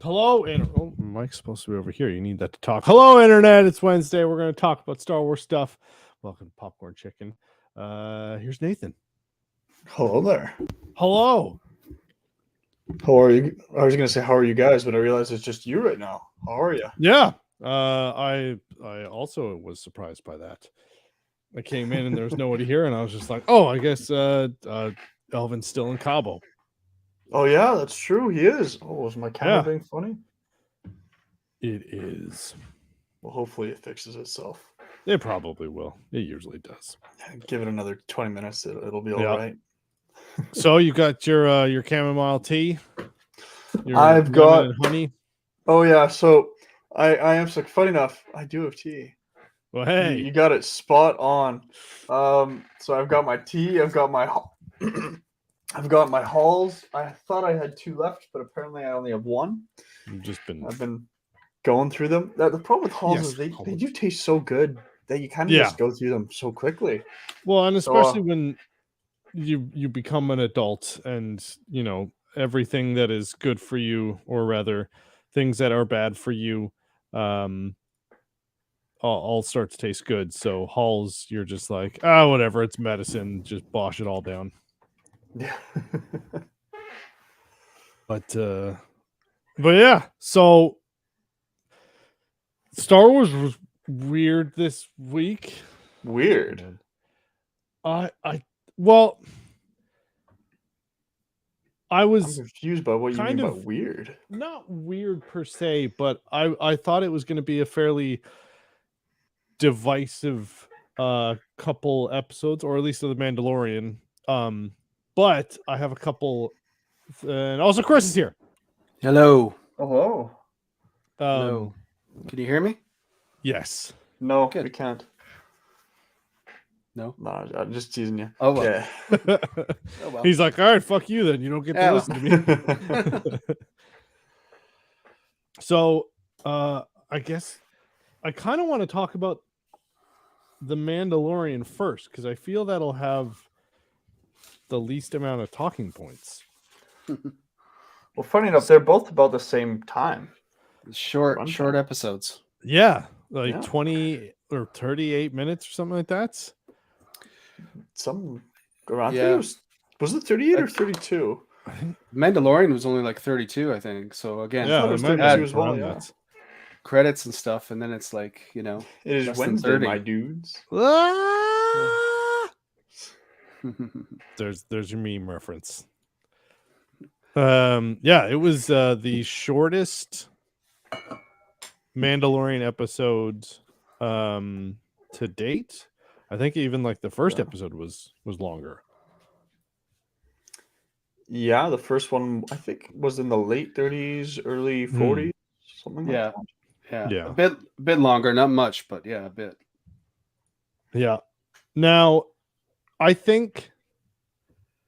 Hello, Mike's supposed to be over here. You need that to talk. Hello, internet. It's Wednesday. We're going to talk about Star Wars stuff. Welcome to Popcorn Chicken. Here's Nathan. Hello there. Hello. How are you? I was going to say, how are you guys? But I realize it's just you right now. How are you? Yeah. I also was surprised by that. I came in and there was nobody here, and I was just like, oh, I guess Elvin's still in Cabo. Oh, yeah, that's true. He is. Oh, is my camera being funny? It is. Well, hopefully it fixes itself. It probably will. It usually does. Give it another 20 minutes. It'll be all right. So you got your chamomile tea? I've got and honey. Oh yeah. So I am so funny enough. I do have tea. Well, hey, you got it spot on. So I've got my tea. I've got my I've got my halls. I thought I had 2 left, but apparently I only have 1. I've been going through them. The problem with halls is they do taste so good that you kind of just go through them so quickly. Well, and especially when you become an adult, and you know everything that is good for you, or rather, things that are bad for you, all start to taste good. So halls, you're just like, whatever, it's medicine. Just bosh it all down. Yeah. But yeah. So Star Wars was weird this week. Weird. I was confused by what you mean by weird. Not weird per se, but I thought it was going to be a fairly divisive couple episodes, or at least of The Mandalorian. But I have a couple, and also Chris is here. Hello. Hello. Hello. Can you hear me? Yes. No, we can't. No, I'm just teasing you. Oh well. Yeah. Oh, well. He's like, all right, fuck you then. You don't get to listen to me. So, I guess I kind of want to talk about The Mandalorian first, because I feel that'll have the least amount of talking points. Well, funny enough, they're both about the same time. Short episodes. Yeah, like 20 or 38 minutes or something like that. Some around. Yeah. Was it 38 or 32? Mandalorian was only like 32, I think. So again, it was 32 as well. Yeah. Credits and stuff, and then it's like, you know, it is Wednesday, my dudes. There's your meme reference. Yeah, it was the shortest Mandalorian episode to date. I think even like the first episode was longer. Yeah, the first one I think was in the late 30s, early 40s, something like that. Yeah. A bit longer, not much, but yeah, a bit. Yeah. Now, I think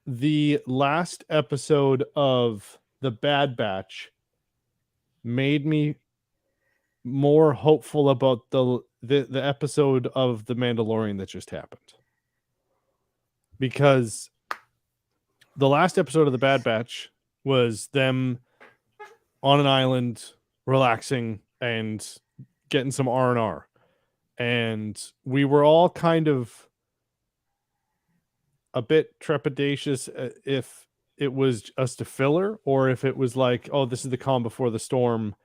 the last episode of The Bad Batch made me more hopeful about the episode of The Mandalorian that just happened. Because the last episode of The Bad Batch was them on an island relaxing and getting some R&R. And we were all kind of a bit trepidatious if it was just a filler, or if it was like, oh, this is the calm before the storm,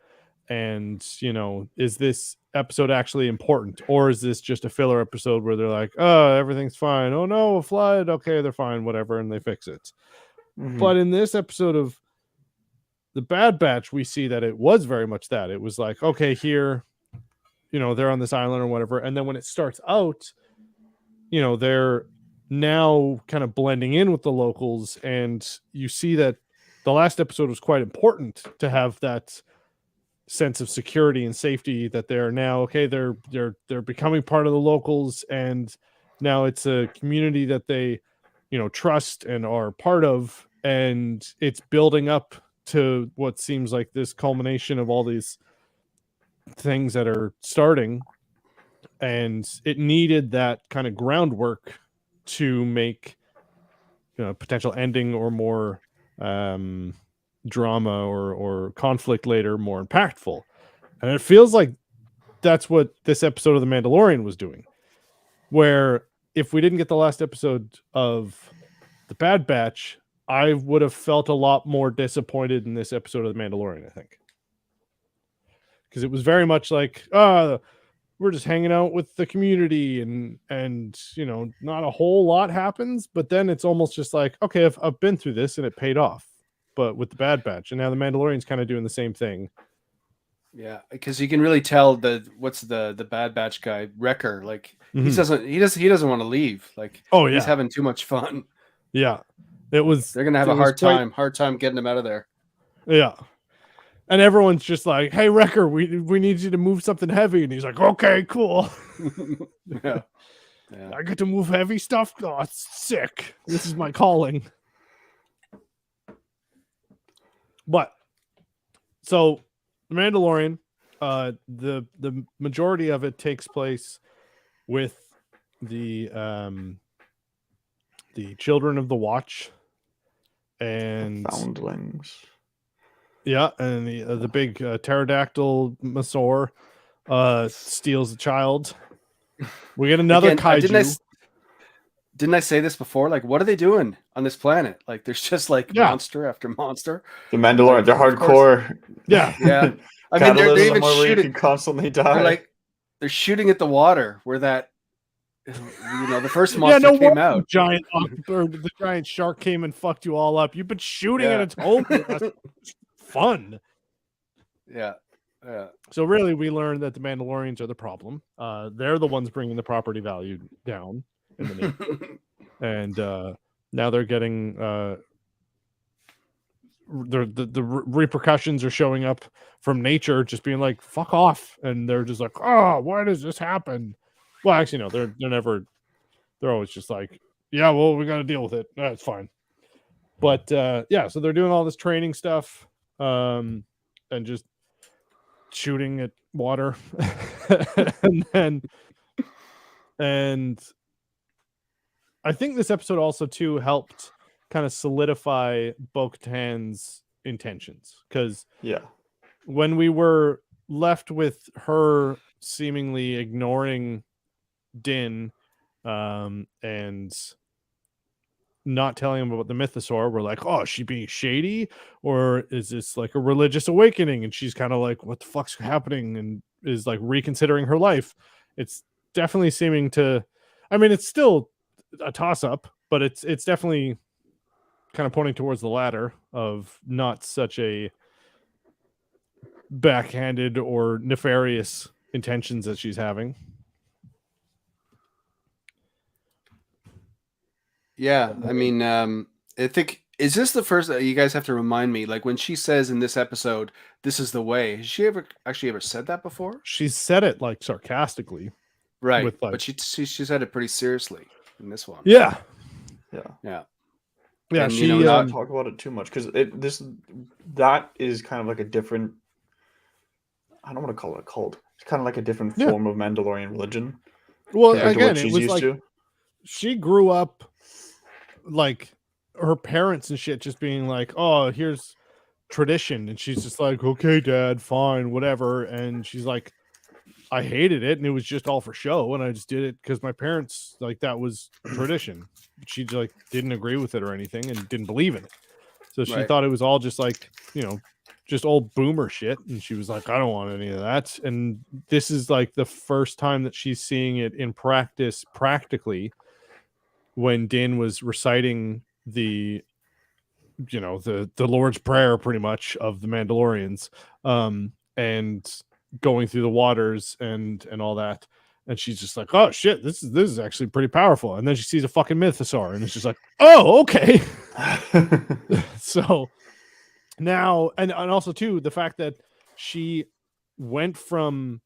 and you know, is this episode actually important, or is this just a filler episode where they're like, oh, everything's fine, oh no, a flood, okay, they're fine, whatever, and they fix it. But in this episode of The Bad Batch, we see that it was very much that. It was like, okay, here, you know, they're on this island or whatever, and then when it starts out, you know, they're now kind of blending in with the locals, and you see that the last episode was quite important to have that sense of security and safety, that they're now okay, they're becoming part of the locals, and now it's a community that they, you know, trust and are part of, and it's building up to what seems like this culmination of all these things that are starting, and it needed that kind of groundwork to make, you know, potential ending or more drama or conflict later more impactful. And it feels like that's what this episode of The Mandalorian was doing, where if we didn't get the last episode of The Bad Batch, I would have felt a lot more disappointed in this episode of The Mandalorian, I think. Because it was very much like, we're just hanging out with the community and not a whole lot happens, but then it's almost just like, okay, I've been through this and it paid off. But with The Bad Batch, and now The Mandalorian's kind of doing the same thing. Yeah, because you can really tell what's the Bad Batch guy, Wrecker, like he doesn't want to leave. Like, oh yeah, he's having too much fun. Yeah, they're gonna have a hard time getting him out of there. Yeah, and everyone's just like, "Hey, Wrecker, we need you to move something heavy," and he's like, "Okay, cool." Yeah, I get to move heavy stuff. Oh, it's sick. This is my calling. But so, The Mandalorian, the majority of it takes place with the Children of the Watch and foundlings. Yeah, and the big pterodactyl Masaur steals a child. We get another kaiju. Didn't I say this before? Like, what are they doing on this planet? Like, there's just like monster after monster. The Mandalorian, they're hardcore. Yeah, yeah. I mean, they're even shooting. You can constantly die. They're shooting at the water where that, the first monster came out. The giant shark came and fucked you all up. You've been shooting at its home. That's fun. Yeah. Yeah. So really, we learned that the Mandalorians are the problem. They're the ones bringing the property value down in the name. And now they're getting the repercussions are showing up from nature, just being like, fuck off. And they're just like, oh, why does this happen? Well, actually, no, they're always just like, yeah, well, we got to deal with it. That's fine. But so they're doing all this training stuff and just shooting at water. and I think this episode also too helped kind of solidify Bo-Katan's intentions, because when we were left with her seemingly ignoring Din and not telling him about the mythosaur, we're like, oh, is she being shady, or is this like a religious awakening? And she's kind of like, what the fuck's happening, and is like reconsidering her life. It's definitely seeming to, I mean, it's still a toss-up, but it's definitely kind of pointing towards the latter of not such a backhanded or nefarious intentions that she's having. Yeah, I mean, I think, is this the first, you guys have to remind me, like when she says in this episode, this is the way, has she ever said that before? She's said it like sarcastically. Right, but she said it pretty seriously in this one. Yeah. And, she not talk about it too much, because that is kind of like a different, I don't want to call it a cult. It's kind of like a different form of Mandalorian religion. Well, again, it was like she grew up like her parents and shit just being like, oh, here's tradition, and she's just like, okay, Dad, fine, whatever. And she's like, I hated it, and it was just all for show, and I just did it because my parents, like, that was tradition. She like didn't agree with it or anything and didn't believe in it, so she thought it was all just like, just old boomer shit. And she was like, I don't want any of that. And this is like the first time that she's seeing it in practice, practically, when Din was reciting the Lord's Prayer, pretty much, of the Mandalorians, and going through the waters and all that. And she's just like, oh shit, this is actually pretty powerful. And then she sees a fucking mythosaur, and it's just like, oh, okay. So now, and also too, the fact that she went from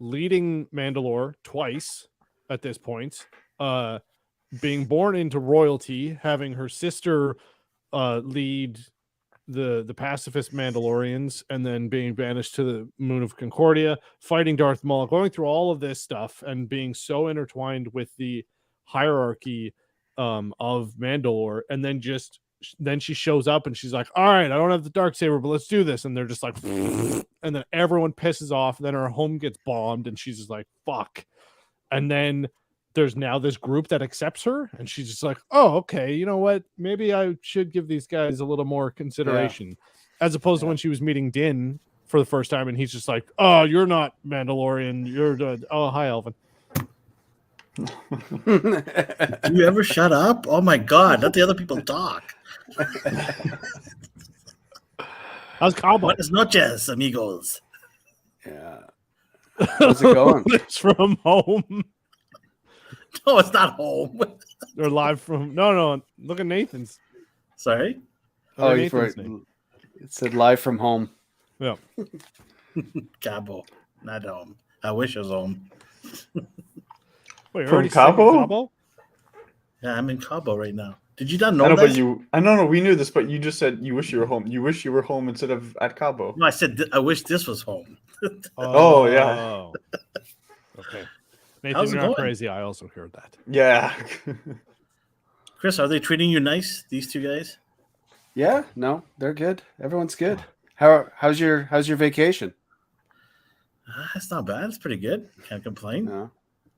leading Mandalore twice at this point, being born into royalty, having her sister lead the pacifist Mandalorians, and then being banished to the moon of Concordia, fighting Darth Maul, going through all of this stuff and being so intertwined with the hierarchy of Mandalore, and then just then she shows up and she's like, all right, I don't have the Darksaber, but let's do this. And they're just like, and then everyone pisses off. Then her home gets bombed and she's just like, fuck. And then there's now this group that accepts her. And she's just like, oh, okay, you know what? Maybe I should give these guys a little more consideration. As opposed to when she was meeting Din for the first time. And he's just like, oh, you're not Mandalorian. You're, oh, hi, Elvin. Do you ever shut up? Oh my God, let the other people talk. How's Cowboy? Buenas noches, amigos. Yeah. How's it going? It's from home. No, it's not home. Or live from no. Look at Nathan's. Sorry. Oh, Nathan's right. name. It said live from home. Yeah. Cabo, not home. I wish I was home. Wait, From already Cabo? saying Cabo? Yeah, I'm in Cabo right now. Did you not know I know, that? but I know, we knew this, but you just said you wish you were home. You wish you were home instead of at Cabo. No, I said I wish this was home. Oh, yeah. Okay. Nathan, How's it you're not going? crazy. I also heard that. Yeah. Chris, are they treating you nice? These two guys? Yeah, no, they're good. Everyone's good. How's your vacation? It's not bad. It's pretty good. Can't complain. No.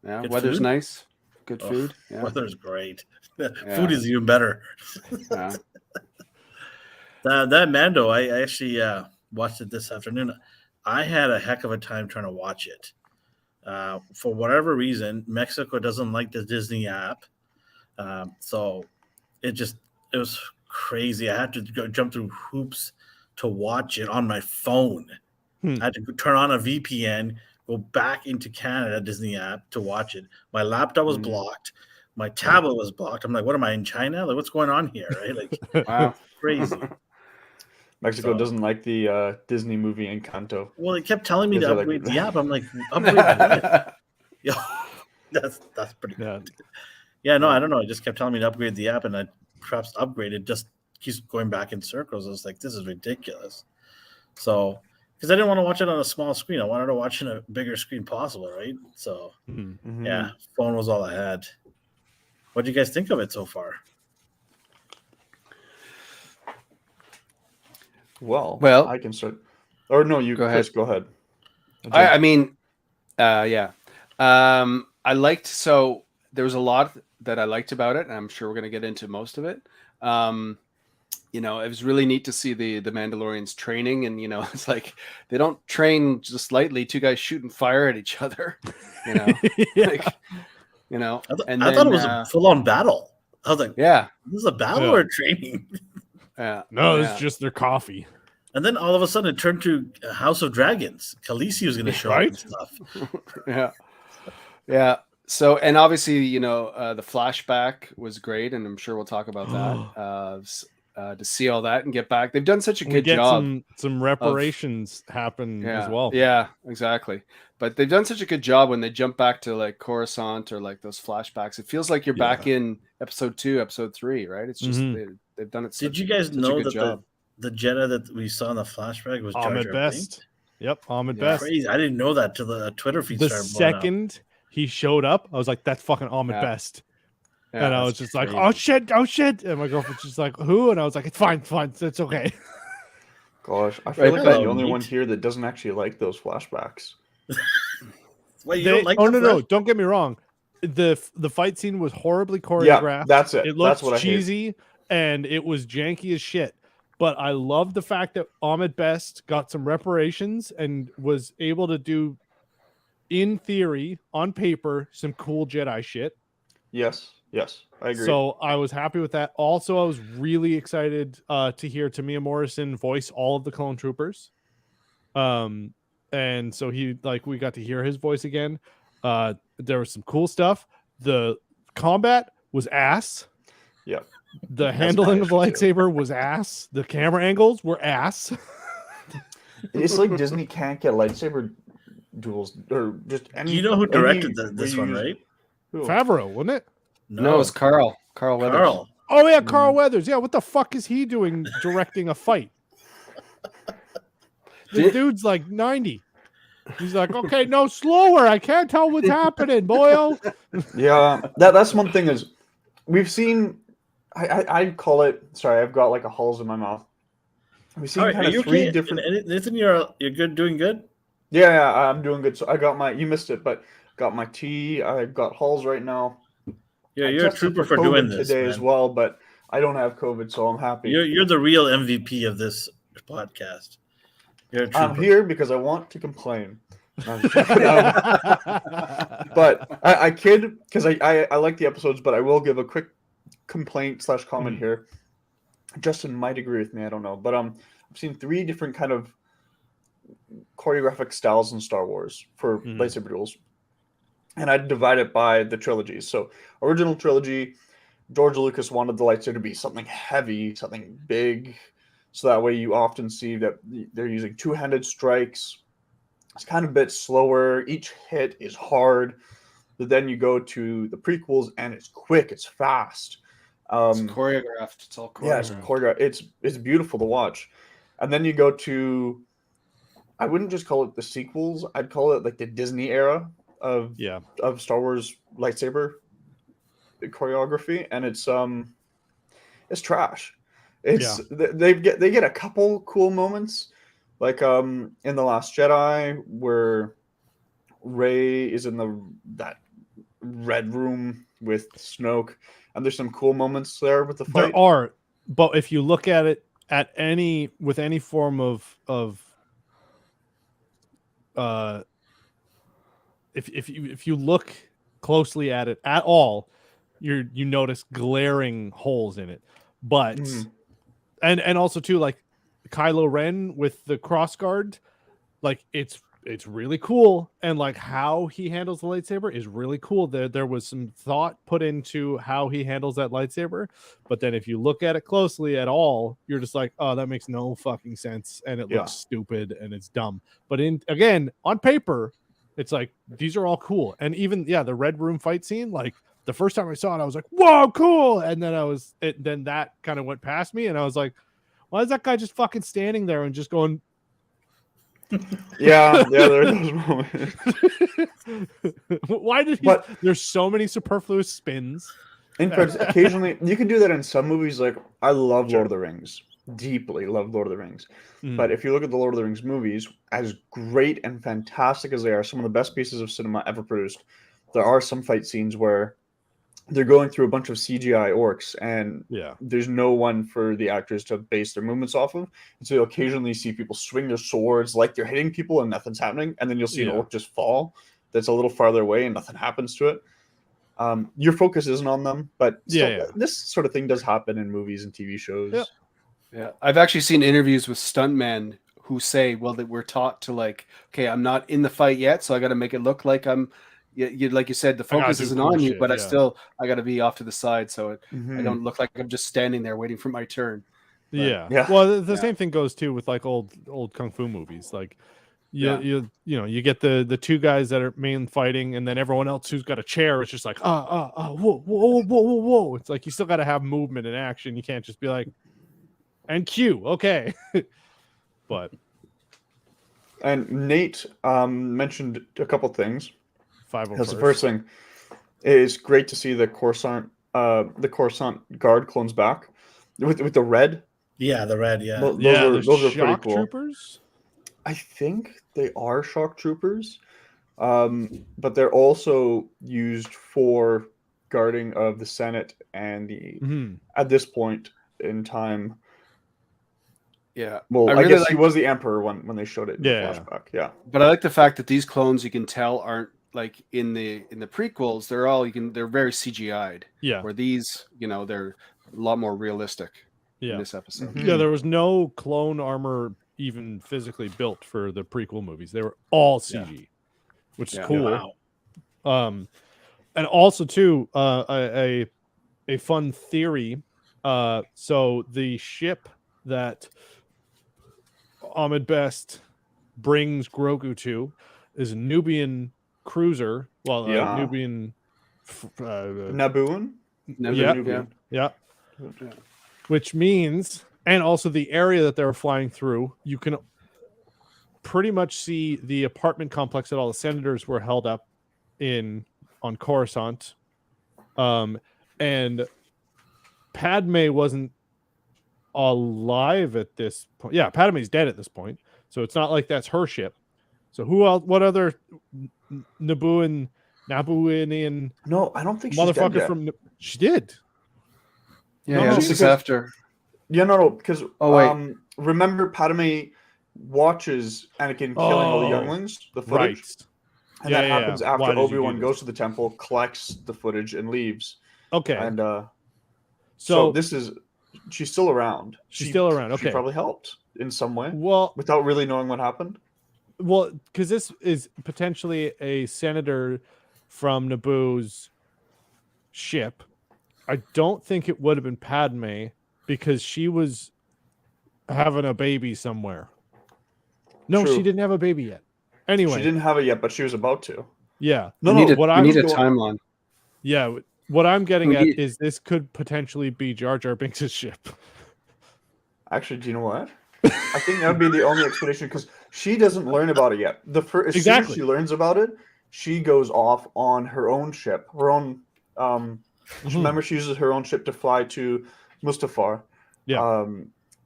Yeah, Good weather's food? nice. Good food. Yeah. Weather's great. Food is even better. Yeah. That Mando, I actually watched it this afternoon. I had a heck of a time trying to watch it. For whatever reason, Mexico doesn't like the Disney app. So it was crazy. I had to go jump through hoops to watch it on my phone. I had to turn on a VPN, go back into Canada Disney app to watch it. My laptop was blocked. My tablet was blocked. I'm like, what am I in China? Like, what's going on here? Right? Like, Wow. crazy. Mexico doesn't like the Disney movie Encanto. Well, they kept telling me Is to it like- upgrade the app. I'm like, upgrade what? Yo, that's pretty good. Yeah, no, I don't know. It just kept telling me to upgrade the app, and I perhaps upgraded. Just keeps going back in circles. I was like, this is ridiculous. So, because I didn't want to watch it on a small screen, I wanted to watch it on a bigger screen possible, right? So, yeah, phone was all I had. What do you guys think of it so far? Well, I can start. Or no, you Go Chris, ahead. go ahead. I mean, yeah. I liked, so there was a lot that I liked about it, and I'm sure we're going to get into most of it. You know, it was really neat to see the Mandalorians training, and, you know, it's like they don't train just lightly, two guys shooting fire at each other, you know, like, you know, I thought it was a full-on battle. I was like, yeah, this is a battle or a training? Yeah. No, yeah. it's just their coffee. And then all of a sudden it turned to House of Dragons. Khaleesi was going to show up and stuff. Yeah. Yeah. So, and obviously, you know, the flashback was great, and I'm sure we'll talk about that. To see all that and get back, they've done such a good job. Some reparations happen as well. Yeah, exactly. But they've done such a good job when they jump back to like Coruscant or like those flashbacks. It feels like you're back in episode 2, episode 3, right? It's just they've done it. Did you guys know that the Jedi that we saw in the flashback was Jar Jar Best? Yep, Ahmed Binks? Best. Crazy. I didn't know that till the Twitter feed the started blowing up. second he showed up, I was like, "That's fucking Ahmed Best." Yeah, and I was just like, "Oh shit, oh shit!" And my girlfriend's just like, "Who?" And I was like, "It's fine, it's okay." Gosh, I feel like I'm the only one here that doesn't actually like those flashbacks. Wait, you don't like no, don't get me wrong. The fight scene was horribly choreographed. Yeah, that's it. It looked that's what cheesy and it was janky as shit. But I love the fact that Ahmed Best got some reparations and was able to do, in theory, on paper, some cool Jedi shit. Yes, I agree. So I was happy with that. Also, I was really excited to hear Tamia Morrison voice all of the clone troopers. And so we got to hear his voice again. There was some cool stuff. The combat was ass. Yeah. The handling of the lightsaber was ass. The camera angles were ass. It's like Disney can't get lightsaber duels or just any. You know who directed this one, right? Who? Favreau, wasn't it? No, it was Carl Weathers. Oh yeah, Carl Weathers. Yeah, what the fuck is he doing directing a fight? The dude's like 90. He's like, okay, no, slower. I can't tell what's happening, boyo. Yeah, that's one thing is we've seen I'd call it. Sorry, I've got like a holes in my mouth. We've seen Are kind of you three okay? different. Nathan, you're good, doing good. Yeah, I'm doing good. So I got my. You missed it, but got my tea. I've got holes right now. Yeah, I you're a tested trooper for for doing COVID this, today as man. well, but I don't have COVID, so I'm happy. You're the real MVP of this podcast. You're a I'm trooper. here because I want to complain. No, I'm just joking. But I kid because I like the episodes, but I will give a quick complaint / comment here. Justin might agree with me. I don't know, but I've seen 3 different kind of choreographic styles in Star Wars for lightsaber duels, and I divide it by the trilogies. So original trilogy, George Lucas wanted the lightsaber to be something heavy, something big, so that way you often see that they're using two-handed strikes. It's kind of a bit slower. Each hit is hard. But then you go to the prequels, and it's quick. It's fast. It's choreographed. It's all choreographed. Yeah, it's choreographed. It's beautiful to watch. And then you go to, I wouldn't just call it the sequels. I'd call it like the Disney era of Star Wars lightsaber choreography, and it's trash. It's they get a couple cool moments, like in the Last Jedi where Rey is in that red room with Snoke, and there's some cool moments there with the fight. There are, but if you look at it at any form of if you look closely at it at all, you notice glaring holes in it. But and also too, like Kylo Ren with the crossguard, like it's really cool, and like how he handles the lightsaber is really cool. There was some thought put into how he handles that lightsaber, but then if you look at it closely at all, you're just like, oh, that makes no fucking sense, and it looks stupid and it's dumb. But again on paper, it's like these are all cool. And even the red room fight scene, like the first time I saw it, I was like, whoa, cool. And then then that kind of went past me, and I was like, why is that guy just fucking standing there and just going? Yeah, there are those moments. Why did he? There's so many superfluous spins. Occasionally, you can do that in some movies. Like I love Lord of the Rings, deeply love Lord of the Rings. But if you look at the Lord of the Rings movies, as great and fantastic as they are, some of the best pieces of cinema ever produced, there are some fight scenes where they're going through a bunch of CGI orcs, and there's no one for the actors to base their movements off of. And so you'll occasionally see people swing their swords like they're hitting people and nothing's happening, and then you'll see an orc just fall that's a little farther away and nothing happens to it. Your focus isn't on them, but still, this sort of thing does happen in movies and TV shows. Yeah, I've actually seen interviews with stuntmen who say, well, that we're taught to like, okay, I'm not in the fight yet, so I got to make it look like I'm. Like you said, the focus isn't on you, but I got to be off to the side, so I don't look like I'm just standing there waiting for my turn. But, well, the same thing goes too with like old kung fu movies. Like you get the two guys that are main fighting, and then everyone else who's got a chair is just like whoa. It's like you still got to have movement and action. You can't just be like and cue, okay. But and Nate mentioned a couple things. That's the 501st. first thing. It's great to see the Coruscant guard clones back with the red. Yeah, the red. Yeah, those are pretty cool. Troopers? I think they are shock troopers, but they're also used for guarding of the Senate and the at this point in time. Yeah. Well, I guess he was the Emperor when they showed it in the flashback. Yeah. But I like the fact that these clones, you can tell, aren't like in the prequels. They're very CGI'd. Yeah. Where these, they're a lot more realistic in this episode. Yeah, there was no clone armor even physically built for the prequel movies. They were all CG, which is cool. Wow. And also too, a fun theory. So the ship that Ahmed Best brings Grogu to is a Nubian cruiser. Well, Nubian, Nabooan. Yeah. Which means, and also the area that they were flying through, you can pretty much see the apartment complex that all the senators were held up in on Coruscant. And Padme wasn't alive at this point. Yeah, Padme's dead at this point, so it's not like that's her ship. So who else? What other Nabooian No, I don't think she's dead motherfucker yet. from? She did. Yeah, No, this is because- after. Yeah, no, because Oh, wait. remember Padme watches Anakin killing all the younglings, the footage, Right. and Yeah, that yeah, happens yeah. Why after did you do Obi-Wan this? goes to the temple, collects the footage, and leaves. Okay. And so so this is she's still around. She's still around. She Okay. probably helped in some way well, without really knowing what happened. well, because this is potentially a senator from Naboo's ship. I don't think it would have been Padme because she was having a baby somewhere. No, True. she didn't have a baby yet. Anyway, She didn't have it yet, but she was about to. yeah. No, we need no. we need a going- timeline. Yeah, what I'm getting We at need- is this could potentially be Jar Jar Binks' ship. Actually, do you know what? I think that would be the only explanation because she doesn't learn about it yet. As soon as Exactly. she learns about it, she goes off on her own ship. Her own. Remember, she uses her own ship to fly to Mustafar. Yeah.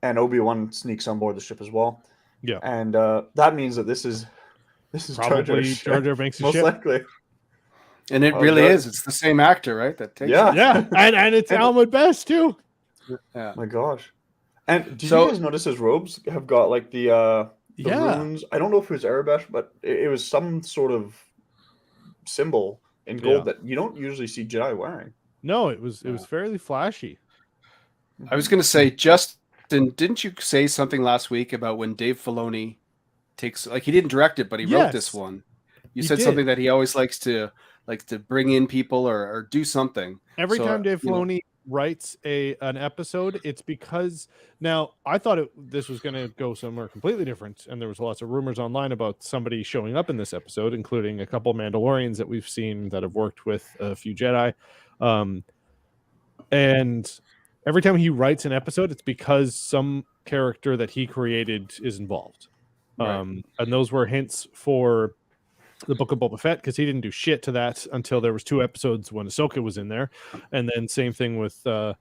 And Obi-Wan sneaks on board the ship as well. Yeah. And that means that this is Jar Jar's Probably ship, Jar Jar Binks' most ship. likely. And it Oh, really God. is. It's the same actor, right? That takes Yeah. it. Yeah, and it's Almond Best too. Yeah. My gosh. And do So- you guys notice his robes have got like the Yeah. runes? I don't know if it was Arabesh, but it was some sort of symbol in gold Yeah. that you don't usually see Jedi wearing. No, it was fairly flashy. I was going to say, Justin, didn't you say something last week about when Dave Filoni takes, like, he didn't direct it, but he wrote this Yes. one. You He said did. something that he always likes to bring in people or do something. Every So, time Dave you know- Filoni writes an episode, it's because now I thought this was going to go somewhere completely different, and there was lots of rumors online about somebody showing up in this episode, including a couple Mandalorians that we've seen that have worked with a few Jedi. And every time he writes an episode, it's because some character that he created is involved. Right. And those were hints for the Book of Boba Fett because he didn't do shit to that until there was 2 episodes when Ahsoka was in there, and then same thing with the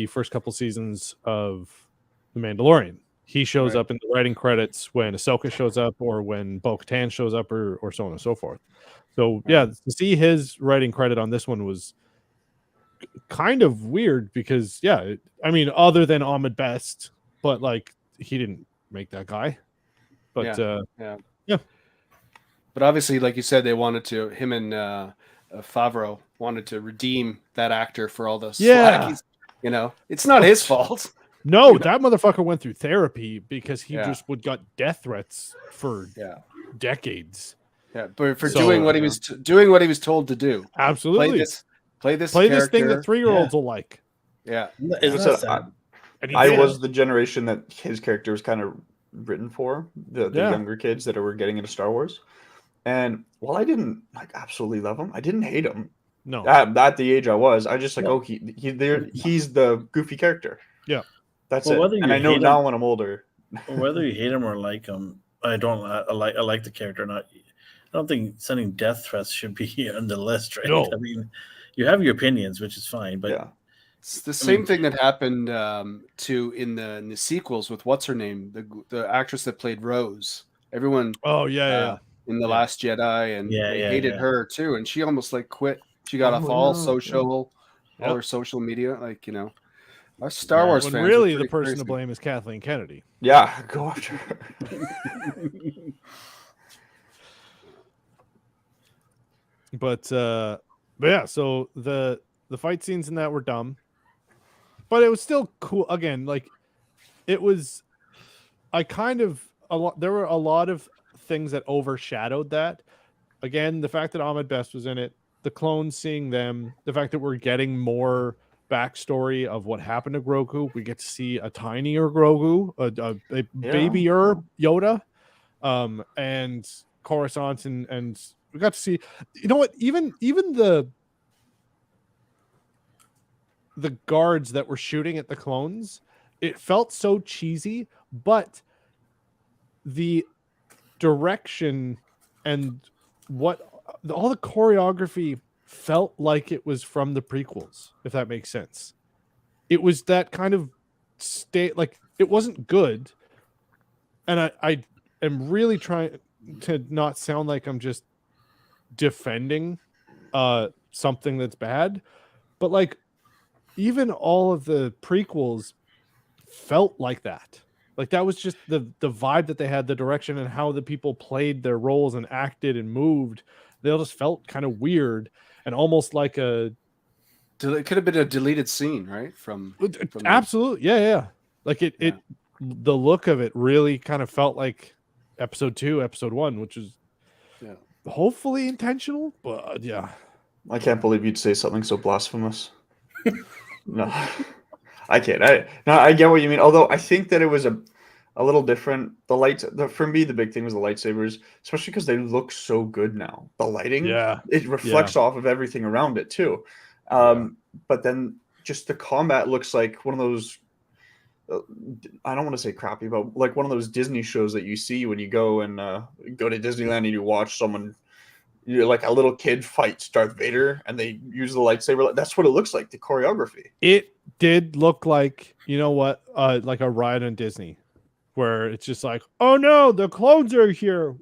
first couple seasons of The Mandalorian. He shows Right. up in the writing credits when Ahsoka shows up or when Bo-Katan shows up or so on and so forth. So yeah, to see his writing credit on this one was kind of weird because I mean, other than Ahmed Best, but like he didn't make that guy. But But obviously, like you said, they wanted to, him and Favreau wanted to redeem that actor for all the slack. It's not his fault. no, that motherfucker went through therapy because he Yeah. just got death threats for Yeah. decades. Yeah. But for So- doing what he was doing what he was told to do. Absolutely. Play this Play this thing character. that 3-year-olds will like. Yeah. Isn't So that sad? And he I did. was the generation that his character was kind of written for, the Yeah. younger kids that were getting into Star Wars. And while I didn't absolutely love him, I didn't hate him. No. At the age I was, I just Yeah. he's the goofy character. Yeah. That's Well, it. whether And you I know hate now him- when I'm older. Whether you hate him or like him, I like the character. I don't think sending death threats should be on the list, right? No. I mean, you have your opinions, which is fine, but Yeah. It's the same thing that happened in the sequels with what's her name, the actress that played Rose. Everyone Oh yeah. in the Yeah. Last Jedi, and Yeah, they yeah, hated yeah. her too, and she almost like quit. She got Oh, off all yeah, social, all Yep. her social media. Like our Star Yeah. Wars When fans. are really the pretty person to crazy. blame is Kathleen Kennedy. Yeah, go after her. But yeah, so the fight scenes in that were dumb, but it was still cool. Again, like it was, there were a lot of things that overshadowed that. Again, the fact that Ahmed Best was in it, the clones seeing them, the fact that we're getting more backstory of what happened to Grogu. We get to see a tinier Grogu, a babyer Yoda, and Coruscant, and we got to see, you know what, even the guards that were shooting at the clones, it felt so cheesy, but the direction and all the choreography felt like it was from the prequels, if that makes sense. It was that kind of state, like it wasn't good. And I am really trying to not sound like I'm just defending something that's bad, but like even all of the prequels felt like that. Like that was just the vibe that they had, the direction and how the people played their roles and acted and moved. They all just felt kind of weird and almost like a. It could have been a deleted scene, right? From Absolutely, yeah. Like it, the look of it really kind of felt like episode 2, episode 1, which is hopefully intentional, but yeah. I can't believe you'd say something so blasphemous. No, I can't. I get what you mean. Although I think that it was a little different. The lights, for me, the big thing was the lightsabers, especially because they look so good now. The lighting, it reflects off of everything around it too. But then just the combat looks like one of those. I don't want to say crappy, but like one of those Disney shows that you see when you go and go to Disneyland and you watch someone. You're like a little kid fights Darth Vader and they use the lightsaber. That's what it looks like, the choreography. It did look like, you know what, like a ride on Disney where it's just like, oh no, the clones are here.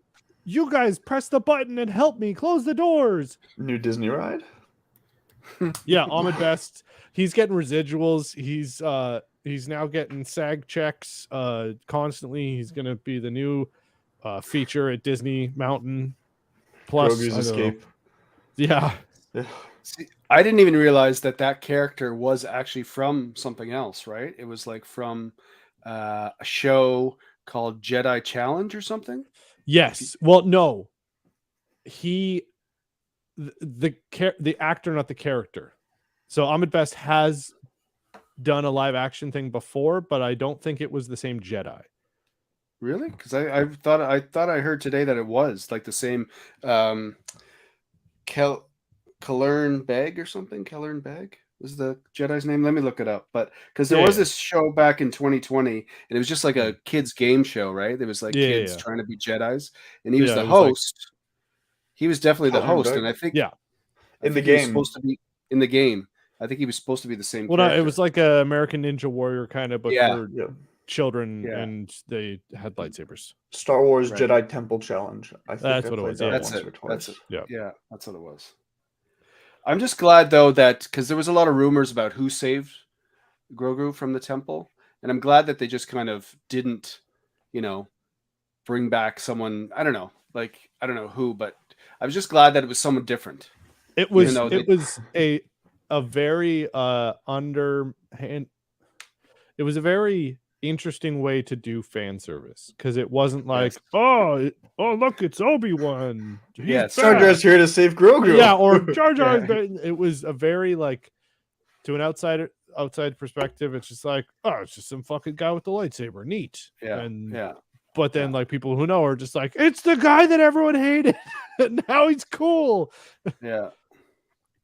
You guys press the button and help me close the doors. New Disney ride? Yeah, Ahmed Best. He's getting residuals. He's now getting SAG checks constantly. He's going to be the new feature at Disney Mountain. Plus, Grogu's Escape. Yeah. See, I didn't even realize that character was actually from something else, right? It was like from a show called Jedi Challenge or something. Yes. Well, no. The actor, not the character. So Ahmed Best has done a live action thing before, but I don't think it was the same Jedi. Really? Because I thought I heard today that it was like the same Kelern Beg or something. Kelern Beg was the Jedi's name. Let me look it up. But because there was this show back in 2020, and it was just like a kids game show, right? There was like kids trying to be Jedis, and he was the host. He was definitely the host, and I think in the game he was supposed to be in the game. I think he was supposed to be the same. Well, no, it was like a American Ninja Warrior kind of, but for children, and they had lightsabers. Star Wars Jedi Temple Challenge. I think that's what it was. That's it. Yeah, that's what it was. I'm just glad though that because there was a lot of rumors about who saved Grogu from the temple, and I'm glad that they just kind of didn't, bring back someone. I don't know who, but I was just glad that it was someone different. It was a very underhand. It was a very interesting way to do fan service because it wasn't like, oh look, it's Obi-Wan. Jar Jar's here to save Grogu. Yeah, or Jar Jar's. It was a very like to an outside perspective. It's just like, oh, it's just some fucking guy with the lightsaber. Neat. But then like people who know are just like, it's the guy that everyone hated. And now he's cool. Yeah.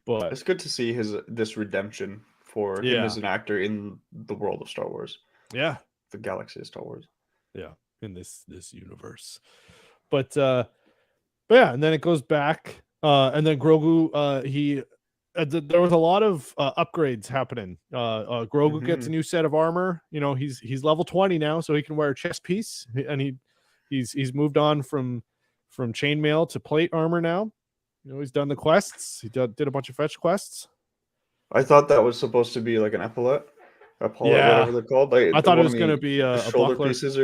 But it's good to see this redemption for him as an actor in the world of Star Wars. Yeah. The galaxy of Star Wars. Yeah. In this universe. But yeah, and then it goes back. And then Grogu, there was a lot of upgrades happening. Grogu gets a new set of armor. He's level 20 now, so he can wear a chest piece, and he's moved on from chainmail to plate armor now. He's done the quests. He did a bunch of fetch quests. I thought that was supposed to be like an epaulette, whatever they're called. Like, I thought it was going to be a shoulder buckler. Pieces,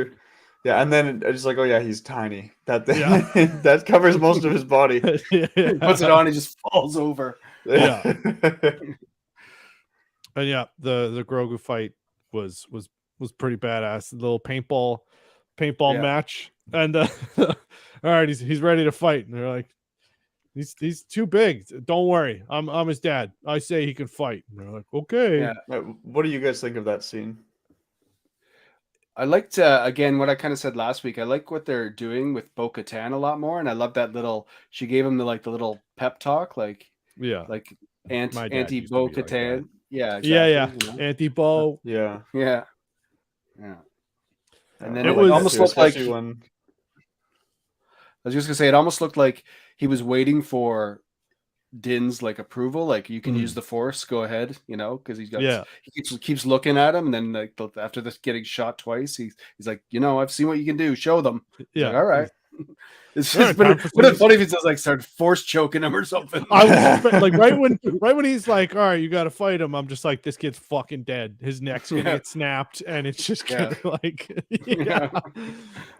and then it's like, oh yeah, he's tiny. That that covers most of his body. He puts it on, he just falls over. Yeah. And yeah, the Grogu fight was pretty badass. The little paintball match, and all right, he's ready to fight, and they're like, he's too big. Don't worry, I'm his dad. I say he can fight. And they're like, okay. Yeah. What do you guys think of that scene? I liked again what I kind of said last week. I like what they're doing with Bo-Katan a lot more, and I love that she gave him the little pep talk, like anti Bo-Katan. Like exactly, anti-Bo. Yeah. And then it almost looked like when I was just gonna say, it almost looked like he was waiting for Din's like approval, like you can use the Force, go ahead, because he keeps looking at him, and then like after this getting shot twice, he's like, I've seen what you can do, show them. He's like, all right. It's just, but it's funny if he says like start force choking him or something. I was like, right when he's like, all right, you got to fight him. I'm just like, this kid's fucking dead. His neck's gonna get snapped, and it's just gonna like,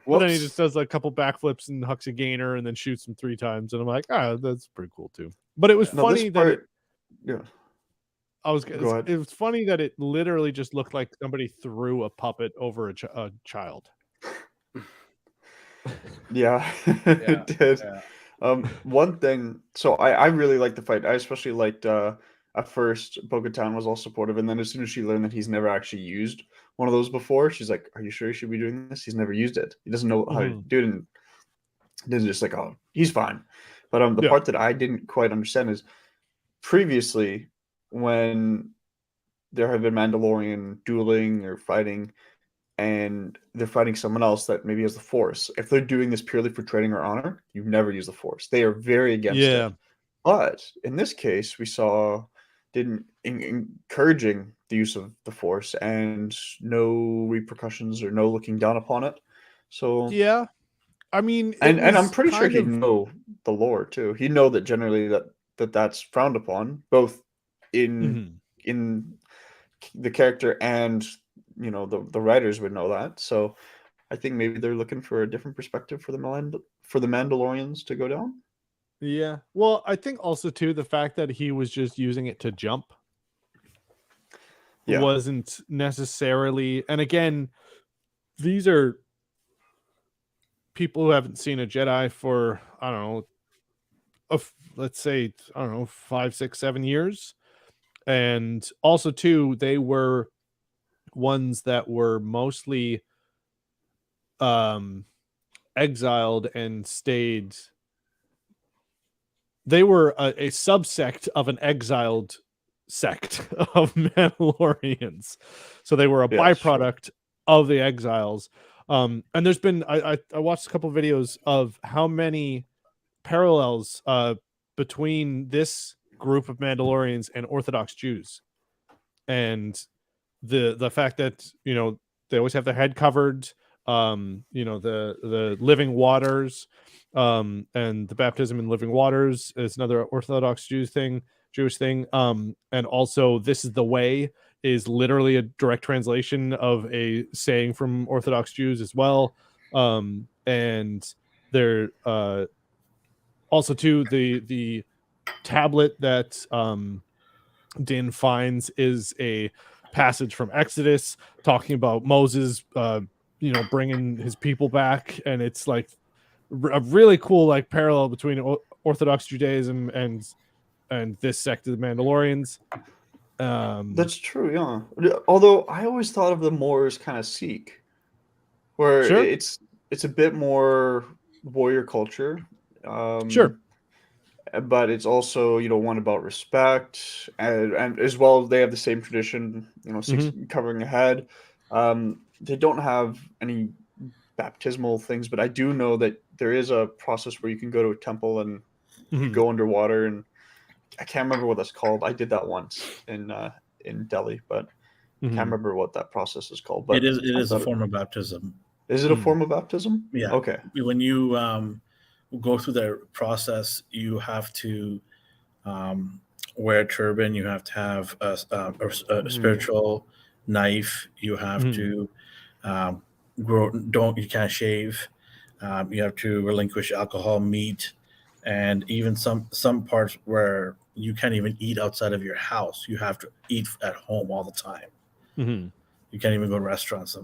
But then he just does like a couple backflips and hucks a gainer, and then shoots him 3 times, and I'm like, that's pretty cool too. But it was funny that it was funny that it literally just looked like somebody threw a puppet over a child. Yeah, it did. One thing, so I really liked the fight. I especially liked at first Bo-Katan was all supportive, and then as soon as she learned that he's never actually used one of those before, she's like, are you sure you should be doing this? He's never used it. He doesn't know how to do it, and then just like, oh, he's fine. But the part that I didn't quite understand is previously when there have been Mandalorian dueling or fighting, and they're fighting someone else that maybe has the Force. If they're doing this purely for training or honor, you never use the Force. They are very against it. But in this case, we saw encouraging the use of the Force and no repercussions or no looking down upon it. So yeah, I mean, and I'm pretty sure he'd know the lore too. He'd know that generally that's frowned upon, both in the character and the writers would know that. So I think maybe they're looking for a different perspective for the Mandalorians to go down. Yeah. Well, I think also too the fact that he was just using it to jump wasn't necessarily, and again, these are people who haven't seen a Jedi for, I don't know, let's say, I don't know, 5, 6, 7 years. And also too, they were ones that were mostly exiled and stayed. They were a subsect of an exiled sect of Mandalorians, so they were a byproduct of the exiles. And there's been I watched a couple of videos of how many parallels between this group of Mandalorians and Orthodox Jews, and the fact that they always have their head covered, the living waters, and the baptism in living waters is another Orthodox Jewish thing, and also this is the way is literally a direct translation of a saying from Orthodox Jews as well. And they're also too the tablet that Din finds is a passage from Exodus talking about Moses bringing his people back, and it's like a really cool like parallel between Orthodox Judaism and this sect of the Mandalorians. That's true, yeah. Although I always thought of them more as kind of Sikh, where it's a bit more warrior culture. But it's also one about respect, and as well they have the same tradition, Sikhs covering a head. They don't have any baptismal things, but I do know that there is a process where you can go to a temple and you go underwater, and I can't remember what that's called. I did that once in Delhi, but I can't remember what that process is called. But it is a form of baptism. Is it a form of baptism? Yeah. Okay. When you go through the process, you have to wear a turban. You have to have a spiritual knife. You have to you can't shave. You have to relinquish alcohol, meat, and even some parts where you can't even eat outside of your house. You have to eat at home all the time. You can't even go to restaurants.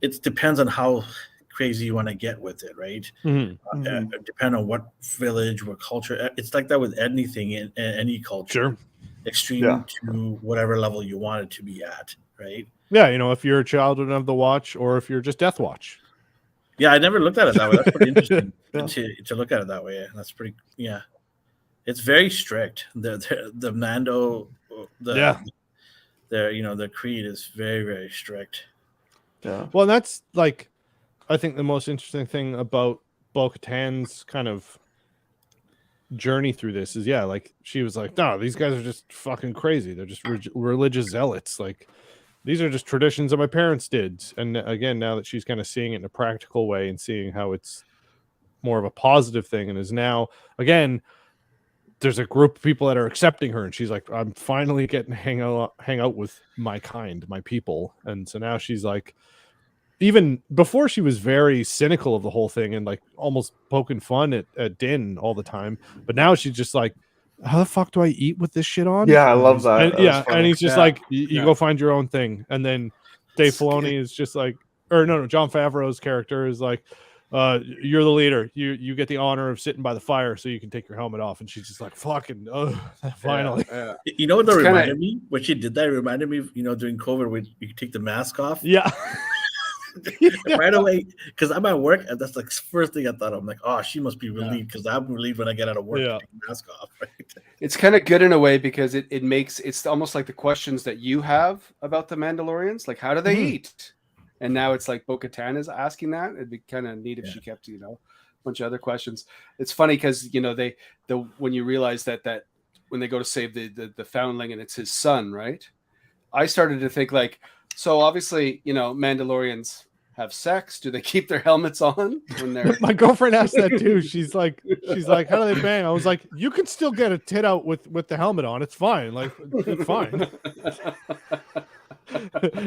It depends on how crazy you want to get with it, right? Depend on what village, what culture. It's like that with anything in any culture. Extreme to whatever level you want it to be at, right? Yeah, if you're a Children of the Watch or if you're just Death Watch. Yeah, I never looked at it that way. That's pretty interesting to look at it that way. That's pretty. Yeah, it's very strict. The Mando, the creed is very, very strict. Yeah. Well, that's like, I think the most interesting thing about Bo-Katan's kind of journey through this is like she was like, no, these guys are just fucking crazy. They're just religious zealots. Like these are just traditions that my parents did. And again, now that she's kind of seeing it in a practical way and seeing how it's more of a positive thing, and is now again, there's a group of people that are accepting her, and she's like, I'm finally getting to hang out with my kind, my people. And so now she's like, even before she was very cynical of the whole thing and like almost poking fun at Din all the time, but now she's just like, how the fuck do I eat with this shit on? Yeah, I love that. And, and he's just like, you go find your own thing. And then Dave Filoni is just like, or no, John Favreau's character is like, you're the leader. You get the honor of sitting by the fire so you can take your helmet off. And she's just like, fucking, finally. You know what that reminded me? When she did that, it reminded me of, during COVID when you take the mask off. Yeah. Right away, because I'm at work, and that's like the first thing I thought of. I'm like, oh, she must be relieved, because I'm relieved when I get out of work to take the mask off. Right? It's kind of good in a way because it makes it's almost like the questions that you have about the Mandalorians, like how do they eat? And now it's like Bo-Katan is asking that. It'd be kind of neat if she kept, a bunch of other questions. It's funny because when you realize that when they go to save the foundling and it's his son, right? I started to think like, so obviously, Mandalorians have sex. Do they keep their helmets on when they're? My girlfriend asked that too. She's like, how do they bang? I was like, you can still get a tit out with the helmet on. It's fine. Like, it's fine.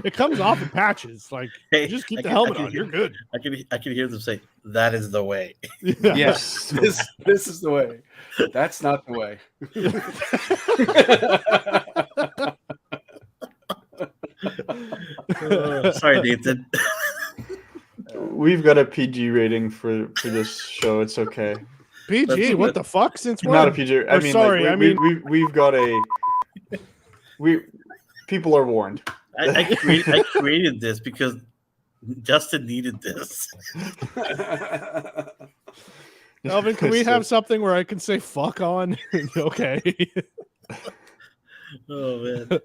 It comes off in patches. Like, just keep the helmet on. You're good. I can hear them say, "That is the way." Yes, this is the way. That's not the way. Sorry, Nathan. We've got a PG rating for this show. It's okay. PG? What the fuck? Since when? Not a PG. I mean, sorry. We've got a. People are warned. I created this because Justin needed this. Alvin, can we have something where I can say "fuck" on? Okay. Oh man.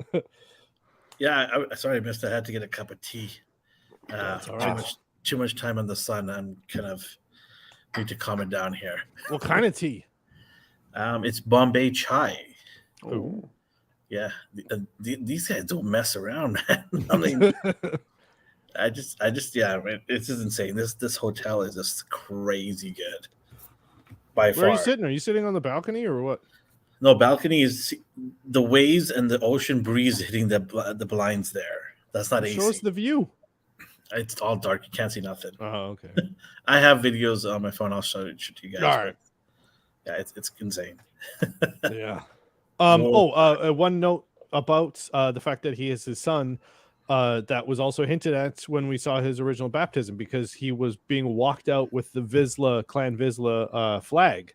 Yeah, sorry, I missed. I had to get a cup of tea. Too much time in the sun. I'm kind of need to calm it down here. What kind of tea? It's Bombay chai. Oh. Yeah, these guys don't mess around, man. I mean, it's just insane. This hotel is just crazy good. By far. Where are you sitting? Are you sitting on the balcony or what? No, balcony is the waves and the ocean breeze hitting the blinds there. That's not AC. Show us the view. It's all dark. You can't see nothing. Oh, okay. I have videos on my phone. I'll show it to you guys. All right. Yeah, it's insane. Yeah. One note about the fact that he is his son, that was also hinted at when we saw his original baptism, because he was being walked out with the Clan Vizsla flag.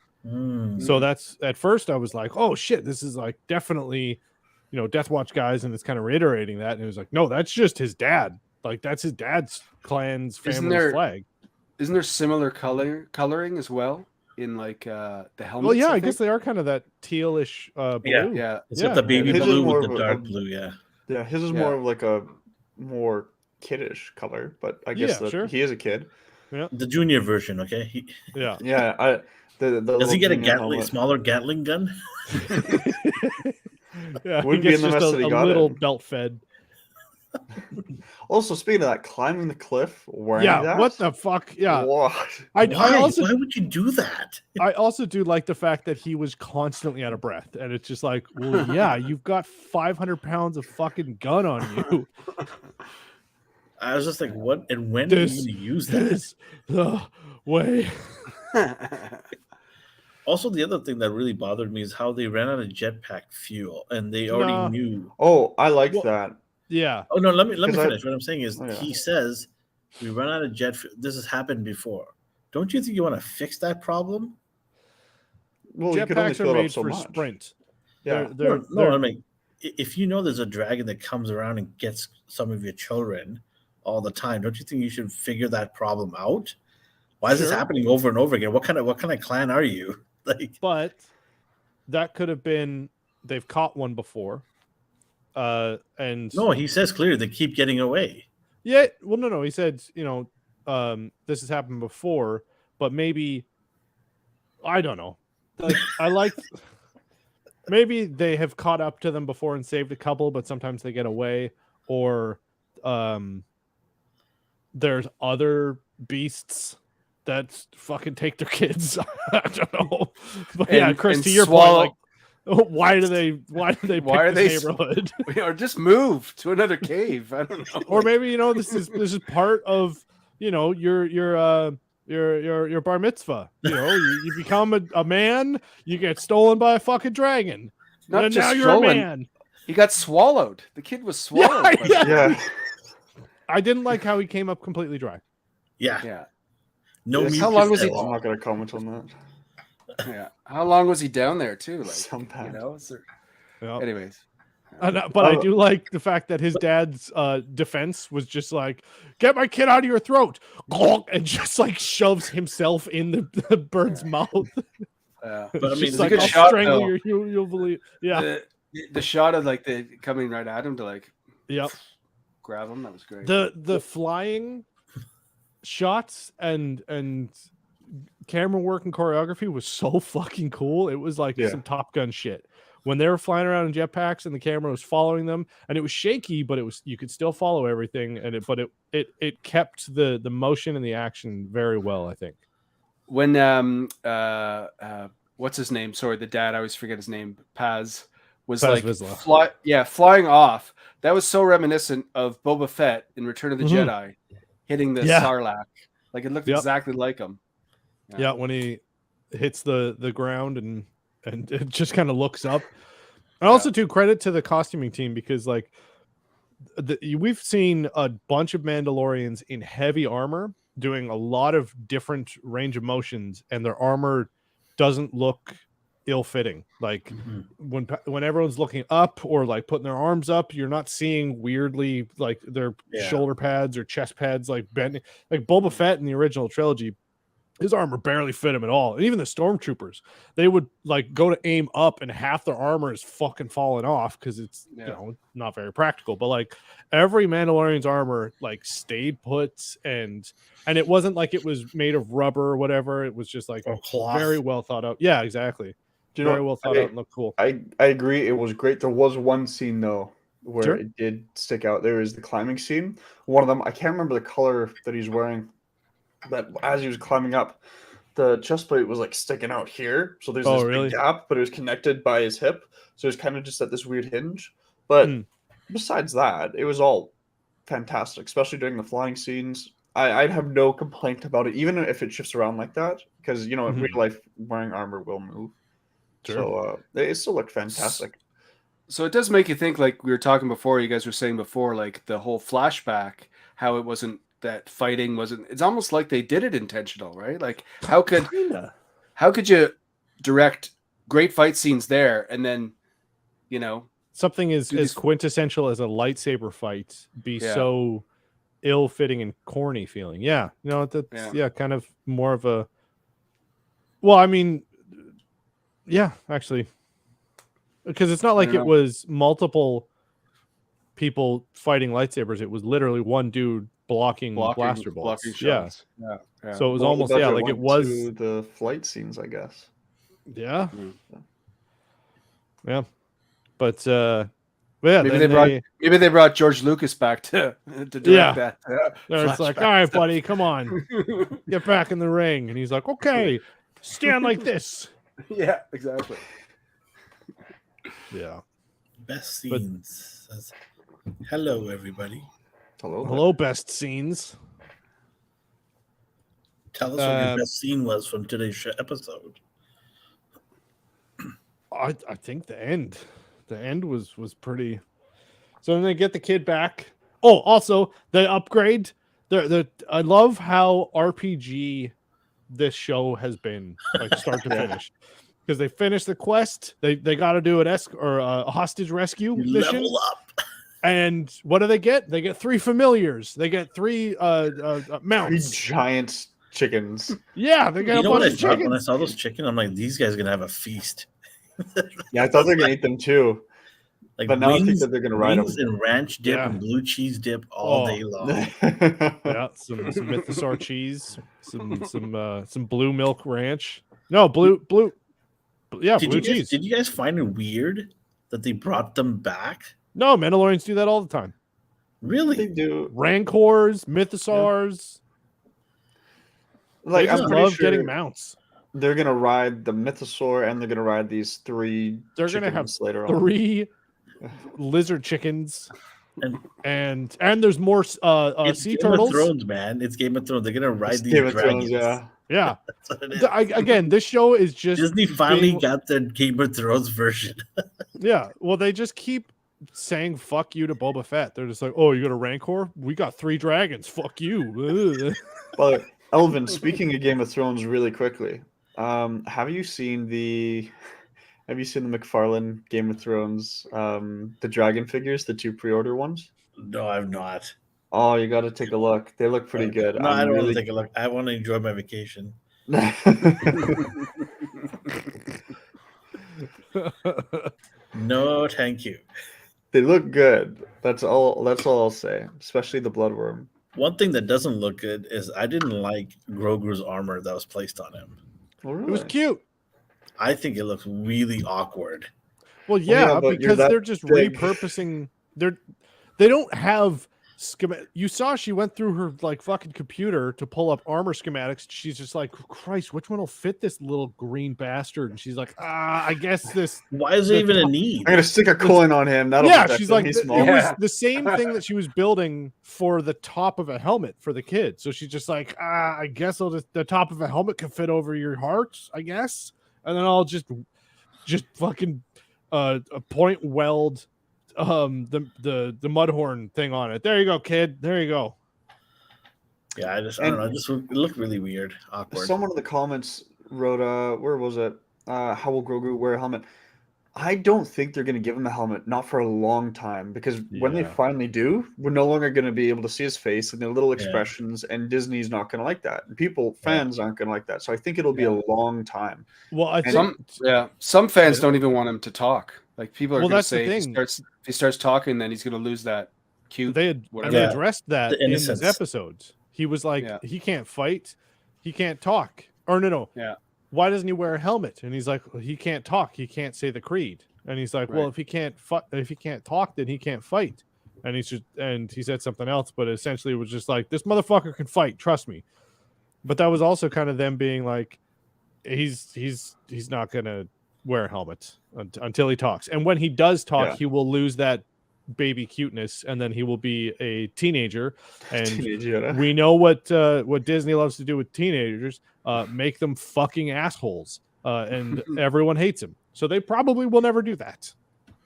So that's, at first I was like, oh shit, this is like definitely, Death Watch guys, and it's kind of reiterating that. And it was like, no, that's just his dad. Like, that's his dad's clan's family flag. Isn't there similar coloring as well in like the helmet? Well, yeah, I guess they are kind of that tealish blue. Yeah. It's got the baby blue with the dark blue. Yeah. Yeah, his is more of like a more kiddish color, but I guess he is a kid. Yeah. The junior version, okay? Yeah. Does he get a smaller Gatling gun? Yeah, wouldn't be in the mess that he got little belt fed. Also, speaking of that, climbing the cliff wearing that? What the fuck? Yeah. What? Why would you do that? I also do like the fact that he was constantly out of breath, and it's just like, well, yeah, you've got 500 pounds of fucking gun on you. I was just like, what and when are you going to use that? Way. Also, the other thing that really bothered me is how they ran out of jetpack fuel, and they already knew. Oh, I liked that. Yeah. Oh no, let me finish. What I'm saying is, he says we run out of jet fuel. This has happened before. Don't you think you want to fix that problem? Well, jetpacks are made for sprint. Yeah. I mean, if you know there's a dragon that comes around and gets some of your children all the time, don't you think you should figure that problem out? Why is this happening over and over again? What kind of clan are you? But that could have been, they've caught one before. And no, he says clearly they keep getting away. Yeah, well, no, he said, this has happened before, but maybe, I don't know. like I like. Maybe they have caught up to them before and saved a couple, but sometimes they get away, or there's other beasts that fucking take their kids. I don't know, but yeah, Chris, to your point, like, why do they pick this neighborhood? Or just move to another cave? I don't know. Or maybe this is part of your bar mitzvah. You become a man, you get stolen by a fucking dragon. Not and just now you're stolen. a man. He got swallowed. The kid was swallowed. Yeah. I didn't like how he came up completely dry. Yeah. No. How long was he? I'm not going to comment on that. Yeah. How long was he down there too? Like, Sometimes. Anyways. But I do like the fact that his dad's defense was just like, get my kid out of your throat, and just like shoves himself in the bird's mouth. But I mean, it's like, I'll strangle you. You'll believe. Yeah. The shot of like the coming right at him to like, grab him. That was great. The flying shots and camera work and choreography was so fucking cool. It was like some Top Gun shit. When they were flying around in jetpacks and the camera was following them, and it was shaky, but you could still follow everything, and it kept the motion and the action very well, I think. When what's his name? Sorry, the dad. I always forget his name. Paz was like flying off. That was so reminiscent of Boba Fett in Return of the Jedi, hitting the Sarlacc. Like it looked exactly like him. Yeah, when he hits the ground and it just kind of looks up. And also, too, credit to the costuming team, because like we've seen a bunch of Mandalorians in heavy armor doing a lot of different range of motions, and their armor doesn't look ill-fitting. Like when everyone's looking up or like putting their arms up, you're not seeing weirdly like their shoulder pads or chest pads like bending. Like Boba Fett in the original trilogy, his armor barely fit him at all. And even the stormtroopers, they would like go to aim up and half their armor is fucking falling off because it's not very practical. But like every Mandalorian's armor like stayed put, and it wasn't like it was made of rubber or whatever. It was just like very well thought out. Yeah, exactly. Very well thought out and looked cool. I agree. It was great. There was one scene though where it did stick out. There is the climbing scene. One of them, I can't remember the color that he's wearing. But as he was climbing up, the chest plate was like sticking out here. So there's this big gap, but it was connected by his hip. So it was kind of just at this weird hinge. But besides that, it was all fantastic, especially during the flying scenes. I'd have no complaint about it, even if it shifts around like that, because, in real life, wearing armor will move. Sure. So it still looked fantastic. So it does make you think, like we were talking before, you guys were saying before, like the whole flashback, how it wasn't, that fighting wasn't, it's almost like they did it intentional, right? Like how could you direct great fight scenes there and then something as quintessential as a lightsaber fight be so ill-fitting and corny feeling? That's kind of more of a, well, I mean, actually, because it's not like it was multiple people fighting lightsabers. It was literally one dude blocking blaster bolts. Shots. Yeah. So it was almost like it was the flight scenes, I guess. Yeah. But maybe they brought George Lucas back to direct that. It's like, all right, buddy, come on, get back in the ring, and he's like, okay, stand like this. Yeah, exactly. Yeah. Best scenes. Hello, everybody. Hello, best scenes. Tell us what your best scene was from today's episode. I think the end. The end was pretty. So then they get the kid back. Oh, also the upgrade. I love how RPG this show has been, like start to finish. Because they finished the quest. They got to do a hostage rescue mission. Level up. And what do they get? They get 3 familiars. They get 3 mounts. 3 giant chickens. Yeah, they got a bunch of chickens. When I saw those chickens, I'm like, these guys are gonna have a feast. Yeah, I thought they were gonna eat them too. Like, but now I think that they're gonna ride them. And ranch dip and blue cheese dip all day long. Yeah, some Mythosaur cheese, some blue milk ranch. No, blue Yeah, Did blue you guys, cheese. did you guys find it weird that they brought them back? No, Mandalorians do that all the time. They Really? do. Rancors, Mythosaurs. They Like, just I'm pretty love sure getting mounts. they're gonna ride the Mythosaur, and they're gonna ride these 3 They're gonna have chickens later on. 3 lizard chickens, And and there's more it's sea Game turtles. of Thrones, man. It's Game of Thrones. They're gonna ride It's these Game of dragons. Thrones, yeah. Yeah. That's what it is. Again, this show is just Disney finally being- got their Game of Thrones version. Yeah, well, they just keep saying "fuck you" to Boba Fett. They're just like, "Oh, you got a Rancor? We got 3 dragons. Fuck you." Ugh. But Elvin, speaking of Game of Thrones, really quickly, have you seen the McFarlane Game of Thrones, the dragon figures, the 2 pre-order ones? No, I've not. Oh, you got to take a look. They look pretty good. No, I don't want really... to take a look. I want to enjoy my vacation. No, thank you. They look good. That's all I'll say. Especially the bloodworm. One thing that doesn't look good is I didn't like Grogu's armor that was placed on him. Oh, really? It was cute. I think it looks really awkward. Well, yeah, yeah, but you're because that they're just big. repurposing. They don't have schematic. You saw she went through her like fucking computer to pull up armor schematics. She's just like, Christ, which one will fit this little green bastard? And she's like, I guess this. Why is there even a need? I'm gonna stick a coin on him. That'll Yeah, protect she's him. like, He's it small. was the same thing that she was building for the top of a helmet for the kid. So she's just like, I guess the top of a helmet can fit over your heart, I guess, and then I'll just fucking a point weld the mudhorn thing on it. There you go, kid. There you go. Yeah, I don't know. It looked really weird, awkward. Someone in the comments wrote, where was it? How will Grogu wear a helmet? I don't think they're going to give him a helmet, not for a long time, because when they Yeah. finally do, we're no longer going to be able to see his face and their little expressions, and Disney's not going to like that. And fans aren't going to like that. So I think it'll be a long time. Well, I think some fans don't even want him to talk. Like people are Well, going to that's the say if thing. he starts talking, then he's going to lose that cute. they whatever. addressed that The in his innocence. episodes. He was like, Yeah. he can't fight, he can't talk, or no. Yeah. Why doesn't he wear a helmet? And he's like, well, he can't talk, he can't say the creed. And he's like, well, Right. if he can't talk, then he can't fight. And he said something else, but essentially it was just like, this motherfucker can fight, trust me. But that was also kind of them being like, he's not gonna wear a helmet until he talks. And when he does talk, Yeah. he will lose that baby cuteness, and then he will be a teenager. And Teenage Yoda. we know what Disney loves to do with teenagers, make them fucking assholes, and everyone hates him. So they probably will never do that.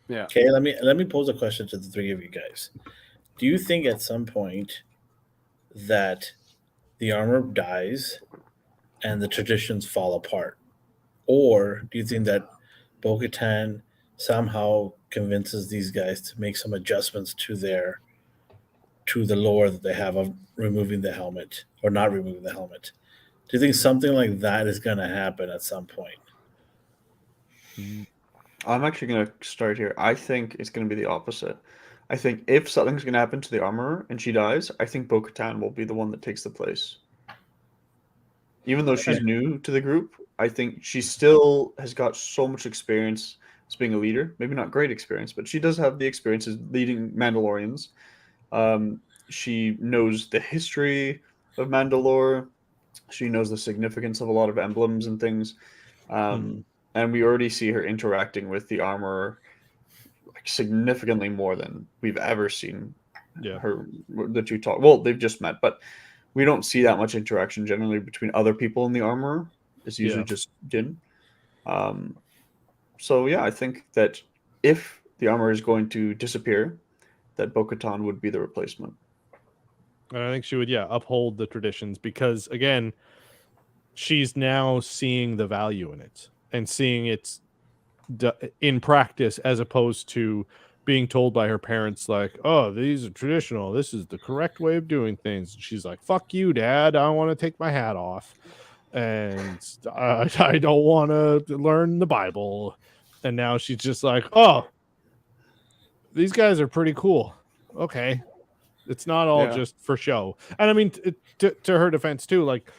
Yeah. Okay, let me pose a question to the 3 of you guys. Do you think at some point that the armor dies and the traditions fall apart? Or do you think that Bo-Katan somehow convinces these guys to make some adjustments to the lore that they have of removing the helmet or not removing the helmet? Do you think something like that is going to happen at some point? I'm actually going to start here. I think it's going to be the opposite. I think if something's going to happen to the armorer and she dies, I think Bo-Katan will be the one that takes the place. Even though she's new to the group, I think she still has got so much experience as being a leader. Maybe not great experience, but she does have the experience as leading Mandalorians. She knows the history of Mandalore. She knows the significance of a lot of emblems and things. And we already see her interacting with the armorer like significantly more than we've ever seen the two talk. Well, they've just met, but we don't see that much interaction generally between other people in the armorer. It's usually just Din. So yeah, I think that if the armor is going to disappear, that Bo-Katan would be the replacement. And I think she would, uphold the traditions, because again, she's now seeing the value in it and seeing it in practice, as opposed to being told by her parents, like, oh, these are traditional, this is the correct way of doing things. And she's like, fuck you, Dad, I want to take my hat off, and I don't want to learn the Bible. And now she's just like, oh, these guys are pretty cool. Okay. It's not all just for show. And I mean, to her defense too, like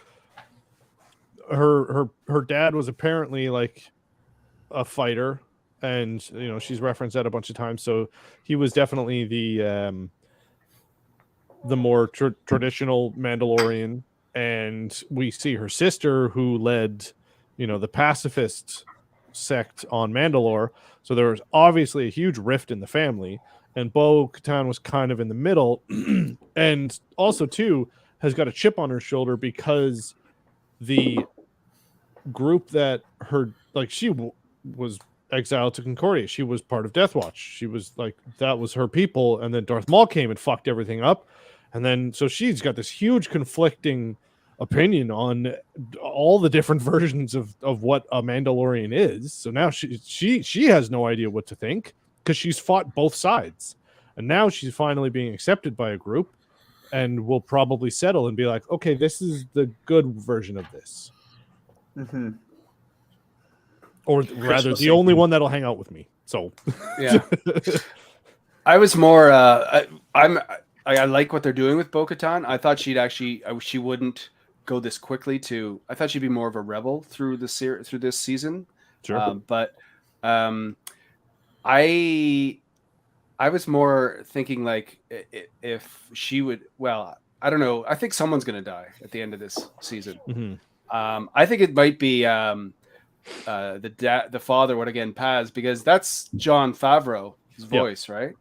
her dad was apparently like a fighter, and she's referenced that a bunch of times. So he was definitely the more traditional Mandalorian, and we see her sister who led, the pacifist sect on Mandalore. So there was obviously a huge rift in the family, and Bo-Katan was kind of in the middle, and also too has got a chip on her shoulder because the group that she was exiled to Concordia. She was part of Death Watch. She was that was her people, and then Darth Maul came and fucked everything up, and then so she's got this huge conflicting opinion on all the different versions of what a Mandalorian is. So now she has no idea what to think because she's fought both sides, and now she's finally being accepted by a group, and will probably settle and be like, okay, this is the good version of this. Mm-hmm. Or rather, the only one that'll hang out with me. So, yeah, I was more. I like what they're doing with Bo-Katan. I thought she wouldn't go this quickly. I thought she'd be more of a rebel through this season. Sure, but I was more thinking like if she would. Well, I don't know. I think someone's going to die at the end of this season. Mm-hmm. I think it might be. The father would again Paz, because that's Jon Favreau's voice, right?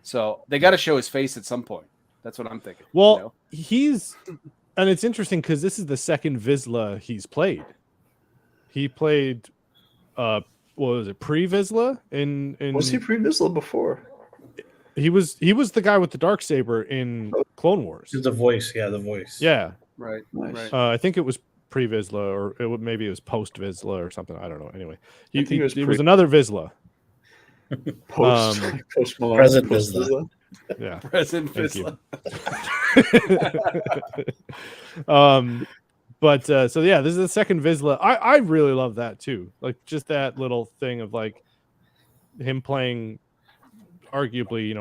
So they got to show his face at some point. That's what I'm thinking. Well, and it's interesting because this is the second Vizsla he's played. He played, what was it, pre-Vizsla? Was he pre-Vizsla before? He was the guy with the Darksaber in Clone Wars. The voice, the voice. Yeah, right. Nice. Right. I think it was pre-Vizsla, or maybe it was post-Vizsla or something. I don't know. Anyway, it was another Vizsla. Post Malone. Present Vizsla. Yeah. Present Vizsla. But so yeah, this is the second Vizsla. I really love that too. Like just that little thing of like him playing arguably,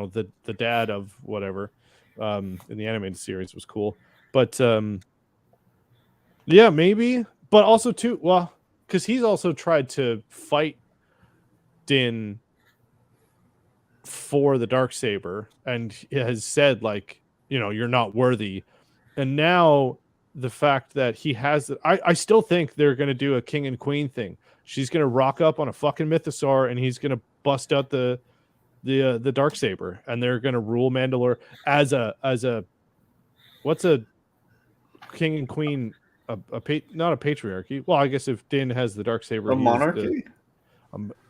the dad of whatever in the animated series was cool. But yeah, maybe. But also too, well, because he's also tried to fight Din for the Darksaber and has said like, you're not worthy. And now the fact that he has I still think they're going to do a king and queen thing. She's going to rock up on a fucking mythosaur and he's going to bust out the Darksaber, and they're going to rule Mandalore as a what's a king and queen, not a patriarchy. Well, I guess if Din has the Darksaber, a monarchy.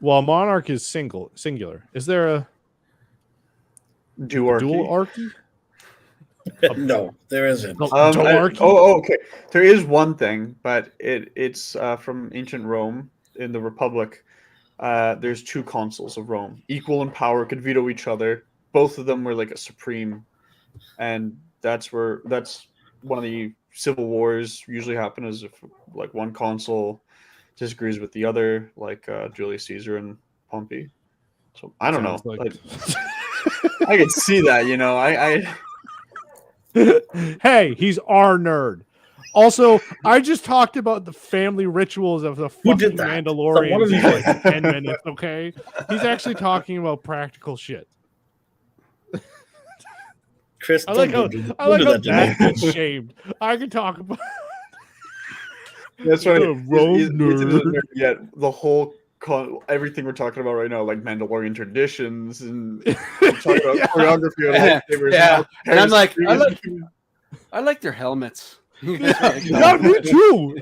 Well, a monarch is singular. Is there a dualarchy? No, there isn't. Okay. There is one thing, but it's from ancient Rome in the Republic. There's two consuls of Rome, equal in power, could veto each other. Both of them were like a supreme, and that's one of the civil wars usually happen, is if like one consul disagrees with the other, like Julius Caesar and Pompey. So I don't know. I could see that, Hey, he's our nerd. Also, I just talked about the family rituals of the fucking Mandalorians for like 10 minutes, okay? He's actually talking about practical shit. Chris, I like how that gets shamed. I can talk about That's right. Rogue nerd. Yet the whole everything we're talking about right now, like Mandalorian traditions and talking about choreography and lightsabers. Yeah. And I'm like, I like their helmets. Yeah, me too.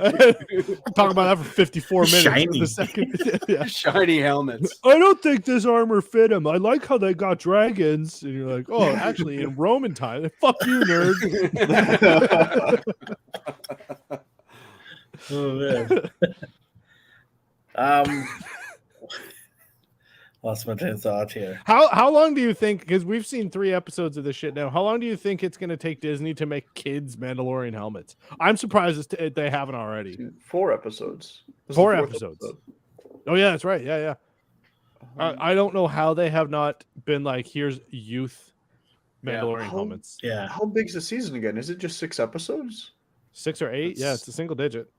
Talk about that for 54 minutes. Shiny. The second, yeah. Shiny helmets. I don't think this armor fit him. I like how they got dragons. And you're like, oh, actually, in Roman time, fuck you, nerd. Oh man. Lost my train of thought here. How long do you think, because we've seen 3 episodes of this shit now, how long do you think it's going to take Disney to make kids Mandalorian helmets? I'm surprised they haven't already. 4 episodes. 4 episodes. Oh yeah, that's right. Yeah. I don't know how they have not been like, here's youth Mandalorian helmets. Yeah. How big's the season again? Is it just 6 episodes? 6 or 8? Yeah, it's a single digit.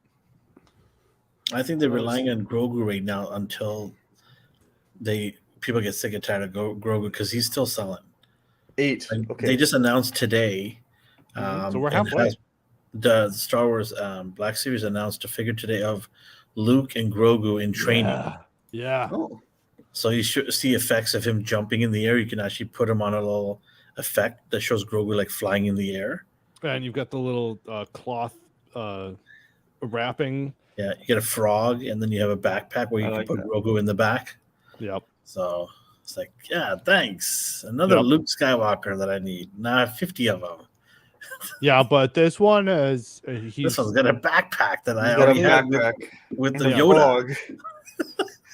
I think they're relying on Grogu right now until people get sick and tired of Grogu because he's still selling. 8. And Okay. they just announced today. So we're and halfway. The Star Wars Black Series announced a figure today of Luke and Grogu in training. Yeah. Oh. So you should see effects of him jumping in the air. You can actually put him on a little effect that shows Grogu like flying in the air. And you've got the little cloth wrapping. Yeah, you get a frog, and then you have a backpack where you can put Grogu in the back. Yep. So it's like, yeah, thanks. Another Luke Skywalker that I need. Now I have 50 of them. Yeah, but this one is This one's got a backpack that I got a already had backpack with the and a Yoda. frog.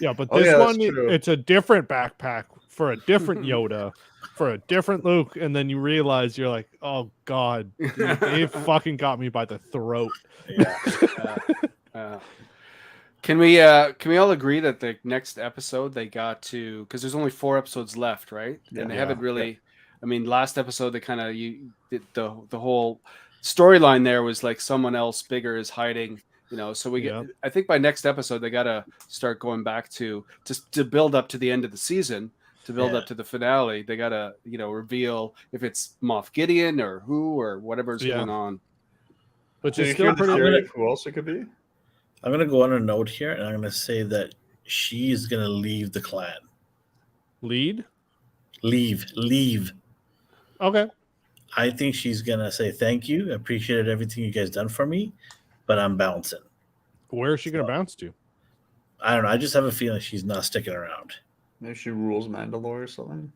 Yeah, but Oh, this yeah, that's one, true. it's a different backpack for a different Yoda, for a different Luke, and then you realize you're like, oh god, they fucking got me by the throat. Yeah. Can we all agree that the next episode they got to, because there's only 4 episodes left, right? Yeah. And they haven't really. I mean, last episode they kind of the whole storyline there was like someone else bigger is hiding. So we get. I think by next episode they got to start going back to build up to the end of the season, to build up to the finale. They got to reveal if it's Moff Gideon or who or whatever's going on. But Did you hear the theory of who else it could be? I'm gonna go on a note here, and I'm gonna say that she is gonna leave the clan. Leave. Okay. I think she's gonna say thank you. I appreciated everything you guys done for me, but I'm bouncing. Where is she gonna bounce to? I don't know. I just have a feeling she's not sticking around. Maybe she rules Mandalore or something.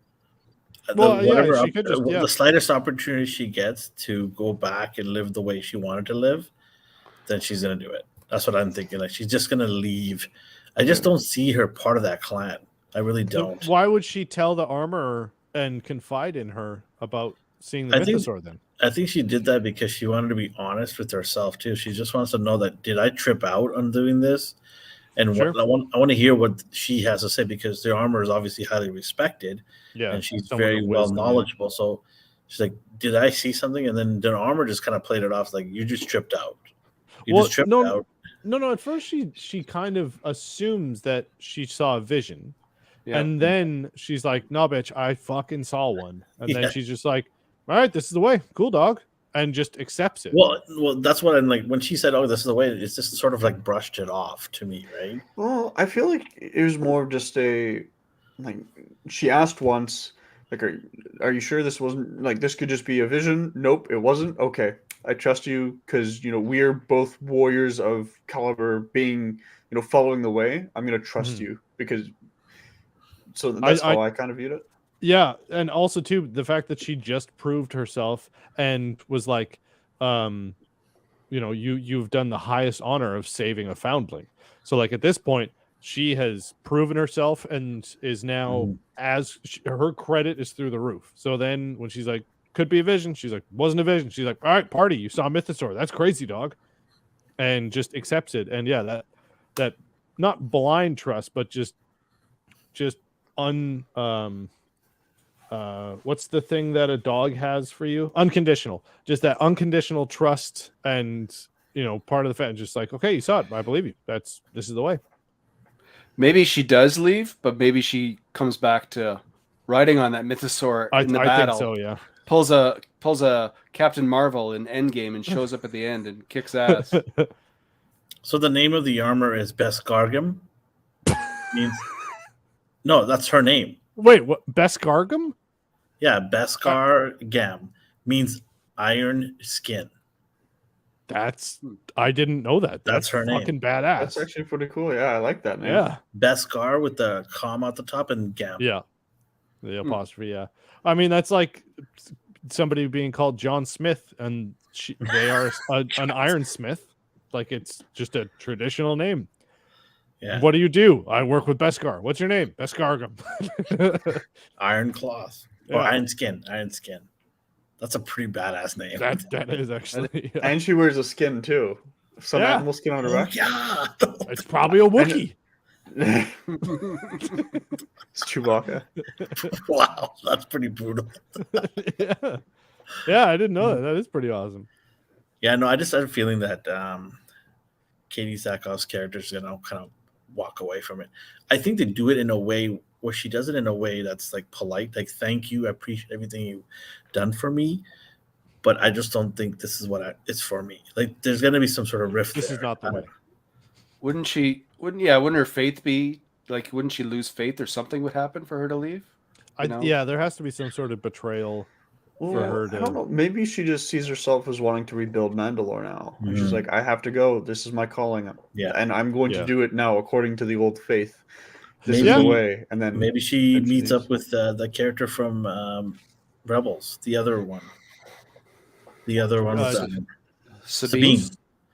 The slightest opportunity she gets to go back and live the way she wanted to live, then she's gonna do it. That's what I'm thinking. Like, she's just gonna leave. I just don't see her part of that clan. I really don't. Then why would she tell the armorer and confide in her about seeing the mythosaur then? I think she did that because she wanted to be honest with herself too. She just wants to know that, did I trip out on doing this? And I want to hear what she has to say, because the armor is obviously highly respected. Yeah, and she's very well knowledgeable. So she's like, did I see something? And then the armor just kind of played it off like, you just tripped out. You just tripped out. No. At first, she kind of assumes that she saw a vision, and then she's like, "No, bitch, I fucking saw one." And then she's just like, "All right, this is the way. Cool, dog," and just accepts it. Well, that's what I'm like. When she said, "Oh, this is the way," it's just sort of like brushed it off to me, right? Well, I feel like it was more of just a like she asked once, like, "Are you sure this wasn't like this could just be a vision?" Nope, it wasn't. Okay. I trust you because we're both warriors of caliber, being following the way. I'm gonna trust you because. So that's how I kind of viewed it. Yeah, and also too the fact that she just proved herself and was like, you've done the highest honor of saving a foundling. So like at this point, she has proven herself and is now her credit is through the roof. So then when she's like, could be a vision, she's like, wasn't a vision. She's like, all right, party, you saw a mythosaur. That's crazy, dog. And just accepts it. And yeah, that not blind trust, but just what's the thing that a dog has for you? Unconditional. Just that unconditional trust, and part of the fact, just like, okay, you saw it, I believe you. This is the way. Maybe she does leave, but maybe she comes back to riding on that mythosaur in the battle. I think so, yeah. Pulls a Captain Marvel in Endgame and shows up at the end and kicks ass. So the name of the armor is Besgargam. Means no, that's her name. Wait, what? Besgargam? Yeah, Besgargam means iron skin. I didn't know that. That's her name. Fucking badass. That's actually pretty cool. Yeah, I like that name. Yeah, Beskar with the comma at the top and Gam. Yeah, the apostrophe. Yeah, I mean that's like somebody being called John Smith, and they are an ironsmith. Like it's just a traditional name. Yeah. What do you do? I work with Beskar. What's your name? Besgargam. Iron cloth or iron skin. Iron skin. That's a pretty badass name. That is actually. Yeah. And she wears a skin too. Some animal skin on her back. Yeah. It's probably a Wookiee. It's Chewbacca. Wow, that's pretty brutal. Yeah, I didn't know that. That is pretty awesome. Yeah, no, I just had a feeling that Katie Sackhoff's character is gonna kind of walk away from it. I think they do it in a way where she does it in a way that's like polite, like thank you, I appreciate everything you've done for me, but I just don't think this is what it's for me. Like there's gonna be some sort of rift. This there. is not the way. Wouldn't her faith be like? Wouldn't she lose faith, or something would happen for her to leave? Yeah, there has to be some sort of betrayal for her to. I don't know. Maybe she just sees herself as wanting to rebuild Mandalore now. And she's like, I have to go. This is my calling. Yeah. And I'm going to do it now according to the old faith. This Maybe- is the way. And then Maybe she then she meets leaves. up with the character from Rebels, the other one. The other one was Sabine.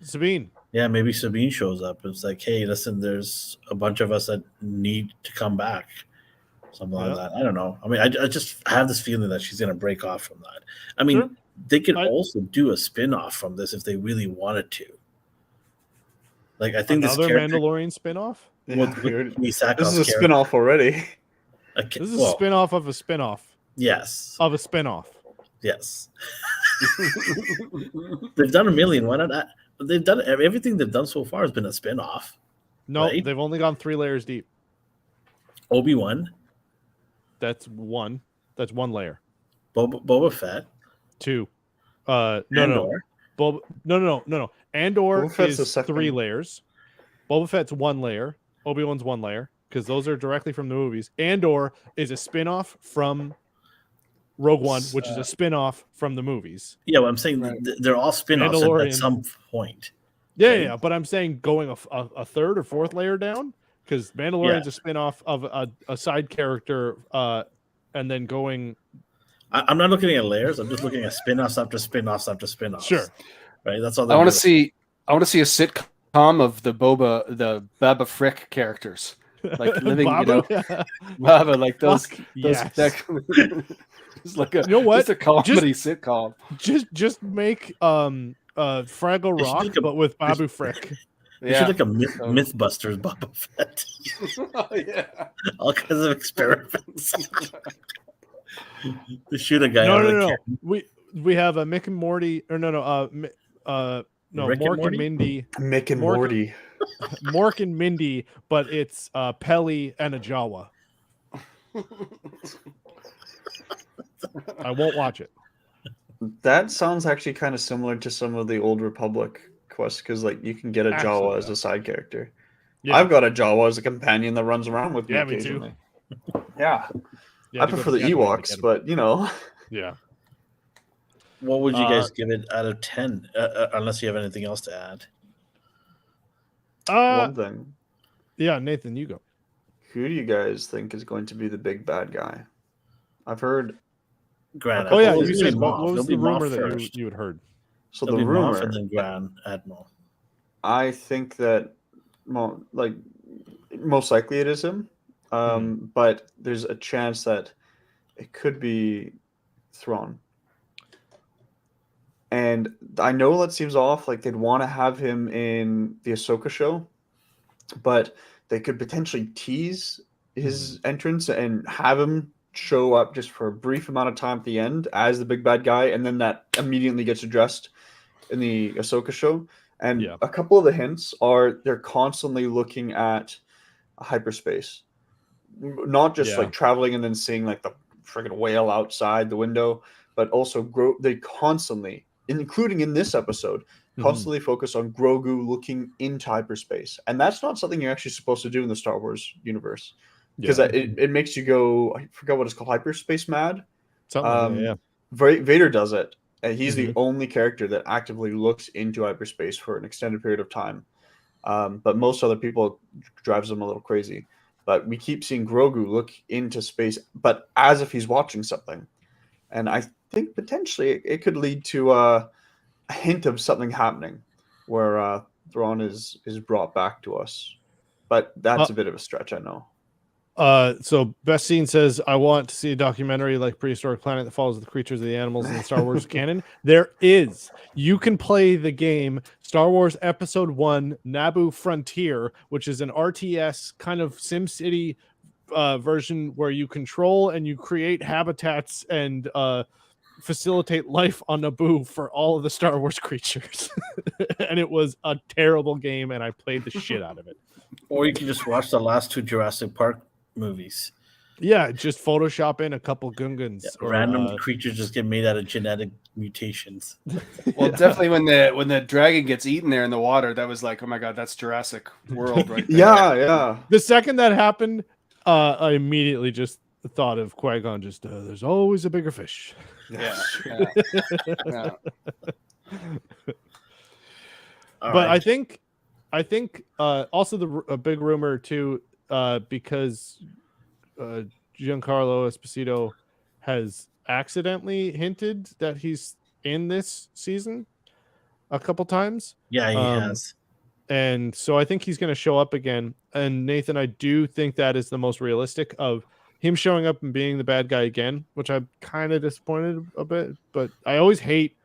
Sabine. Yeah, maybe Sabine shows up. It's like, hey, listen, there's a bunch of us that need to come back. Something like that. I don't know. I mean, I just have this feeling that she's going to break off from that. I mean, they could also do a spin-off from this if they really wanted to. Like, I think another Mandalorian spin-off? Yeah, this is a spin-off already. This is a spin-off of a spin-off. Yes. Of a spin-off. Yes. They've done a million. Why not? They've done everything they've done so far has been a spin-off. No, right? They've only gone 3 layers deep. Obi-Wan. That's one. That's 1 layer. Boba Fett. 2. Andor. No. Andor is 3 second. layers. Boba Fett's 1 layer. Obi-Wan's 1 layer because those are directly from the movies. Andor is a spin-off from Rogue One, which is a spin-off from the movies. Yeah, well, I'm saying they're all spin-offs at some point. Yeah, but I'm saying going a 3rd or 4th layer down because Mandalorian's a spin-off of a side character, and then going. I'm not looking at layers. I'm just looking at spin-offs after spin-offs after spin-offs. Sure, right. That's all. I want to see a sitcom of the Baba Frick characters, like living, Baba, like those. Yes. It's like a, you know what? Just a comedy sitcom. Just make Fraggle Rock, but with Babu Frick. You should like a Mythbusters Boba Fett. Yeah. All kinds of experiments. To shoot a guy. No. We have a Mick and Morty, or Mork and Mindy. Mick and Morty. Mork and Mindy, but it's Pelly and a Jawa. I won't watch it. That sounds actually kind of similar to some of the Old Republic quests because, like, you can get a Jawa as a side character. Yeah. I've got a Jawa as a companion that runs around with me occasionally. Me too. Yeah. I prefer the Ewoks, but you know. Yeah. What would you guys give it out of 10? Unless you have anything else to add. One thing. Yeah, Nathan, you go. Who do you guys think is going to be the big bad guy? I've heard. Grand. Oh yeah, you said what was the rumor that you had heard? So the rumor, and then Grand Admiral. I think that, most likely it is him, but there's a chance that it could be Thrawn. And I know that seems off, like they'd want to have him in the Ahsoka show, but they could potentially tease his entrance and have him show up just for a brief amount of time at the end as the big bad guy, and then that immediately gets addressed in the Ahsoka show. And a couple of the hints are they're constantly looking at hyperspace, not just like traveling and then seeing like the friggin' whale outside the window, but also they constantly, including in this episode, constantly focus on Grogu looking into hyperspace. And that's not something you're actually supposed to do in the Star Wars universe. Because it makes you go, I forgot what it's called, hyperspace mad. Vader does it, and he's the only character that actively looks into hyperspace for an extended period of time. But most other people drives them a little crazy. But we keep seeing Grogu look into space, but as if he's watching something. And I think potentially it could lead to a hint of something happening, where Thrawn is brought back to us. But that's a bit of a stretch, I know. So Best Scene says, I want to see a documentary like Prehistoric Planet that follows the creatures of the animals in the Star Wars canon. There is. You can play the game Star Wars Episode 1 Naboo Frontier, which is an RTS kind of SimCity version where you control and you create habitats and facilitate life on Naboo for all of the Star Wars creatures. And it was a terrible game, and I played the shit out of it. Or you can just watch the last 2 Jurassic Park movies. Yeah, just Photoshop in a couple Gungans. Yeah, or, random creatures just get made out of genetic mutations. Well, definitely when the dragon gets eaten there in the water, that was like, oh my god, that's Jurassic World right there. Yeah. The second that happened, I immediately just thought of Qui-Gon. Just there's always a bigger fish. Yeah. But right. I think also a big rumor too, because Giancarlo Esposito has accidentally hinted that he's in this season a couple times. Yeah, he has. And so I think he's going to show up again. And Nathan, I do think that is the most realistic of him showing up and being the bad guy again, which I'm kind of disappointed a bit. But I always hate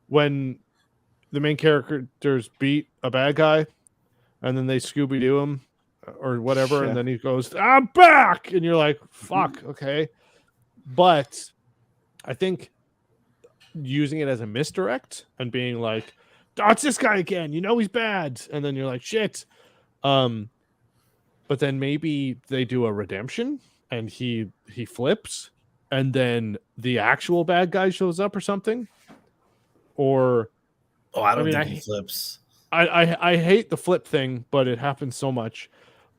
when the main characters beat a bad guy and then they Scooby-Doo him or whatever. Yeah. And then he goes, I'm back. And you're like, fuck, okay. But I think using it as a misdirect and being like, oh, it's this guy again. You know he's bad. And then you're like, shit. But then maybe they do a redemption and he flips and then the actual bad guy shows up or something. Or I don't think he flips. I hate the flip thing, but it happens so much.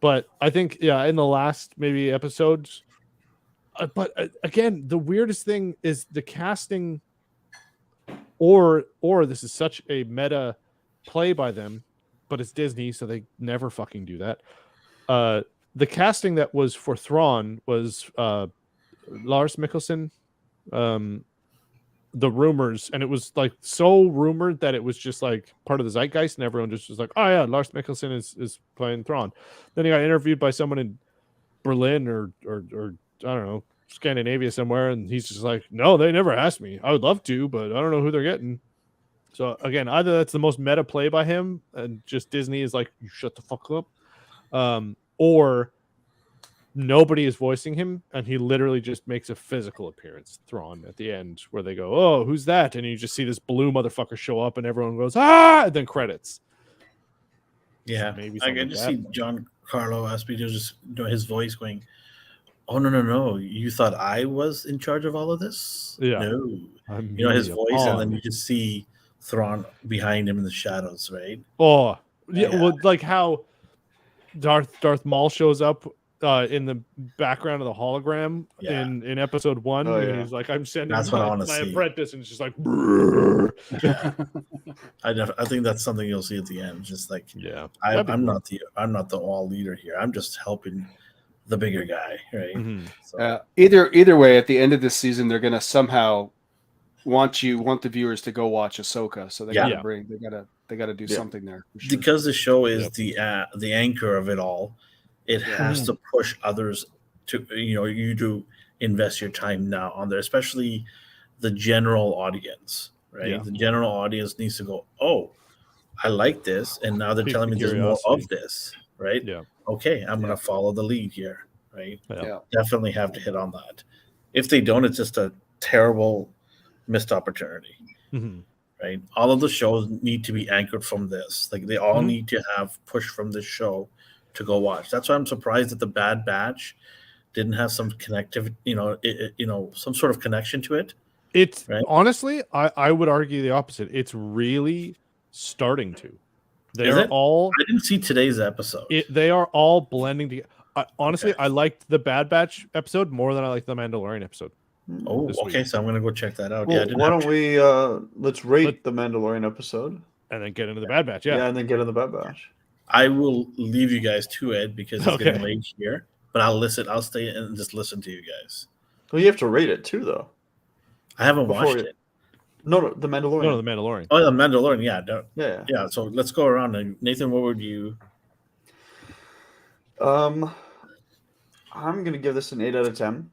But I think, in the last maybe episodes. But again, the weirdest thing is the casting, or this is such a meta play by them, but it's Disney, so they never fucking do that. The casting that was for Thrawn was Lars Mikkelsen. The rumors, and it was like so rumored that it was just like part of the zeitgeist, and everyone just was like, oh yeah, Lars Mikkelsen is playing Thrawn. Then he got interviewed by someone in Berlin or I don't know, Scandinavia somewhere, and he's just like, no, they never asked me. I would love to, but I don't know who they're getting. So again, either that's the most meta play by him and just Disney is like, you shut the fuck up, or nobody is voicing him and he literally just makes a physical appearance, Thrawn, at the end where they go, oh, who's that? And you just see this blue motherfucker show up and everyone goes, ah, and then credits. Yeah, so maybe I can just see Giancarlo Esposito just doing his voice going, oh no, you thought I was in charge of all of this? Yeah, no, his voice, and then you just see Thrawn behind him in the shadows, right? Oh yeah. Well, like how Darth Maul shows up in the background of the hologram in episode 1. And he's like, I'm sending my apprentice, and it's just like I think that's something you'll see at the end. Just like, I'm not the all leader here. I'm just helping the bigger guy, right? Mm-hmm. So. Either way, at the end of this season, they're gonna somehow want the viewers to go watch Ahsoka. So they gotta do something there for sure. Because the show is the anchor of it all. It has to push others to you to invest your time now on there, especially the general audience, right? Yeah. The general audience needs to go, oh, I like this, and now they're telling me there's more of this, right? Yeah. Okay, I'm gonna follow the lead here, right? Yeah. Definitely have to hit on that. If they don't, it's just a terrible missed opportunity. Mm-hmm. Right? All of the shows need to be anchored from this. Like they all need to have push from this show to go watch. That's why I'm surprised that the Bad Batch didn't have some connectivity, some sort of connection to it. It's honestly, I would argue the opposite. It's really starting to. They're all. I didn't see today's episode. They are all blending together. Honestly, I liked the Bad Batch episode more than I liked the Mandalorian episode. Oh, okay. So I'm gonna go check that out. Well, why don't we let's rate the Mandalorian episode and then get into the Bad Batch? Yeah, and then get into the Bad Batch. I will leave you guys to it because it's getting late here. But I'll listen. I'll stay and just listen to you guys. Well, you have to rate it too, though. I haven't watched it. No, the Mandalorian. No, the Mandalorian. Oh, the Mandalorian. Yeah. Yeah. So let's go around. And Nathan, what would you? I'm gonna give this an 8 out of 10.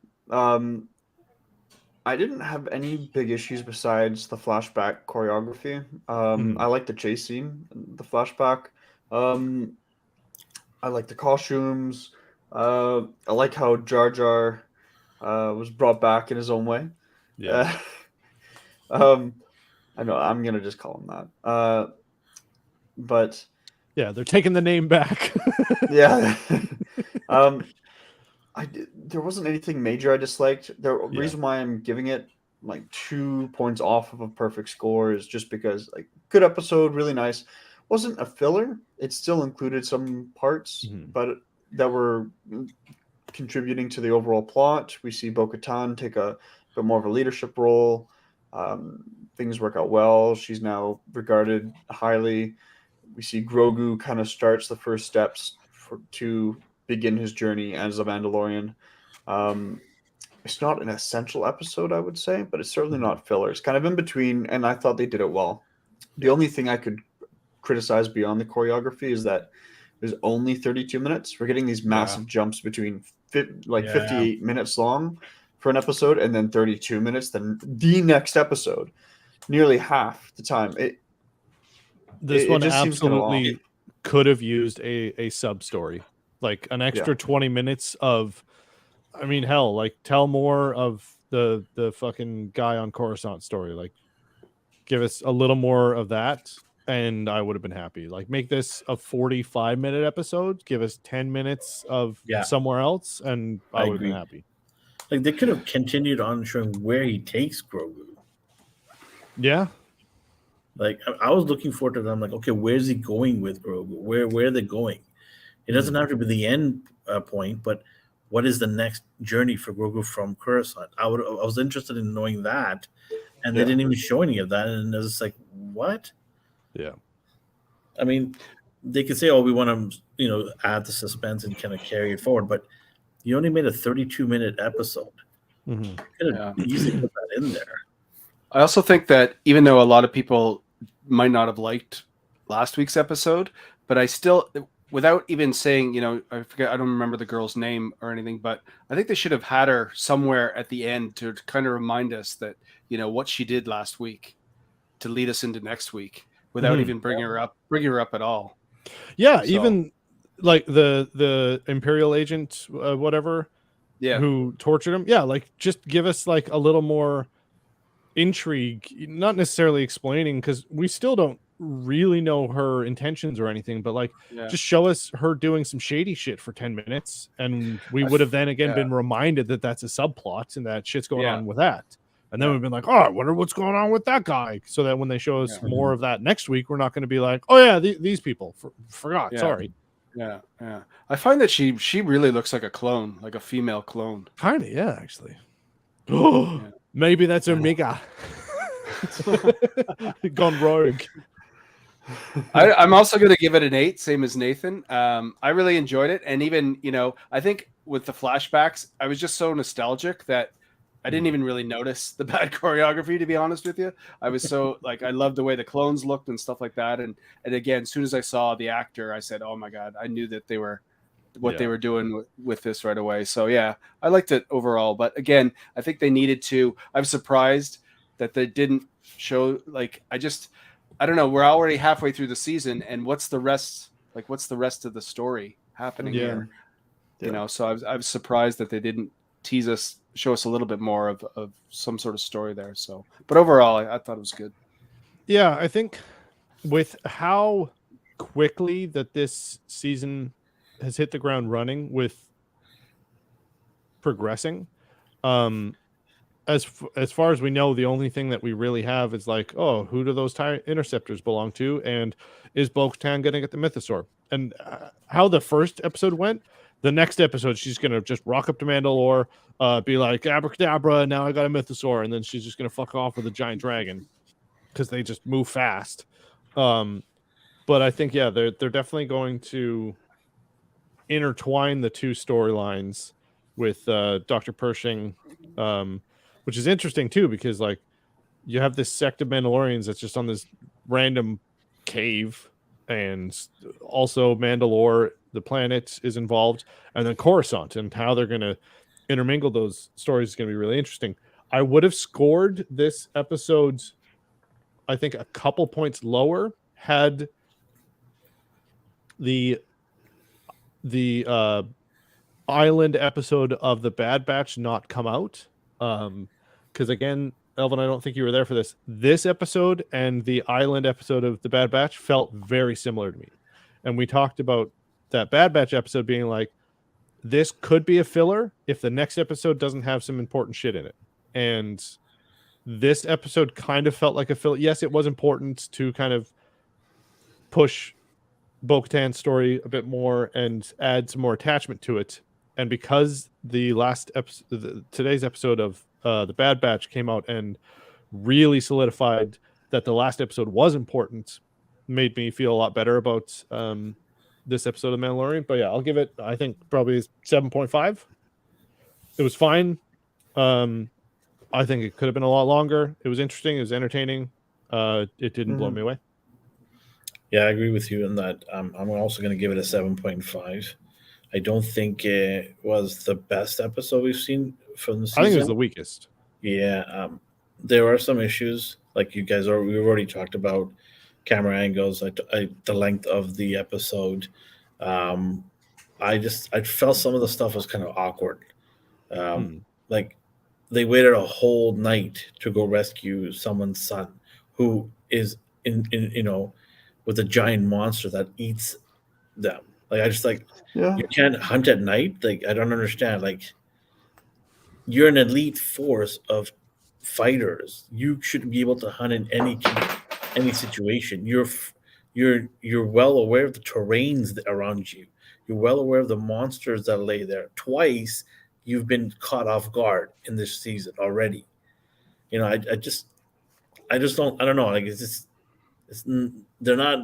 I didn't have any big issues besides the flashback choreography. I like the chase scene, the flashback. I like the costumes. I like how Jar Jar was brought back in his own way. Yeah. I know I'm gonna just call him that. But yeah, they're taking the name back. Yeah. There wasn't anything major I disliked. The Yeah. reason why I'm giving it like 2 points off of a perfect score is just because like good episode, really nice. Wasn't a filler. It still included some parts, but that were contributing to the overall plot. We see Bo-Katan take a bit more of a leadership role. Things work out well. She's now regarded highly. We see Grogu kind of starts the first steps to begin his journey as a Mandalorian. It's not an essential episode, I would say, but it's certainly not filler. It's kind of in between, and I thought they did it well. The only thing I could criticize beyond the choreography is that there's only 32 minutes. We're getting these massive jumps between 58 minutes long for an episode and then 32 minutes, then the next episode, nearly half the time. This one absolutely could have used a sub story, like an extra 20 minutes of, I mean, hell, like tell more of the fucking guy on Coruscant story. Like, give us a little more of that, and I would have been happy. Like, make this a 45-minute episode. Give us 10 minutes of somewhere else, and I would have been happy. Like, they could have continued on showing where he takes Grogu. Yeah. Like, I was looking forward to them. Like, okay, where's he going with Grogu? Where are they going? It doesn't have to be the end point, but what is the next journey for Grogu from Coruscant? I was interested in knowing that, and they didn't even show any of that. And it was like, what? Yeah. I mean, they could say, "Oh, we want to, add the suspense and kind of carry it forward," but you only made a 32-minute episode. You could have easily put that in there. I also think that even though a lot of people might not have liked last week's episode, but I still, without even saying, I forget, I don't remember the girl's name or anything, but I think they should have had her somewhere at the end to kind of remind us that, what she did last week to lead us into next week without even bringing her up at all. Yeah. So, even like the Imperial agent, whatever, who tortured him. Yeah. Like, just give us like a little more intrigue, not necessarily explaining, because we still don't really know her intentions or anything, but like just show us her doing some shady shit for 10 minutes, and we would have then again been reminded that that's a subplot and that shit's going on with that, and then we've been like, oh, I wonder what's going on with that guy, so that when they show us more of that next week, we're not going to be like, oh yeah, these people forgot. Sorry. I find that she really looks like a clone, like a female clone. Kind of, actually. Maybe that's Omega. Gone rogue. I'm also going to give it an 8, same as Nathan. I really enjoyed it. And even, I think with the flashbacks, I was just so nostalgic that I didn't even really notice the bad choreography, to be honest with you. I was so I loved the way the clones looked and stuff like that. And again, as soon as I saw the actor, I said, oh my God, I knew that they were they were doing with this right away. So yeah, I liked it overall. But again, I think they needed to. I'm surprised that they didn't show, I don't know. We're already halfway through the season, and what's the rest? Like, what's the rest of the story happening here? So I was surprised that they didn't tease us, show us a little bit more of some sort of story there. So, but overall, I thought it was good. Yeah, I think with how quickly that this season has hit the ground running with progressing, as far as we know, the only thing that we really have is like, oh, who do those TIE interceptors belong to, and is Bo-Katan going to get the mythosaur? And how the first episode went, the next episode she's going to just rock up to Mandalore, be like, abracadabra, now I got a mythosaur, and then she's just going to fuck off with a giant dragon because they just move fast. But I think they're definitely going to intertwine the two storylines with Dr. Pershing, which is interesting too, because like you have this sect of Mandalorians that's just on this random cave, and also Mandalore, the planet, is involved, and then Coruscant, and how they're going to intermingle those stories is going to be really interesting. I would have scored this episode, I think, a couple points lower had the island episode of the Bad Batch not come out. Because again, Elvin, I don't think you were there for this. This episode and the island episode of the Bad Batch felt very similar to me. And we talked about that Bad Batch episode being like, this could be a filler if the next episode doesn't have some important shit in it. And this episode kind of felt like a filler. Yes, it was important to kind of push Bo-Katan's story a bit more and add some more attachment to it. And because the last episode, today's episode of The Bad Batch came out and really solidified that the last episode was important, made me feel a lot better about this episode of Mandalorian. But yeah, I'll give it, I think, probably 7.5. It was fine. I think it could have been a lot longer. It was interesting. It was entertaining. It didn't blow me away. Yeah, I agree with you in that. I'm also going to give it a 7.5. I don't think it was the best episode we've seen from the season. I think it was the weakest. Yeah, there are some issues, like we've already talked about camera angles, the length of the episode. I felt some of the stuff was kind of awkward. Like they waited a whole night to go rescue someone's son who is in with a giant monster that eats them. Like I just you can't hunt at night. Like I don't understand. Like you're an elite force of fighters. You should be able to hunt in any situation. You're well aware of the terrains around you. You're well aware of the monsters that lay there. Twice you've been caught off guard in this season already. I just don't. I don't know. Like they're not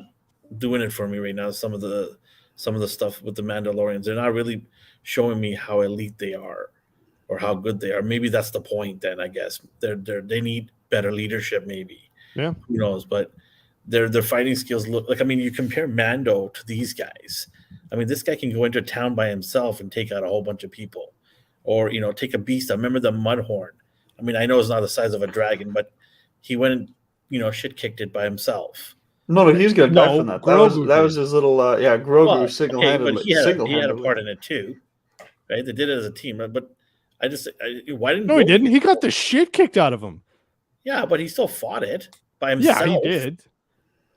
doing it for me right now. Some of the stuff with the Mandalorians, they're not really showing me how elite they are or how good they are. Maybe that's the point. Then I guess they need better leadership. Maybe. Yeah. Who knows? But their fighting skills look like. I mean, you compare Mando to these guys. I mean, this guy can go into town by himself and take out a whole bunch of people, or take a beast. I remember the Mudhorn. I mean, I know it's not the size of a dragon, but he went and shit kicked it by himself. No, he's gonna die from that. That was his little Grogu single-handedly. But he had a part in it too, right? They did it as a team, but why didn't? No, he didn't. He got the shit kicked out of him. Yeah, but he still fought it by himself. Yeah, he did.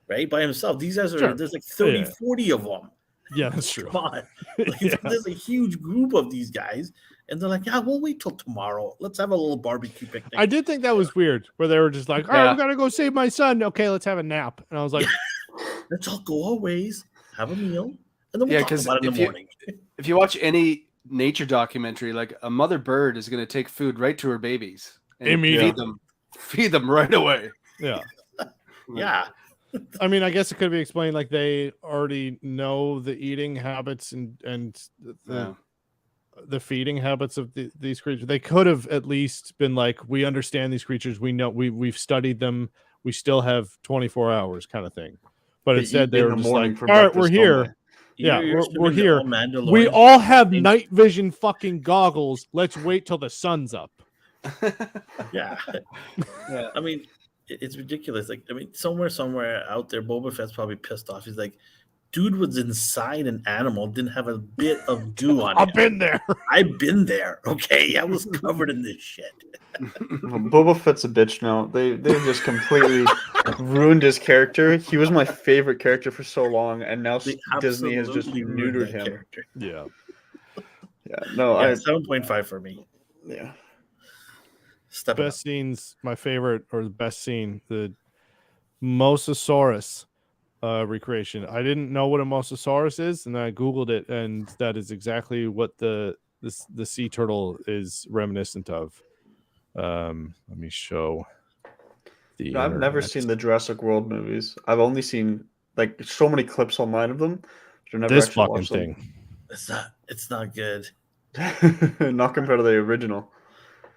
Right, by himself. These guys are there's like 30, 40 of them. Yeah, that's true. Come on. There's a huge group of these guys, and they're like, yeah, we'll wait till tomorrow. Let's have a little barbecue picnic. I did think that was weird, where they were just like, all right, we got to go save my son. Okay, let's have a nap. And I was like, let's all go our ways, have a meal, and then we'll talk about it in the morning. If you watch any nature documentary, like a mother bird is going to take food right to her babies and feed them right away. Yeah. Yeah. I mean, I guess it could be explained like they already know the eating habits and the feeding habits of these creatures. They could have at least been like, we understand these creatures. We know we've studied them. We still have 24 hours kind of thing. But instead they were just like, all right, we're here. Yeah, we're here. We all have night vision fucking goggles. Let's wait till the sun's up. Yeah. I mean, it's ridiculous. Like, I mean, somewhere out there, Boba Fett's probably pissed off. He's like, dude was inside an animal, didn't have a bit of dew on it. I've been there. I've been there. Okay, I was covered in this shit. Well, Boba Fett's a bitch now. They just completely ruined his character. He was my favorite character for so long, and now Disney has just neutered him. Character. Yeah. Yeah. No, 7.5 for me. Yeah. Best scenes, my favorite, or the best scene, the Mosasaurus recreation. I didn't know what a Mosasaurus is, and I googled it, and that is exactly what the sea turtle is reminiscent of. Let me show the. I've never seen the Jurassic World movies. I've only seen like so many clips online of them. Never this fucking thing. It's not good. Not compared to the original.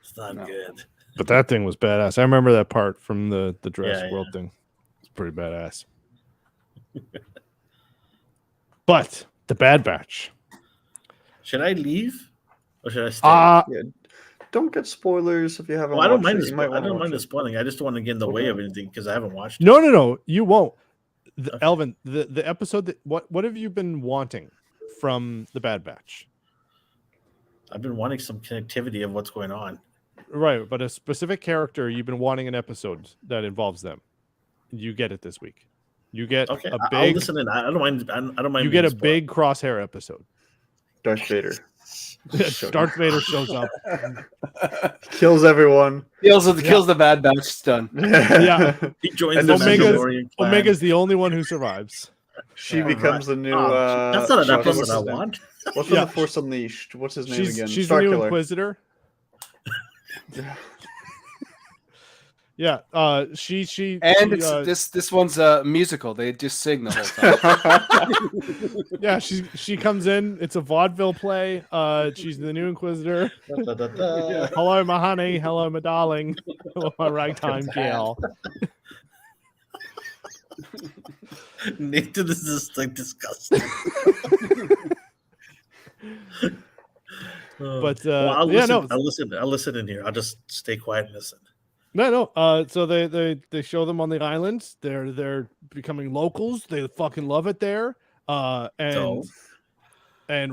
It's not good. But that thing was badass. I remember that part from the Jurassic World thing. It's pretty badass. But the Bad Batch. Should I leave or should I stay? Don't get spoilers if you haven't. I don't mind the spoiling. I just don't want to get in the way of anything because I haven't watched it. No. You won't. Elvin, the episode that what have you been wanting from the Bad Batch? I've been wanting some connectivity of what's going on. Right, but a specific character, you've been wanting an episode that involves them. You get it this week. You get a big. I'll listen in. I don't mind. I don't mind. You get a big Crosshair episode. Darth Vader. Darth Vader shows up. Kills everyone. Kills the Bad Batch. It's done. Yeah. He joins And the Omega's- Mandalorian clan. Omega's the only one who survives. She becomes the new. That's not an Josh, episode what's I his name? want. What's Yeah. on the Force Unleashed? What's his name again? She's the new Starkiller. Inquisitor. Yeah, she And this one's a musical. They just sing the whole time. yeah, she comes in. It's a vaudeville play. She's the new Inquisitor. Hello, my honey. Hello, my darling. Hello, my ragtime gal. Nathan, this is like disgusting. But I'll yeah, listen. no, I'll listen in here. I'll just stay quiet and listen. no. So they show them on the island. They're becoming locals. They fucking love it there. And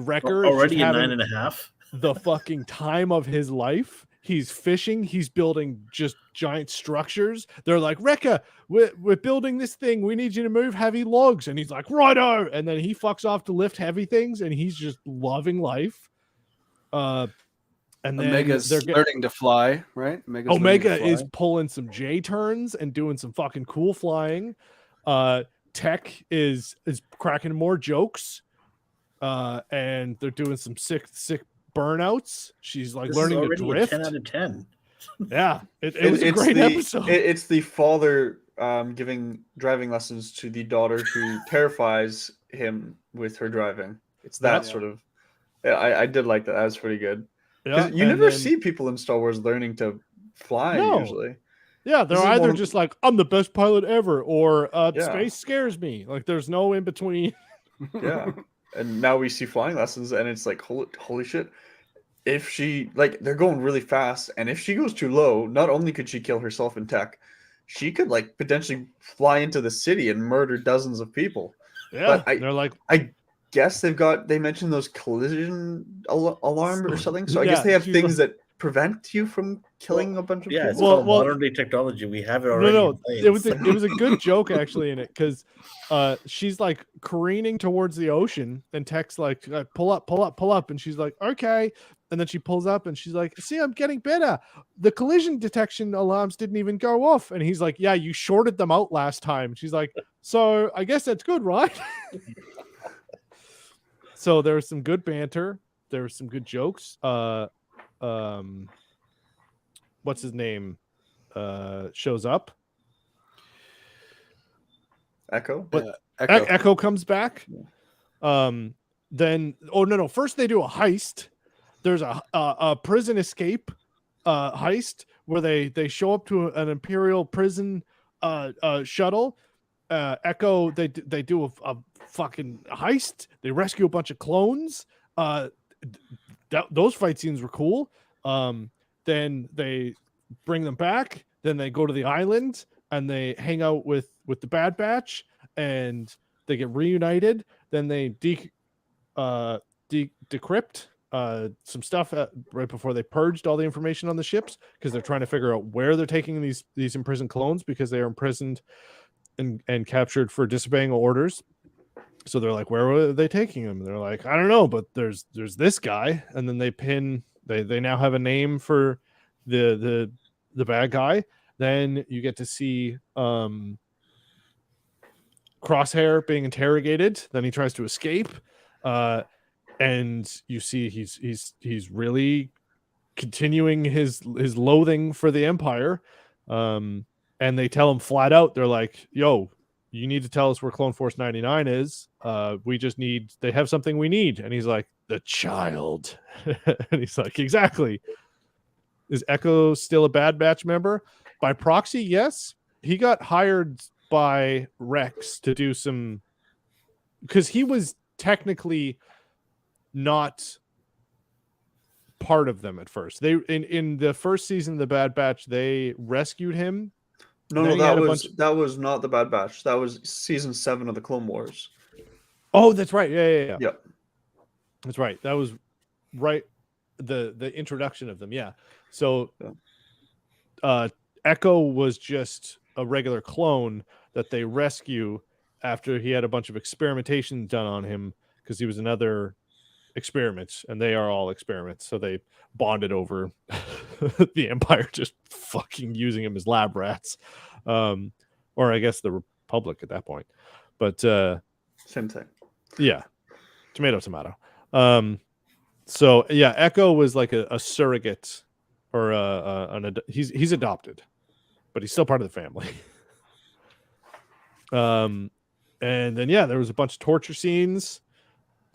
Wrecker is Already just at having 9.5. the fucking time of his life. He's fishing. He's building just giant structures. They're like, Wrecker, we're building this thing. We need you to move heavy logs. And he's like, righto. And then he fucks off to lift heavy things, and he's just loving life. And then Omega's learning to fly, right? Omega is pulling some J turns and doing some fucking cool flying. Tech is cracking more jokes. And they're doing some sick burnouts. She's like This learning is to already a drift. 10 out of 10. Yeah, it was a great episode. It's the father giving driving lessons to the daughter who terrifies him with her driving. It's that sort of. Yeah, I did like that. That was pretty good. Yeah, You never see people in Star Wars learning to fly usually. Yeah, they're either just like, I'm the best pilot ever, or Yeah. space scares me. Like there's no in between. Yeah. And now we see flying lessons, and it's like, holy shit. If she, like, they're going really fast, and if she goes too low, not only could she kill herself in tech, she could, like, potentially fly into the city and murder dozens of people. Yeah, But they're like, I guess they mentioned those collision alarm or something, so I Yeah, guess they have she's things that prevent you from killing a bunch of Yeah, people. it's Well- called modern day technology. We have it already. no, in place. it was a good joke actually in it, because she's like careening towards the ocean, and Tech's like, pull up, and she's like, okay, and then she pulls up, and she's like, see, I'm getting better. The collision detection alarms didn't even go off, and he's like, yeah, you shorted them out last time. She's like, so I guess that's good, right? So there was some good banter. There was some good jokes. What's his name? Shows up. Echo? But Echo. Echo comes back. Then no. First they do a heist. There's a prison escape heist where they show up to an Imperial prison shuttle. Echo they do a fucking heist. They rescue a bunch of clones. Those fight scenes were cool. Then they bring them back. Then they go to the island and they hang out with the Bad Batch, and they get reunited. Then they decrypt some stuff right before they purged all the information on the ships, because they're trying to figure out where they're taking these imprisoned clones, because they are imprisoned and captured for disobeying orders. So they're like, where were they taking them? And they're like, I don't know, but there's this guy. And then they now have a name for the bad guy. Then you get to see Crosshair being interrogated. Then he tries to escape, and you see he's really continuing his loathing for the Empire. And they tell him flat out, they're like, yo, you need to tell us where Clone Force 99 is. They have something we need. And he's like, the child. And he's like, exactly. Is Echo still a Bad Batch member? By proxy, yes. He got hired by Rex to do some, because he was technically not part of them at first. They in the first season of the Bad Batch, they rescued him. No, that was not the Bad Batch. That was season 7 of the Clone Wars. Oh, that's right. Yeah. Yep. That's right. That was right. The introduction of them. Yeah. So, Echo was just a regular clone that they rescue after he had a bunch of experimentation done on him, because he was another experiments, and they are all experiments. So they bonded over the Empire just fucking using them as lab rats, or I guess the Republic at that point. But Same thing. yeah, tomato. So yeah, Echo was like a surrogate, or he's adopted, but he's still part of the family. And then yeah, there was a bunch of torture scenes.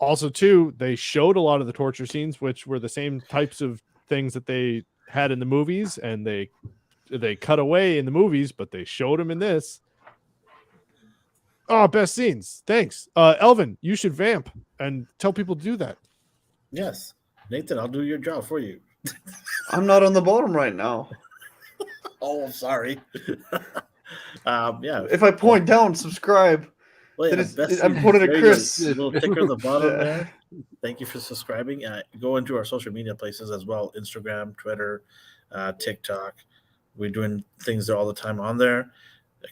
Also, too, they showed a lot of the torture scenes, which were the same types of things that they had in the movies, and they cut away in the movies, but they showed them in this. Oh, best scenes. Thanks. Elvin, you should vamp and tell people to do that. Yes. Nathan, I'll do your job for you. I'm not on the bottom right now. Oh, I'm sorry. Yeah. If I point down, subscribe. Well, Then yeah, I'm putting it Chris. A little ticker on the bottom there. Thank you for subscribing. Go into our social media places as well: Instagram, Twitter, TikTok. We're doing things there all the time on there.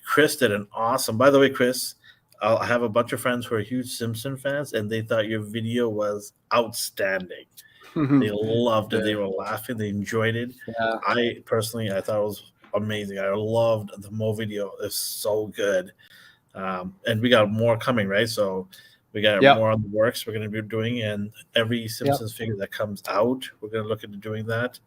Chris did an awesome. By the way, Chris, I have a bunch of friends who are huge Simpson fans, and they thought your video was outstanding. They loved it. They were laughing. They enjoyed it. Yeah. I thought it was amazing. I loved the Mo video. It's so good. And we got more coming, right? So we got more on the works we're going to be doing, and every Simpsons figure that comes out, we're going to look into doing that.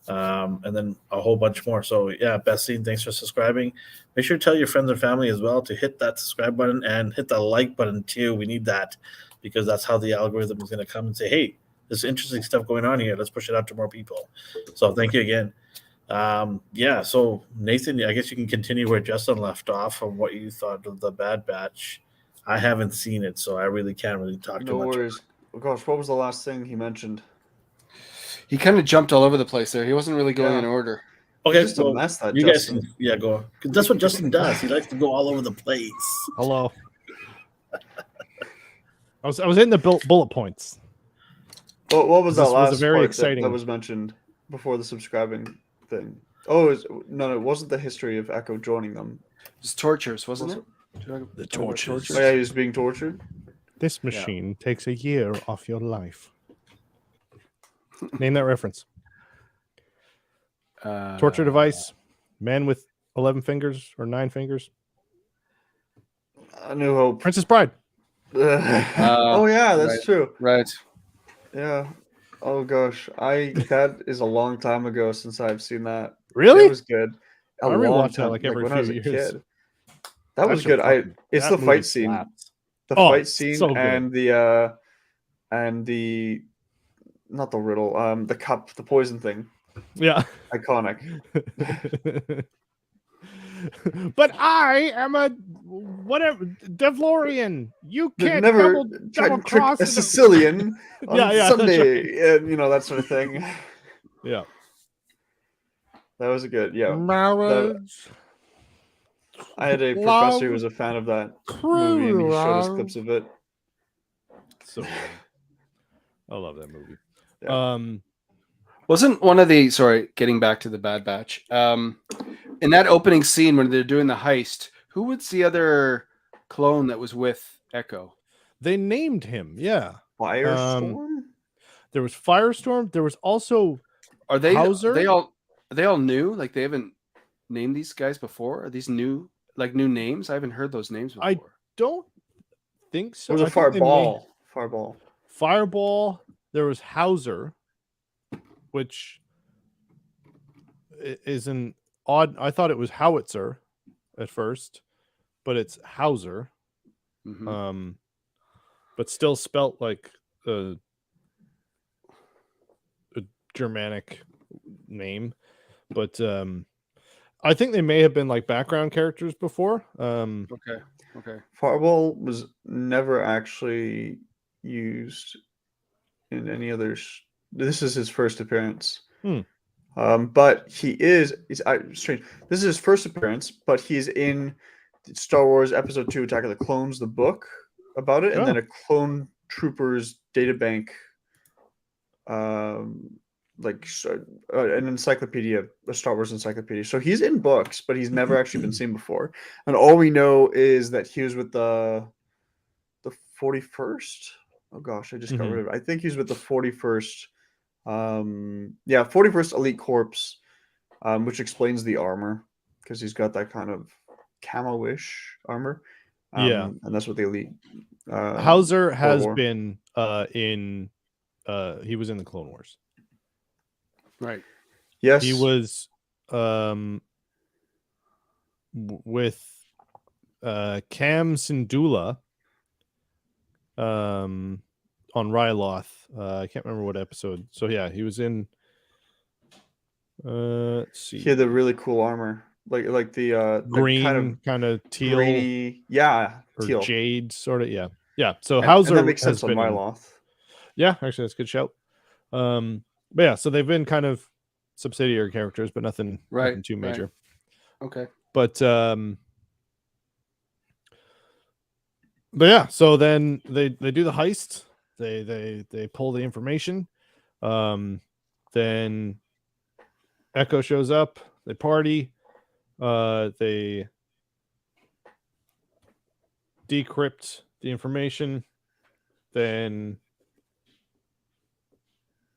And then a whole bunch more. So yeah, best scene, thanks for subscribing. Make sure to tell your friends and family as well to hit that subscribe button and hit the like button too. We need that because that's how the algorithm is going to come and say, hey, there's interesting stuff going on here. Let's push it out to more people. So thank you again. So Nathan, I guess you can continue where Justin left off on what you thought of the Bad Batch. I haven't seen it, so I really can't really talk too much. No worries. Oh, gosh, what was the last thing he mentioned? He kind of jumped all over the place there. He wasn't really going in order. Okay, just a mess, that you Justin. guys can go. That's what Justin does. He likes to go all over the place. Hello. I was hitting the bullet points. What was that last was a very part exciting that was mentioned before the subscribing thing? Oh, it wasn't the history of Echo joining them. It's tortures, wasn't it? The tortures. Oh, yeah, he was being tortured. This machine takes a year off your life. Name that reference. Torture device. Man with 11 fingers or 9 fingers. A New Hope. Princess Bride. Oh yeah, that's true. Right. Yeah. Oh gosh, that is a long time ago since I've seen that. Really? It was good. I rewatch that like every when I was a few years. kid. That was good. It's the fight scene. The fight scene so and the not the riddle, the cup, the poison thing. Yeah. Iconic. But I am a whatever Devlorian. You can't never double trick cross a Sicilian on Yeah, Sunday, and that sort of thing. Yeah. That was a good, marriage. I had a professor who was a fan of that movie, and he showed us clips of it. So good. I love that movie. Yeah. Wasn't one of the getting back to the Bad Batch, in that opening scene when they're doing the heist, who was the other clone that was with Echo? They named him, yeah. Firestorm? There was Firestorm. There was also Hauser. Are they all new? Like they haven't named these guys before? Are these new names? I haven't heard those names before. I don't think so. It was a Fireball. Fireball. There was Hauser, which is an odd. I thought it was Howitzer at first, but it's Hauser. Mm-hmm. But still spelt like a Germanic name. But I think they may have been like background characters before. Okay. Fireball was never actually used in any others. This is his first appearance. But he is strange. This is his first appearance, but he's in Star Wars Episode 2 Attack of the Clones, the book about it, and then a Clone Troopers databank, an encyclopedia, a Star Wars encyclopedia. So he's in books, but he's never actually been seen before. And all we know is that he was with the 41st Oh gosh, I just got rid of it. I think he's with the 41st. 41st Elite Corps, which explains the armor because he's got that kind of camo-ish armor. And that's what the Elite. Hauser has been in. He was in the Clone Wars. Right. Yes. He was with Cam Syndulla on Ryloth. I can't remember what episode. So yeah, he was in. Let's see. He had the really cool armor, like the green kind of teal, grainy, or teal. jade sort of, yeah. So and Hauser that makes sense has on been Ryloth. Yeah, actually, that's a good shout. But yeah, so they've been kind of subsidiary characters, but nothing too major. Okay. But yeah, so then they do the heist. They pull the information. Then Echo shows up. They party. They decrypt the information. Then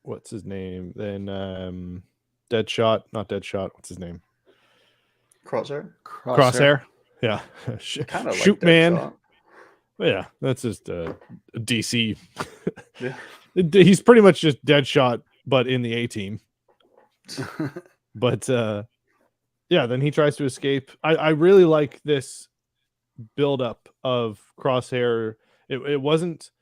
what's his name? Then not Deadshot. What's his name? Crosshair. Yeah. Kind of Shoot like man. Deadshot. Yeah, that's just a DC. Yeah. He's pretty much just Deadshot, but in the A-Team. But yeah, then he tries to escape. I really like this buildup of Crosshair. It wasn't.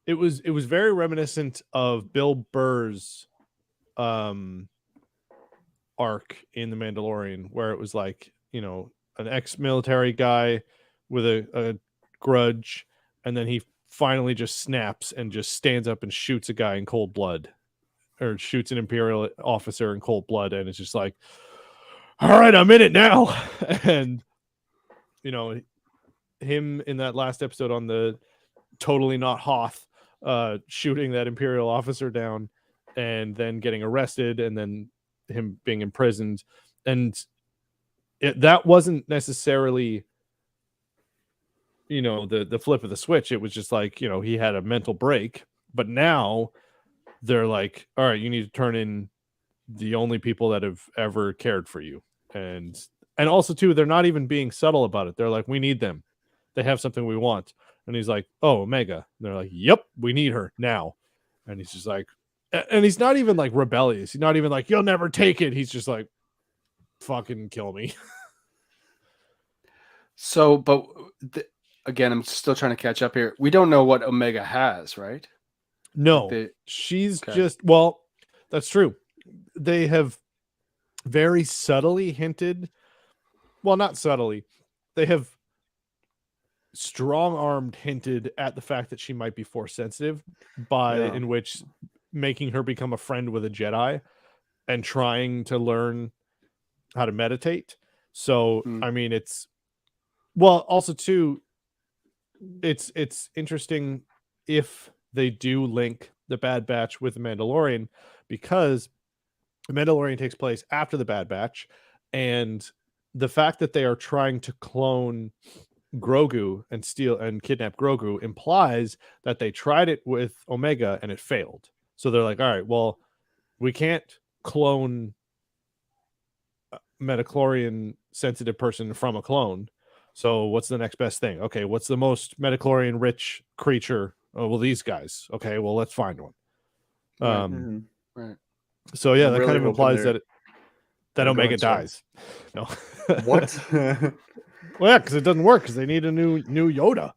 It was very reminiscent of Bill Burr's arc in The Mandalorian, where it was like, an ex-military guy with a grudge, and then he finally just snaps and just stands up and shoots a guy in cold blood, or shoots an Imperial officer in cold blood, and it's just like, all right, I'm in it now. And him in that last episode on the Totally Not Hoth, shooting that Imperial officer down and then getting arrested and then him being imprisoned. And that wasn't necessarily, the flip of the switch. It was just like, he had a mental break, but now they're like, all right, you need to turn in the only people that have ever cared for you. And also too, they're not even being subtle about it. They're like, we need them. They have something we want. And he's like, oh, Omega. And they're like, yep, we need her now. And he's just like, and he's not even like rebellious. He's not even like, you'll never take it. He's just like, fucking kill me. So, but again, I'm still trying to catch up here. We don't know what Omega has, right? No, she's just, well, that's true. They have very subtly hinted, well, not subtly, they have strong-armed hinted at the fact that she might be force sensitive in which making her become a friend with a Jedi and trying to learn how to meditate. So, I mean, it's, well, also too, it's interesting if they do link the Bad Batch with the Mandalorian, because the Mandalorian takes place after the Bad Batch, and the fact that they are trying to clone Grogu and steal and kidnap Grogu implies that they tried it with Omega and it failed. So they're like, all right, well, we can't clone a metachlorian sensitive person from a clone. So what's the next best thing? Okay, what's the most metachlorian rich creature? Oh, well, these guys. Okay, well, let's find one. Right. So yeah, that kind of implies that Omega dies. No. What? Well, yeah, because it doesn't work, because they need a new Yoda.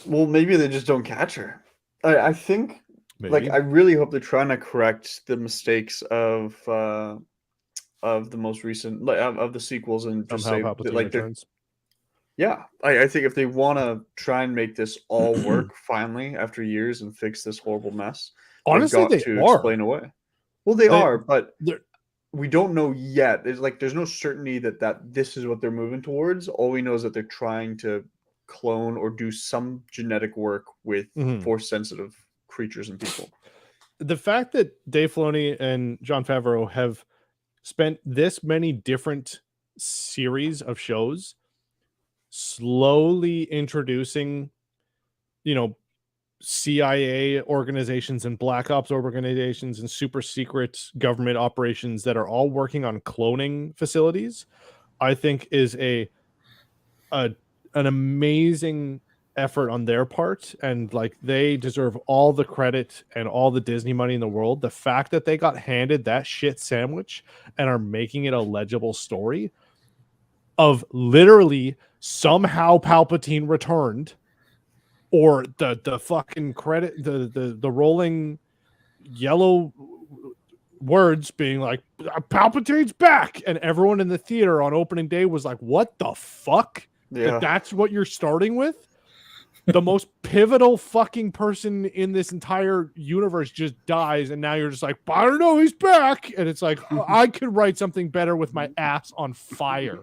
Well, maybe they just don't catch her. I think, Maybe. I really hope they're trying to correct the mistakes of the most recent, of the sequels, and just say returns. Yeah, I think if they want to try and make this all work finally after years and fix this horrible mess, honestly, they've got to explain away. Well, they are, but we don't know yet. There's no certainty that this is what they're moving towards. All we know is that they're trying to clone or do some genetic work with force sensitive creatures and people. The fact that Dave Filoni and Jon Favreau have spent this many different series of shows slowly introducing, CIA organizations and black ops organizations and super secret government operations that are all working on cloning facilities, I think is an amazing effort on their part, and like they deserve all the credit and all the Disney money in the world. The fact that they got handed that shit sandwich and are making it a legible story of literally somehow Palpatine returned, or the fucking credit, the rolling yellow words being like Palpatine's back, and everyone in the theater on opening day was like, what the fuck? Yeah. That's what you're starting with? The most pivotal fucking person in this entire universe just dies, and now you're just like, I don't know, he's back. And it's like, I could write something better with my ass on fire.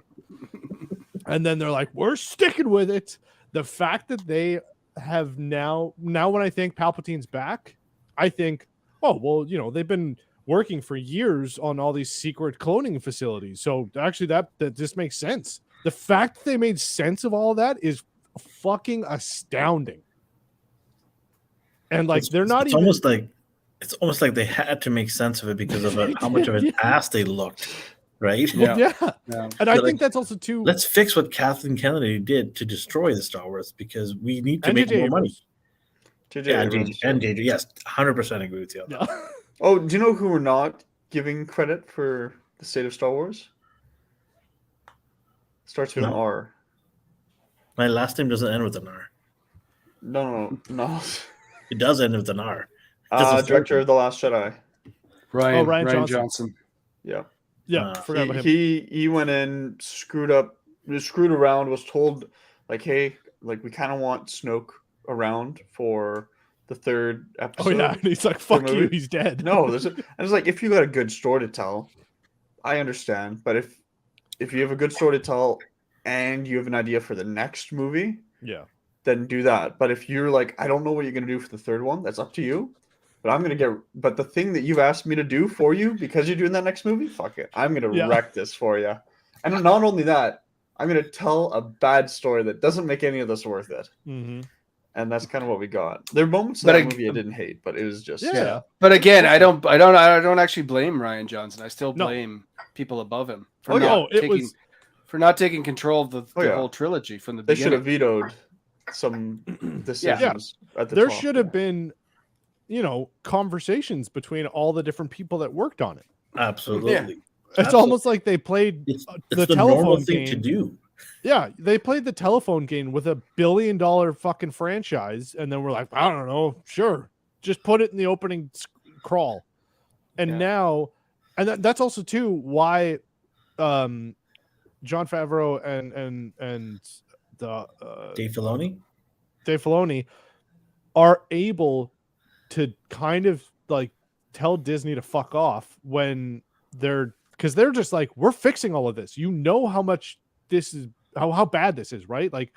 And then they're like, we're sticking with it. The fact that they have now when I think Palpatine's back, I think, oh, well, you know, they've been working for years on all these secret cloning facilities. So actually that just makes sense. The fact that they made sense of all of that is fucking astounding. And like they're not it's even almost like they had to make sense of it because of how much of an ass they looked, right? Well, yeah. And I think that's also too. Let's fix what Kathleen Kennedy did to destroy the Star Wars, because we need to make more money. And JJ, yes, 100% agree with you. Yeah. Oh, do you know who we're not giving credit for the state of Star Wars? Starts with an R. My last name doesn't end with an R. No. It does end with an R. Director of The Last Jedi. Ryan Johnson. Yeah. Forgot about him. He went in, screwed around, was told like, hey, like we kind of want Snoke around for the third episode. Oh yeah, and he's like, fuck you, he's dead. No, and it's like, if you got a good story to tell, I understand, but if you have a good story to tell and you have an idea for the next movie, then do that. But if you're like, I don't know what you're gonna do for the third one, that's up to you. But the thing that you've asked me to do for you because you're doing that next movie, fuck it, I'm gonna wreck this for you. And not only that, I'm gonna tell a bad story that doesn't make any of this worth it. Mm-hmm. And that's kind of what we got. There are moments in that movie I didn't hate, but it was just But again, I don't actually blame Ryan Johnson. I still blame people above him for not taking control of the whole trilogy from the beginning. They should have vetoed some decisions at the There top. should have been, conversations between all the different people that worked on it. Absolutely. Yeah. It's almost like they played the telephone game to do. Yeah, they played the telephone game with $1 billion fucking franchise, and then we're like, I don't know, sure, just put it in the opening crawl. And now, and that's also too why Jon Favreau and the Dave Filoni are able to kind of like tell Disney to fuck off when because they're just like, we're fixing all of this. You know how much this is, how bad this is, right? Like,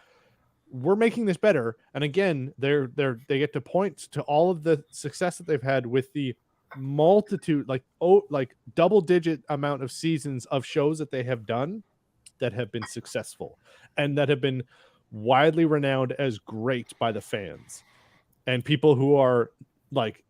we're making this better. And again, they get to point to all of the success that they've had with the multitude, like double-digit amount of seasons of shows that they have done that have been successful and that have been widely renowned as great by the fans and people who are like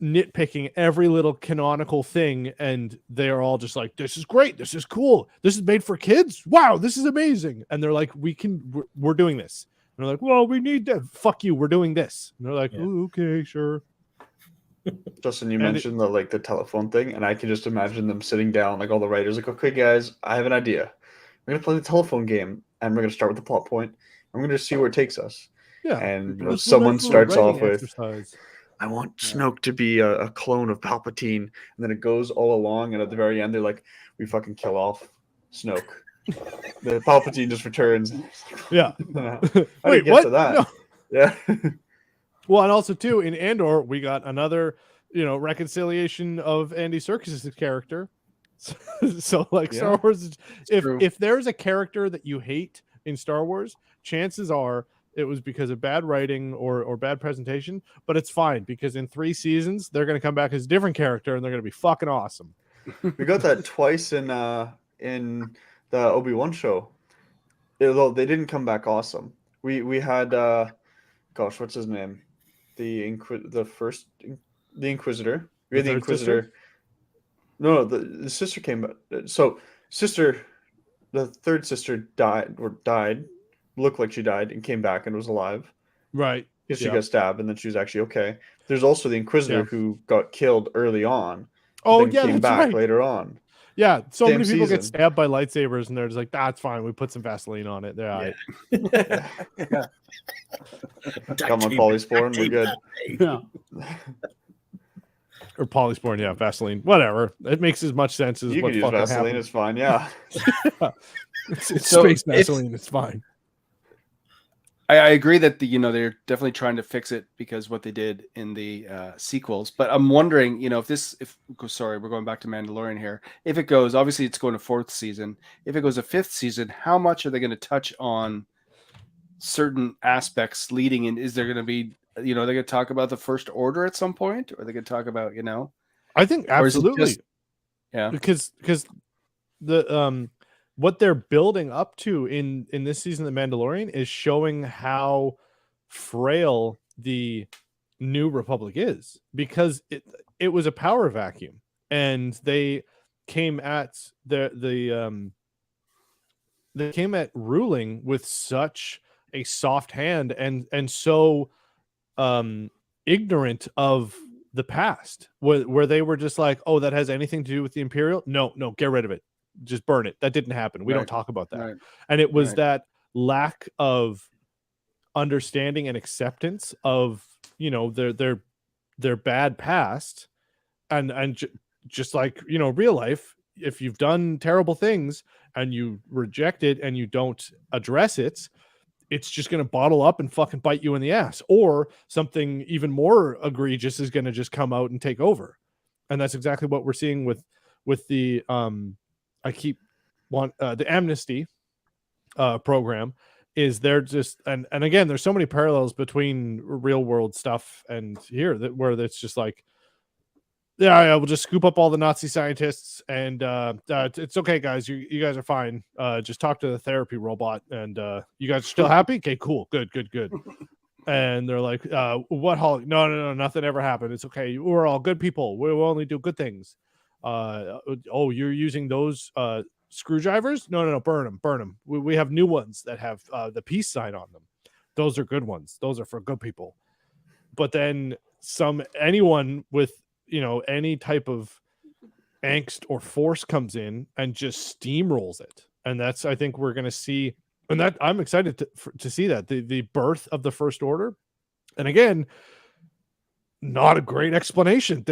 nitpicking every little canonical thing, and they're all just like, this is great, this is cool, this is made for kids, wow, this is amazing. And they're like, we're doing this. And they're like, well, we need that. Fuck you, we're doing this. And they're like, oh, okay, sure. Justin, you mentioned the telephone thing, and I can just imagine them sitting down, like all the writers, like, okay, guys, I have an idea. We're gonna play the telephone game, and we're gonna start with the plot point. I'm gonna just see where it takes us. Yeah. And someone starts off with, I want Snoke to be a clone of Palpatine, and then it goes all along, and at the very end, they're like, we fucking kill off Snoke. The Palpatine just returns. Yeah. Wait, what? To that? No. Yeah. Well, and also too, in Andor, we got another, reconciliation of Andy Serkis' character. So like Star Wars, if there's a character that you hate in Star Wars, chances are it was because of bad writing or bad presentation, but it's fine because in 3 seasons they're going to come back as a different character and they're going to be fucking awesome. We got that twice in the Obi-Wan show. Although they didn't come back awesome. We had what's his name? the Inquisitor. We The had the third Inquisitor. sister? No, the sister came back. So the third sister died, looked like she died and came back and was alive. Right. Because she Yep. got stabbed and then she was actually okay. There's also the Inquisitor Yeah. who got killed early on, Oh, then yeah, came that's back right. later on. Yeah, so Same many people get season. stabbed by lightsabers, and they're just like, "That's fine. We put some Vaseline on it. They're all right." Yeah. Got my polyspore and we're good. Yeah. Or polysporin, yeah, Vaseline, whatever. It makes as much sense as You what can use fucking Vaseline, happened. it's fine, yeah. It's So space it's- Vaseline. It's fine. I agree that they're definitely trying to fix it because what they did in the sequels. But I'm wondering, sorry, we're going back to Mandalorian here. If it goes, obviously it's going to 4th season. If it goes a 5th season, how much are they going to touch on certain aspects leading in? Is there going to be, they're going to talk about the First Order at some point, or are they going to talk about, I think or is it absolutely. just- yeah, because the what they're building up to in this season of The Mandalorian is showing how frail the New Republic is, because it was a power vacuum, and they came at they came at ruling with such a soft hand and so ignorant of the past, where they were just like, oh, that has anything to do with the Imperial? No, get rid of it. Just burn it. That didn't happen. We don't Right. talk about that. Right. And it was Right. that lack of understanding and acceptance of, their bad past, and just like, real life, if you've done terrible things and you reject it and you don't address it, it's just going to bottle up and fucking bite you in the ass, or something even more egregious is going to just come out and take over. And that's exactly what we're seeing with the the amnesty program. Is they're just, and again, there's so many parallels between real world stuff and here, that where it's just like, yeah, we'll just scoop up all the Nazi scientists, and it's okay, guys. You guys are fine. Just talk to the therapy robot, and you guys are still happy? Okay, cool, good. And they're like, what, Holly? No, nothing ever happened. It's okay. We're all good people. We'll only do good things. Oh, you're using those screwdrivers? No, burn them. We have new ones that have the peace sign on them. Those are good ones. Those are for good people. But then anyone with any type of angst or force comes in and just steamrolls it. And that's, I think we're going to see, and that I'm excited to see that the birth of the First Order. And again, not a great explanation.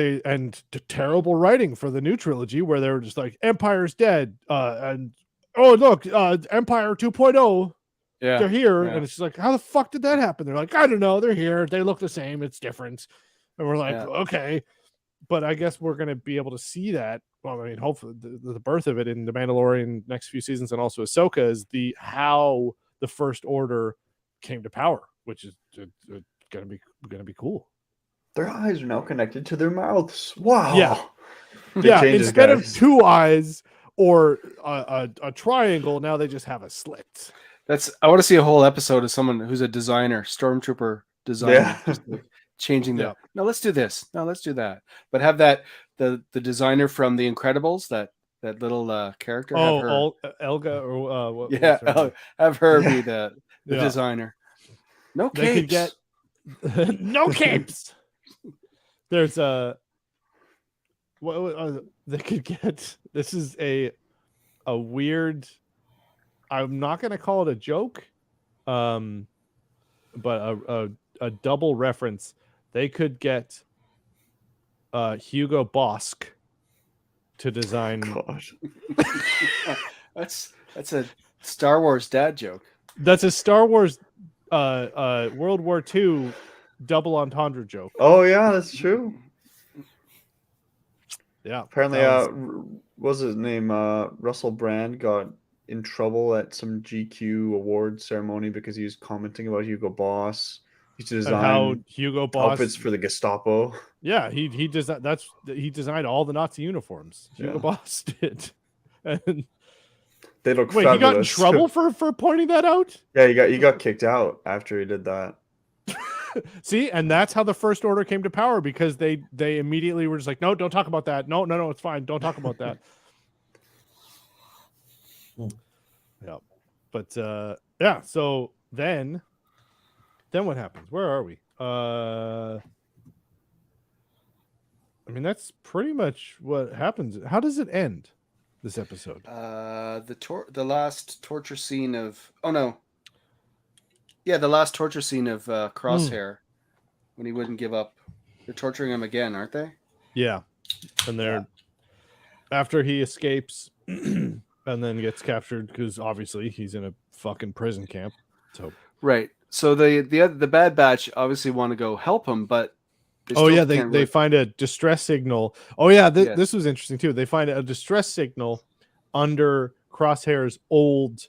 Terrible writing for the new trilogy, where they were just like, Empire's dead, and oh look, Empire 2.0, Yeah, they're here. yeah. And it's just like, how the fuck did that happen? They're like, I don't know, they're here, they look the same, it's different. And we're like, okay. But I guess we're going to be able to see that. Well, I mean, hopefully the birth of it in The Mandalorian next few seasons, and also Ahsoka, is how the First Order came to power, which is going to be cool. Their eyes are now connected to their mouths. Wow. Yeah. Big Yeah. changes, Instead guys. of two eyes or a triangle, now they just have a slit. I want to see a whole episode of someone who's a designer, stormtrooper designer, Yeah. just like changing Yeah. no, let's do this. No, let's do that. But have that the designer from The Incredibles, that little character. Oh, Elga, or what? Yeah, what's her name? have her be the Yeah. designer. No They could capes. get no capes. There's they could get. This is a weird. I'm not going to call it a joke, but a double reference. They could get Hugo Bosk to design. Gosh. That's a Star Wars dad joke. That's a Star Wars World War II double entendre joke. Oh yeah, that's true. Yeah. Apparently, what's his name? Russell Brand got in trouble at some GQ award ceremony because he was commenting about Hugo Boss. He designed how Hugo Boss outfits for the Gestapo. Yeah, he designed all the Nazi uniforms. Hugo Boss did. And they look wait, fabulous. he got in trouble for pointing that out? Yeah, he got kicked out after he did that. See, and that's how the First Order came to power, because they immediately were just like, no, don't talk about that. No, it's fine. Don't talk about that. Yeah. But yeah, so then what happens? Where are we? I mean, that's pretty much what happens. How does it end, this episode? The last torture scene of the last torture scene of Crosshair when he wouldn't give up. They're torturing him again, aren't they? Yeah. And they're after he escapes and then gets captured, because obviously he's in a fucking prison camp. So right. So the Bad Batch obviously want to go help him, but they find a distress signal. Oh yeah, this was interesting too. They find a distress signal under Crosshair's old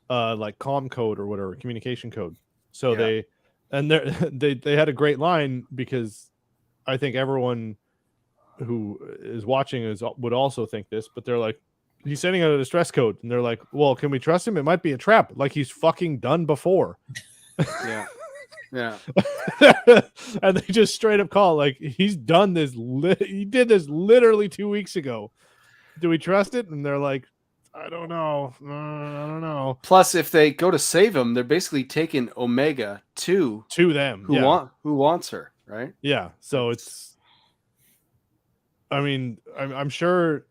like comm code or whatever, communication code. So they had a great line, because I think everyone who is watching would also think this, but they're like, he's sending out a distress code, and they're like, well, can we trust him? It might be a trap, like he's fucking done before. Yeah. Yeah. And they just straight up call, like, he's done this. He did this literally 2 weeks ago. Do we trust it? And they're like, I don't know. I don't know. Plus, if they go to save him, they're basically taking Omega to them. Who wants her, right? Yeah. So it's, I mean, I'm sure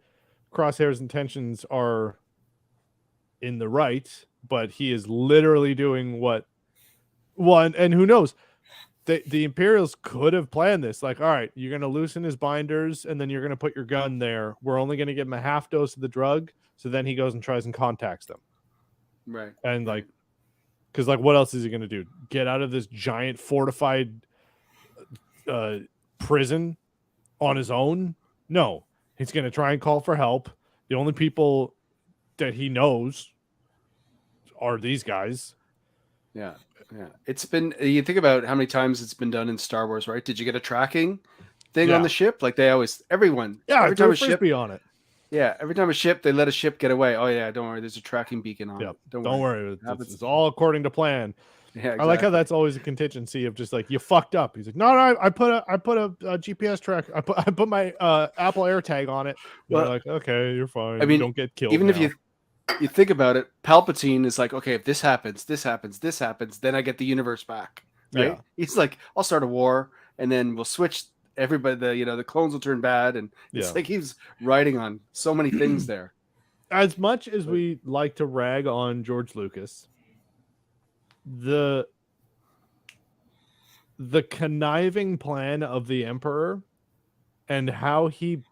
Crosshair's intentions are in the right, but he is literally doing what one, and who knows, the Imperials could have planned this, like, all right, you're going to loosen his binders, and then you're going to put your gun there. We're only going to give him a half dose of the drug, so then he goes and tries and contacts them, right? And like, because like, what else is he going to do? Get out of this giant fortified prison on his own? No, he's going to try and call for help. The only people that he knows are these guys. Yeah. It's been, you think about how many times it's been done in Star Wars, right? Did you get a tracking thing on the ship? Like, every time a ship be on it. Yeah, every time they let a ship get away. Oh yeah, don't worry, there's a tracking beacon on it. Don't worry. It's all according to plan. Yeah, exactly. I like how that's always a contingency of just like, you fucked up. He's like, no, I put a GPS track. I put my Apple AirTag on it. Well, like, okay, you're fine. I mean, you don't get killed. Even if you think about it, Palpatine is like, okay, if this happens, then I get the universe back. Right? Yeah. He's like, I'll start a war, and then we'll switch everybody. The clones will turn bad, and it's like he's riding on so many things there. As much as we like to rag on George Lucas, the conniving plan of the Emperor and how he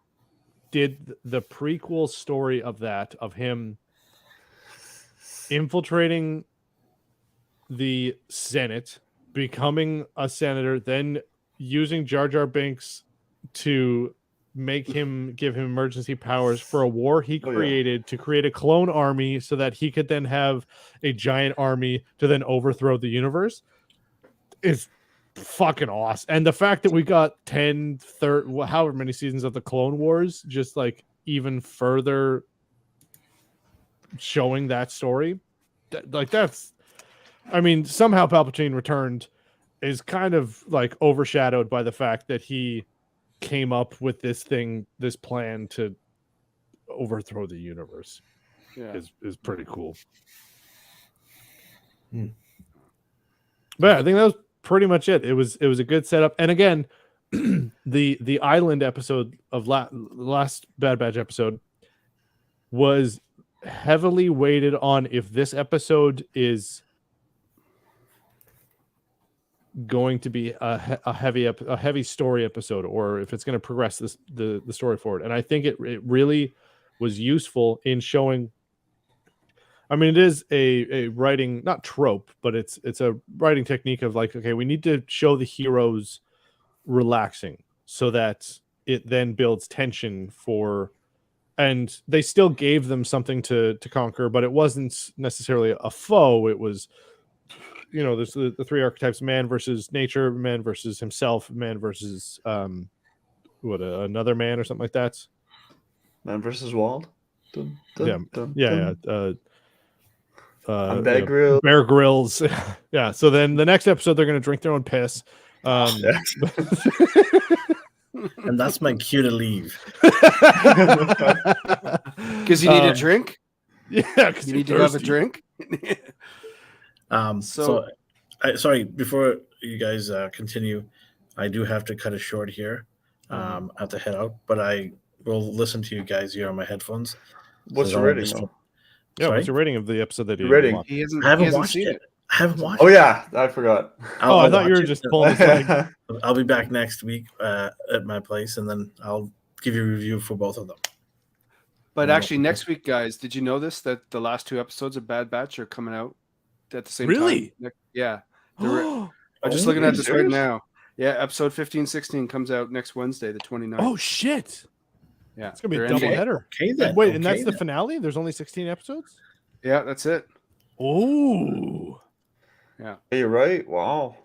did the prequel story of him infiltrating the Senate, becoming a senator, then using Jar Jar Binks to make him, give him emergency powers for a war he created to create a clone army so that he could then have a giant army to then overthrow the universe is fucking awesome. And the fact that we got 10, 30, however many seasons of the Clone Wars, just like even further showing that story, that's, I mean, somehow Palpatine returned is kind of like overshadowed by the fact that he came up with this plan to overthrow the universe. Is pretty cool. But I think that was pretty much it. It was a good setup. And again, the island episode of last Bad Batch episode was heavily weighted on if this episode is going to be a heavy story episode, or if it's going to progress the story forward. And I think it really was useful in showing. I mean, it is a writing, not trope, but it's a writing technique of like, okay, we need to show the heroes relaxing so that it then builds tension for, and they still gave them something to conquer, but it wasn't necessarily a foe. It was, there's the three archetypes: man versus nature, man versus himself, man versus another man or something like that. Man versus Wald. Bear Grylls. Yeah. So then the next episode, they're going to drink their own piss. Yeah. And that's my cue to leave. Because you need a drink. Yeah, because You need to have a drink. Sorry, before you guys continue, I do have to cut it short here. I have to head out, but I will listen to you guys here on my headphones. What's your rating? Yeah, what's your rating of the episode that you rating? watched? I haven't watched it. I haven't watched Oh it. yeah, I forgot. I thought you were just pulling his leg. I'll be back next week at my place, and then I'll give you a review for both of them. But actually, next week, guys, did you know this? That the last 2 episodes of Bad Batch are coming out at the same time? Really? Yeah. I'm just looking at this right now. Yeah, episode 15, 16 comes out next Wednesday, the 29th. Oh, shit. Yeah. It's going to be a doubleheader. Okay, then. Wait, and that's the finale? There's only 16 episodes? Yeah, that's it. Oh. Yeah. You're right. Wow.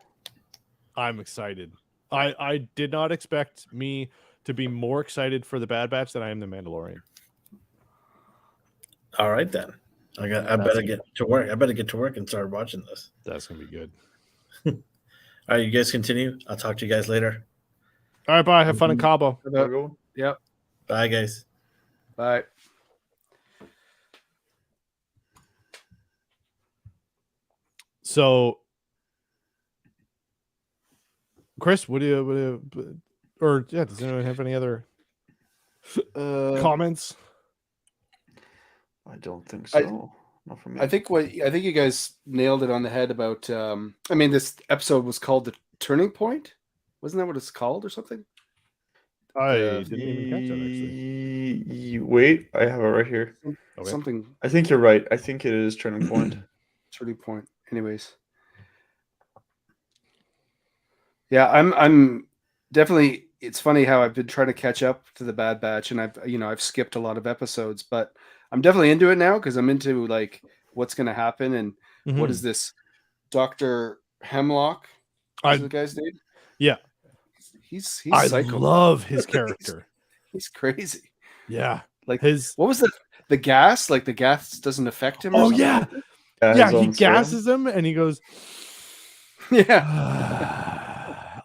I'm excited. I did not expect me to be more excited for the Bad Batch than I am the Mandalorian. All right, then. I better get to work. I better get to work and start watching this. That's going to be good. All right, you guys continue. I'll talk to you guys later. All right, bye. Have fun in Cabo. Yep. Bye, guys. Bye. So, Chris, does anyone have any other comments? I don't think so. Not for me. I think you guys nailed it on the head about. This episode was called The Turning Point. Wasn't that what it's called or something? I didn't even catch that actually. Wait, I have it right here. Okay. Something. I think you're right. I think it is Turning Point. Turning Point. Anyways. Yeah, I'm definitely. It's funny how I've been trying to catch up to the Bad Batch, and I've skipped a lot of episodes, but I'm definitely into it now because I'm into like what's going to happen and what is this Dr. Hemlock? Is the guy's name? Yeah, he's I psycho. love his character. he's crazy. Yeah, like his what was the gas? Like the gas doesn't affect him. Oh or yeah, he gasses him and he goes. Yeah.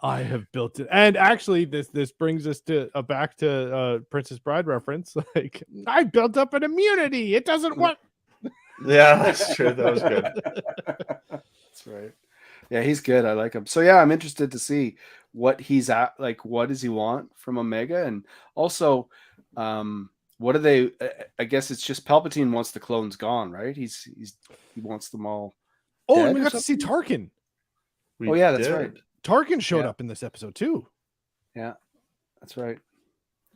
I have built it, and actually, this brings us to back to Princess Bride reference. Like, I built up an immunity. It doesn't work. Yeah, that's true. That was good. That's right. Yeah, he's good. I like him. So yeah, I'm interested to see what he's at. Like, what does he want from Omega, and also, what are they? I guess it's just Palpatine wants the clones gone, right? He wants them all. Oh, and we got to see Tarkin. That's right. Tarkin showed up in this episode too. Yeah, that's right.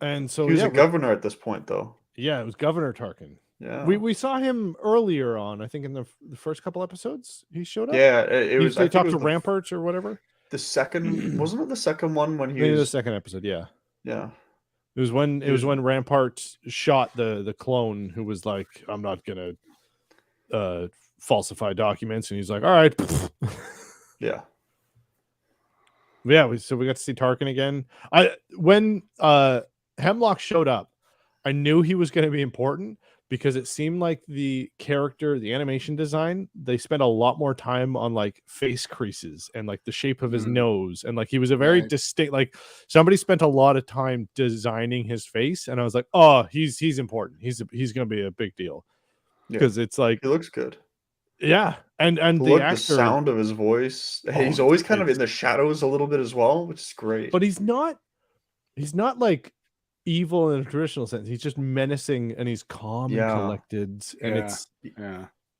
And so he was a governor at this point, though. Yeah, it was Governor Tarkin. Yeah, we saw him earlier on. I think in the first couple episodes he showed up. Yeah, it was. They talked to Ramparts or whatever. The second wasn't it the second one when he Maybe was the second episode? Yeah. Yeah. It was when Ramparts shot the clone who was like, I'm not gonna falsify documents, and he's like, all right. Yeah. Yeah, so we got to see Tarkin again. When Hemlock showed up, I knew he was going to be important because it seemed like the character, the animation design, they spent a lot more time on like face creases and like the shape of his nose, and like he was a very distinct. Like somebody spent a lot of time designing his face, and I was like, oh, he's important. He's going to be a big deal because it's like he looks good. Yeah, and the actor, the sound of his voice. He's always kind of in the shadows a little bit as well, which is great. But he's not like evil in a traditional sense. He's just menacing, and he's calm and collected, and it's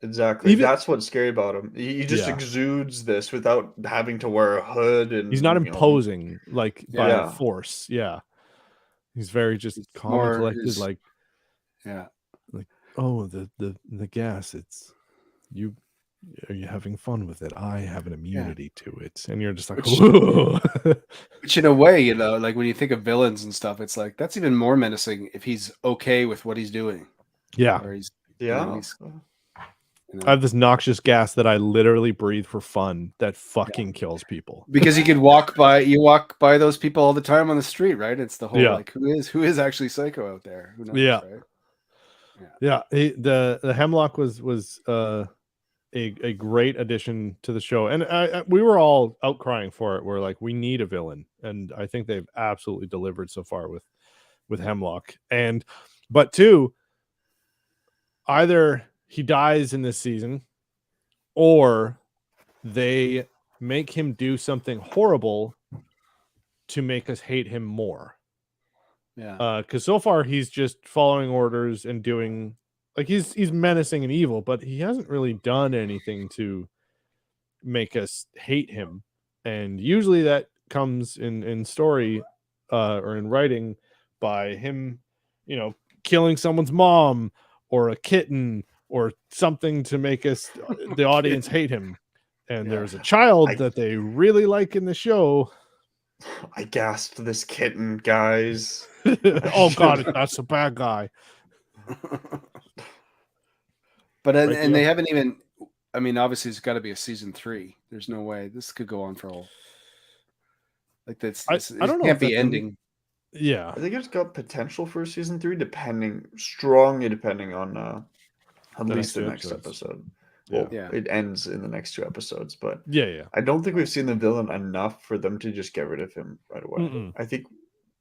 exactly. That's what's scary about him. He just exudes this without having to wear a hood, and he's not imposing like by force. Yeah, he's very just calm and collected. Like oh, the gas. It's. Are you having fun with it? I have an immunity to it, and you're just like, which in a way, like when you think of villains and stuff, it's like that's even more menacing if he's okay with what he's doing. Yeah, or he's I have this noxious gas that I literally breathe for fun that fucking kills people. Because you walk by those people all the time on the street, right? It's the whole like who is actually psycho out there? Who knows, right? Yeah. The Hemlock was a great addition to the show, and we were all outcrying for it. We're like, we need a villain, and I think they've absolutely delivered so far with Hemlock. But two, either he dies in this season, or they make him do something horrible to make us hate him more. Yeah. Because so far he's just following orders and doing, like, he's menacing and evil, but he hasn't really done anything to make us hate him. And usually that comes in story or in writing by him, killing someone's mom or a kitten or something to make us, the audience, hate him. And there's a child that they really like in the show. I gasped, this kitten, guys. Oh God, that's a bad guy. But Right, and they haven't even. I mean, obviously, it's got to be a season 3. There's no way this could go on for all. Like that's. I don't know. Can't be ending. Yeah, I think it's got potential for season 3, strongly depending on at least the next episode. Well, it ends in the next 2 episodes, but I don't think we've seen the villain enough for them to just get rid of him right away. I think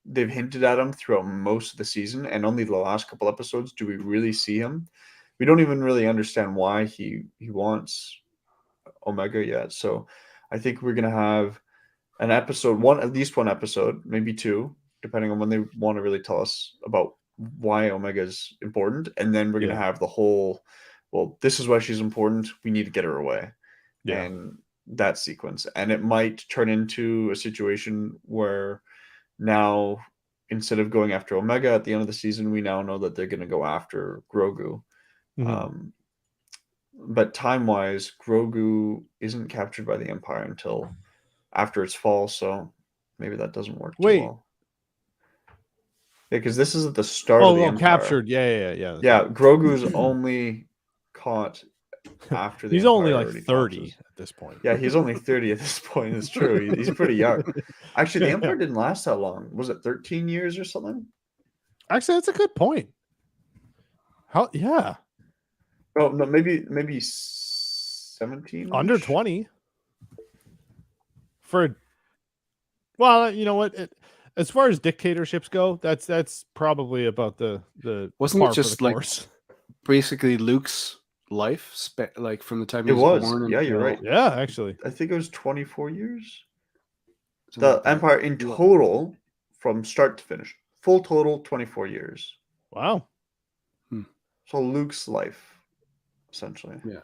they've hinted at him throughout most of the season, and only the last couple episodes do we really see him. We don't even really understand why he wants Omega yet. So I think we're gonna have an episode, at least one episode, maybe 2, depending on when they want to really tell us about why Omega is important, and then we're gonna have the whole, well, this is why she's important, we need to get her away. And that sequence. And it might turn into a situation where now, instead of going after Omega at the end of the season, we now know that they're going to go after Grogu. But time-wise, Grogu isn't captured by the Empire until after its fall, so maybe that doesn't work too well. Yeah, because this is at the start of the Empire. Captured. Yeah. Grogu's only caught after the He's Empire only like already 30 collapses. at this point. Yeah, he's only 30 at this point. It's true. He's pretty young. Actually, the Empire didn't last that long. Was it 13 years or something? Actually, that's a good point. How? Yeah. Oh no, maybe 17. Under 20. Well, you know what? As far as dictatorships go, that's probably about the wasn't it just like basically Luke's life, like from the time he was born? Yeah, you're right. Yeah, actually, I think it was 24 years. The Empire in total, from start to finish, full total 24 years. Wow. So Luke's life, essentially. Yeah.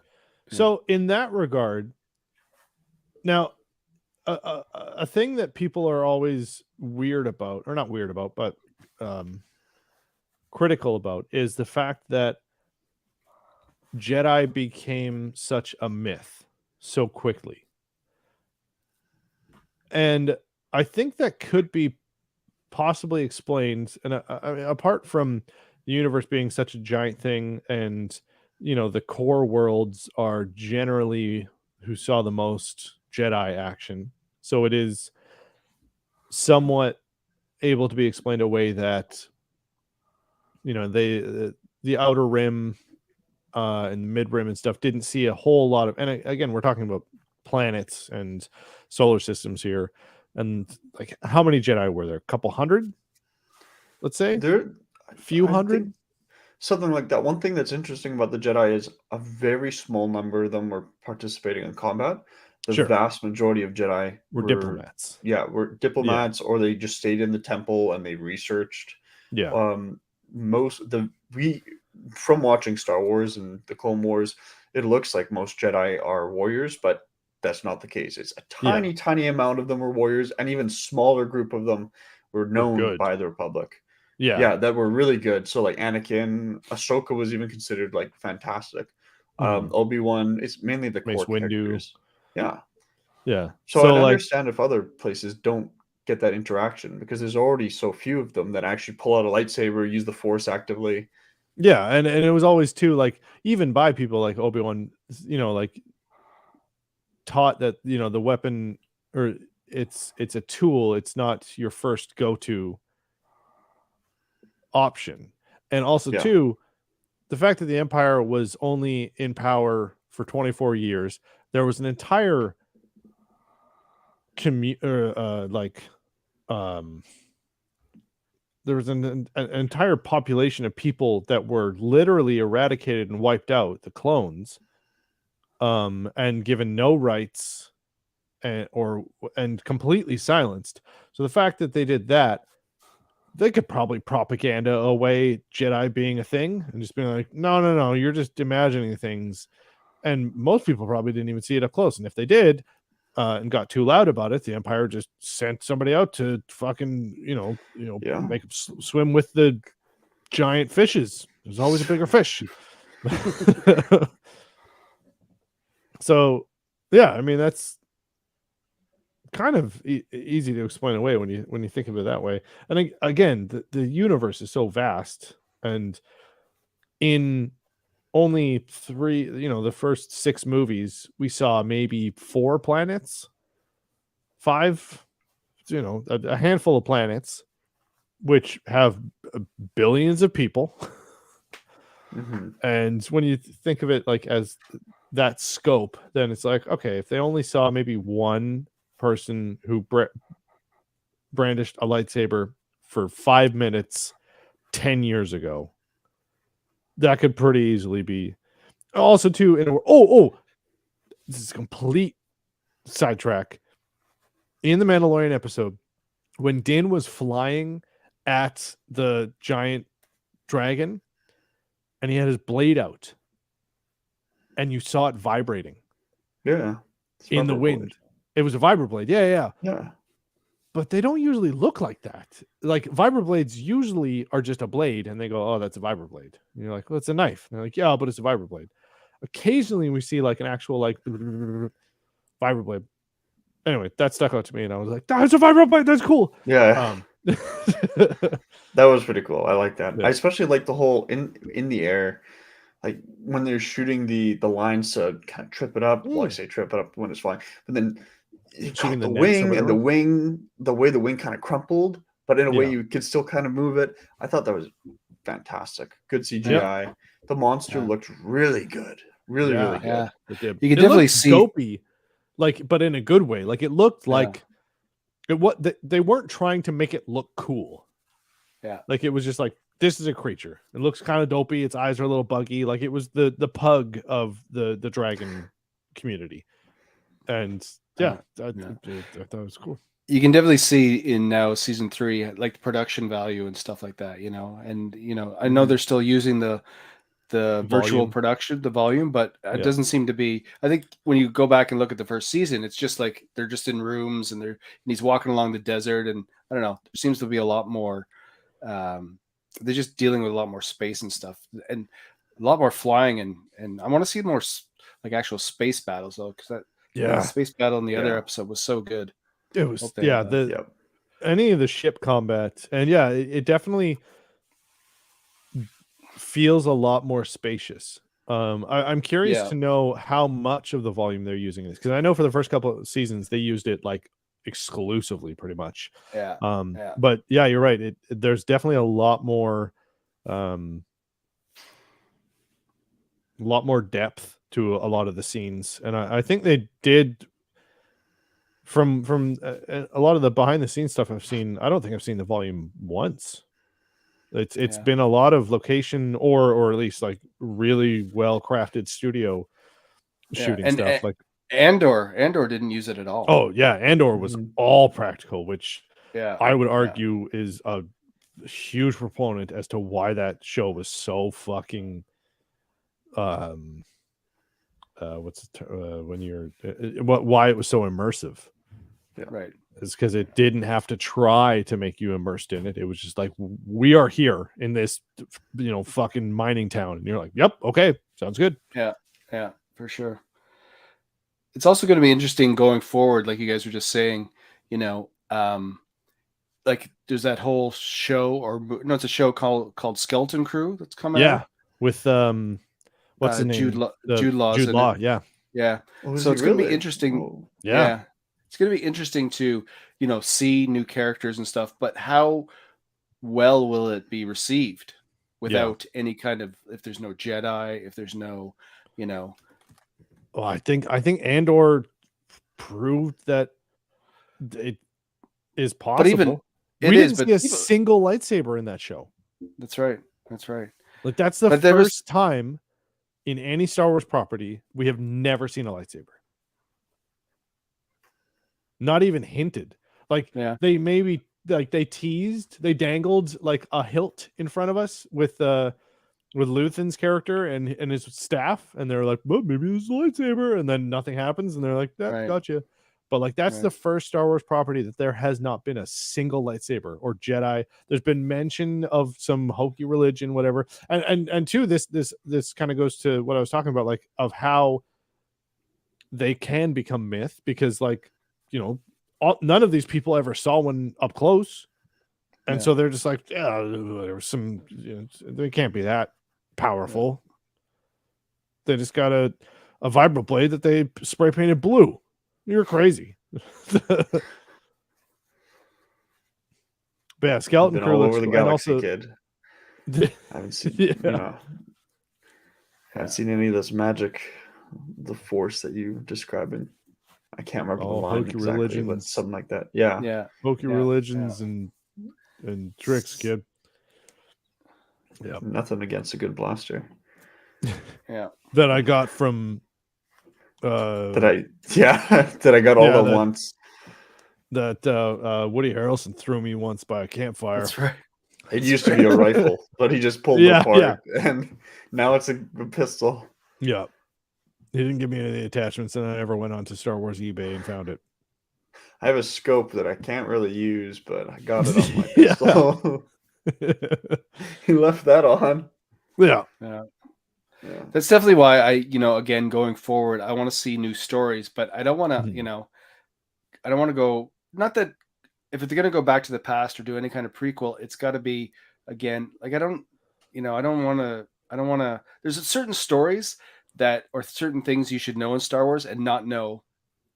So in that regard, now a thing that people are always weird about, or not weird about, but critical about, is the fact that Jedi became such a myth so quickly. And I think that could be possibly explained, and apart from the universe being such a giant thing, and the core worlds are generally who saw the most Jedi action, so it is somewhat able to be explained away that the outer rim and the mid rim and stuff didn't see a whole lot of, and again, we're talking about planets and solar systems here, and like, how many Jedi were there? A couple hundred, let's say. There, a few hundred, something like that. One thing that's interesting about the Jedi is a very small number of them were participating in combat. The vast majority of Jedi were diplomats. Yeah, were diplomats, or they just stayed in the temple and they researched. From watching Star Wars and the Clone Wars, it looks like most Jedi are warriors, but that's not the case. It's a tiny amount of them were warriors, and even smaller group of them were known by the Republic. Yeah, that were really good. So like Anakin, Ahsoka was even considered like fantastic. Obi-Wan, it's mainly the core characters. Yeah. So I understand if other places don't get that interaction, because there's already so few of them that actually pull out a lightsaber, use the Force actively. Yeah, and it was always too, like, even by people like Obi-Wan, like, taught that the weapon, or it's a tool, it's not your first go-to option. And also too, the fact that the Empire was only in power for 24 years. There was an entire there was an entire population of people that were literally eradicated and wiped out, the clones, and given no rights and completely silenced. So the fact that they did that, they could probably propaganda away Jedi being a thing and just being like, no, you're just imagining things. And most people probably didn't even see it up close. And if they did, and got too loud about it, the Empire just sent somebody out to fucking, make them swim with the giant fishes. There's always a bigger fish. So, yeah, I mean, that's kind of easy to explain away when you think of it that way. And again, the universe is so vast, and in only 3, the first 6 movies, we saw maybe 4 planets, 5, a handful of planets, which have billions of people. Mm-hmm. And when you think of it like as that scope, then it's like, okay, if they only saw maybe one person who brandished a lightsaber for 5 minutes 10 years ago, that could pretty easily be. Also, too, this is a complete sidetrack. In the Mandalorian episode, when Din was flying at the giant dragon and he had his blade out and you saw it vibrating. Yeah. In the wind. It was a vibroblade. Yeah. Yeah. But they don't usually look like that. Like, vibroblades usually are just a blade and they go, oh, that's a vibroblade. And you're like, well, it's a knife. And they're like, yeah, but it's a vibroblade. Occasionally we see like an actual like vibroblade. Anyway, that stuck out to me and I was like, that's a vibroblade. That's cool. Yeah. That was pretty cool. I like that. Yeah. I especially like the whole in the air, like when they're shooting the lines to kind of trip it up. Well, I say trip it up when it's flying, but then it caught the wing, and the way the wing kind of crumpled, but in a way you could still kind of move it. I thought that was fantastic. Good CGI. Yep. The monster looked really good. Really good. Yeah. It did. You could definitely see dopey, like, but in a good way. Like, it looked like they weren't trying to make it look cool. Yeah. Like, it was just like, this is a creature. It looks kind of dopey. Its eyes are a little buggy. Like, it was the pug of the dragon community. And I thought it was cool. You can definitely see in now season 3, like the production value and stuff like that, and I know they're still using the virtual production, the volume, but it doesn't seem to be. I think when you go back and look at the first season, it's just like they're just in rooms and he's walking along the desert, and I don't know, there seems to be a lot more. They're just dealing with a lot more space and stuff, and a lot more flying, and I want to see more like actual space battles though, because the space battle in the other episode was so good. It was any of the ship combat, and it definitely feels a lot more spacious. I'm curious to know how much of the volume they're using this, because I know for the first couple of seasons they used it like exclusively, pretty much. But you're right. There's definitely a lot more depth to a lot of the scenes, and I think they did. From a lot of the behind the scenes stuff I've seen, I don't think I've seen the volume once. It's been a lot of location or at least like really well crafted studio shooting stuff. Like Andor didn't use it at all. Oh yeah, Andor was all practical, which I would argue is a huge proponent as to why that show was so fucking why it was so immersive. Right. It's because it didn't have to try to make you immersed in it. It was just like, we are here in this fucking mining town, and you're like, yep, okay, sounds good. Yeah for sure. It's also going to be interesting going forward, like you guys were just saying, like there's that whole show, it's a show called Skeleton Crew that's coming out with what's the name? Jude Law. Yeah. Oh, so it's going to be interesting. It's going to be interesting to see new characters and stuff, but how well will it be received without any kind of, if there's no Jedi, if there's no Well, I think Andor proved that it is possible. But even we didn't see a single lightsaber in that show. That's right. That's right. Like that's the first time in any Star Wars property we have never seen a lightsaber. Not even hinted. Like they maybe like they teased, they dangled like a hilt in front of us with Luthen's character and his staff, and they're like, well, maybe there's a lightsaber, and then nothing happens, and they're like, gotcha. But like that's the first Star Wars property that there has not been a single lightsaber or Jedi. There's been mention of some hokey religion, whatever. And two, this kind of goes to what I was talking about, like of how they can become myth, because like, you know, none of these people ever saw one up close. And so they're just like, yeah, there's some, you know, they can't be that powerful. They just got a vibroblade that they spray painted blue. You're crazy. But yeah, Skeleton Crew all looks over the galaxy, kid. I haven't seen, you know, haven't seen any of this magic, the Force that you describing. I can't remember the line exactly, religions, but something like that. Yeah. Hokey religions and tricks, kid. Yeah. Nothing against a good blaster. That I got from that I got all at once. That Woody Harrelson threw me once by a campfire. That's right. It used to be a rifle, but he just pulled it apart, and now it's a pistol. Yeah. He didn't give me any of the attachments, and I never went on to Star Wars eBay and found it. I have a scope that I can't really use, but I got it on my pistol. He left that on. Yeah. That's definitely why I, you know, again, going forward, I want to see new stories, but I don't want to, you know, I don't want to go, not that if it's going to go back to the past or do any kind of prequel, it's got to be, again, like I don't want to, there's certain stories that, or certain things you should know in Star Wars and not know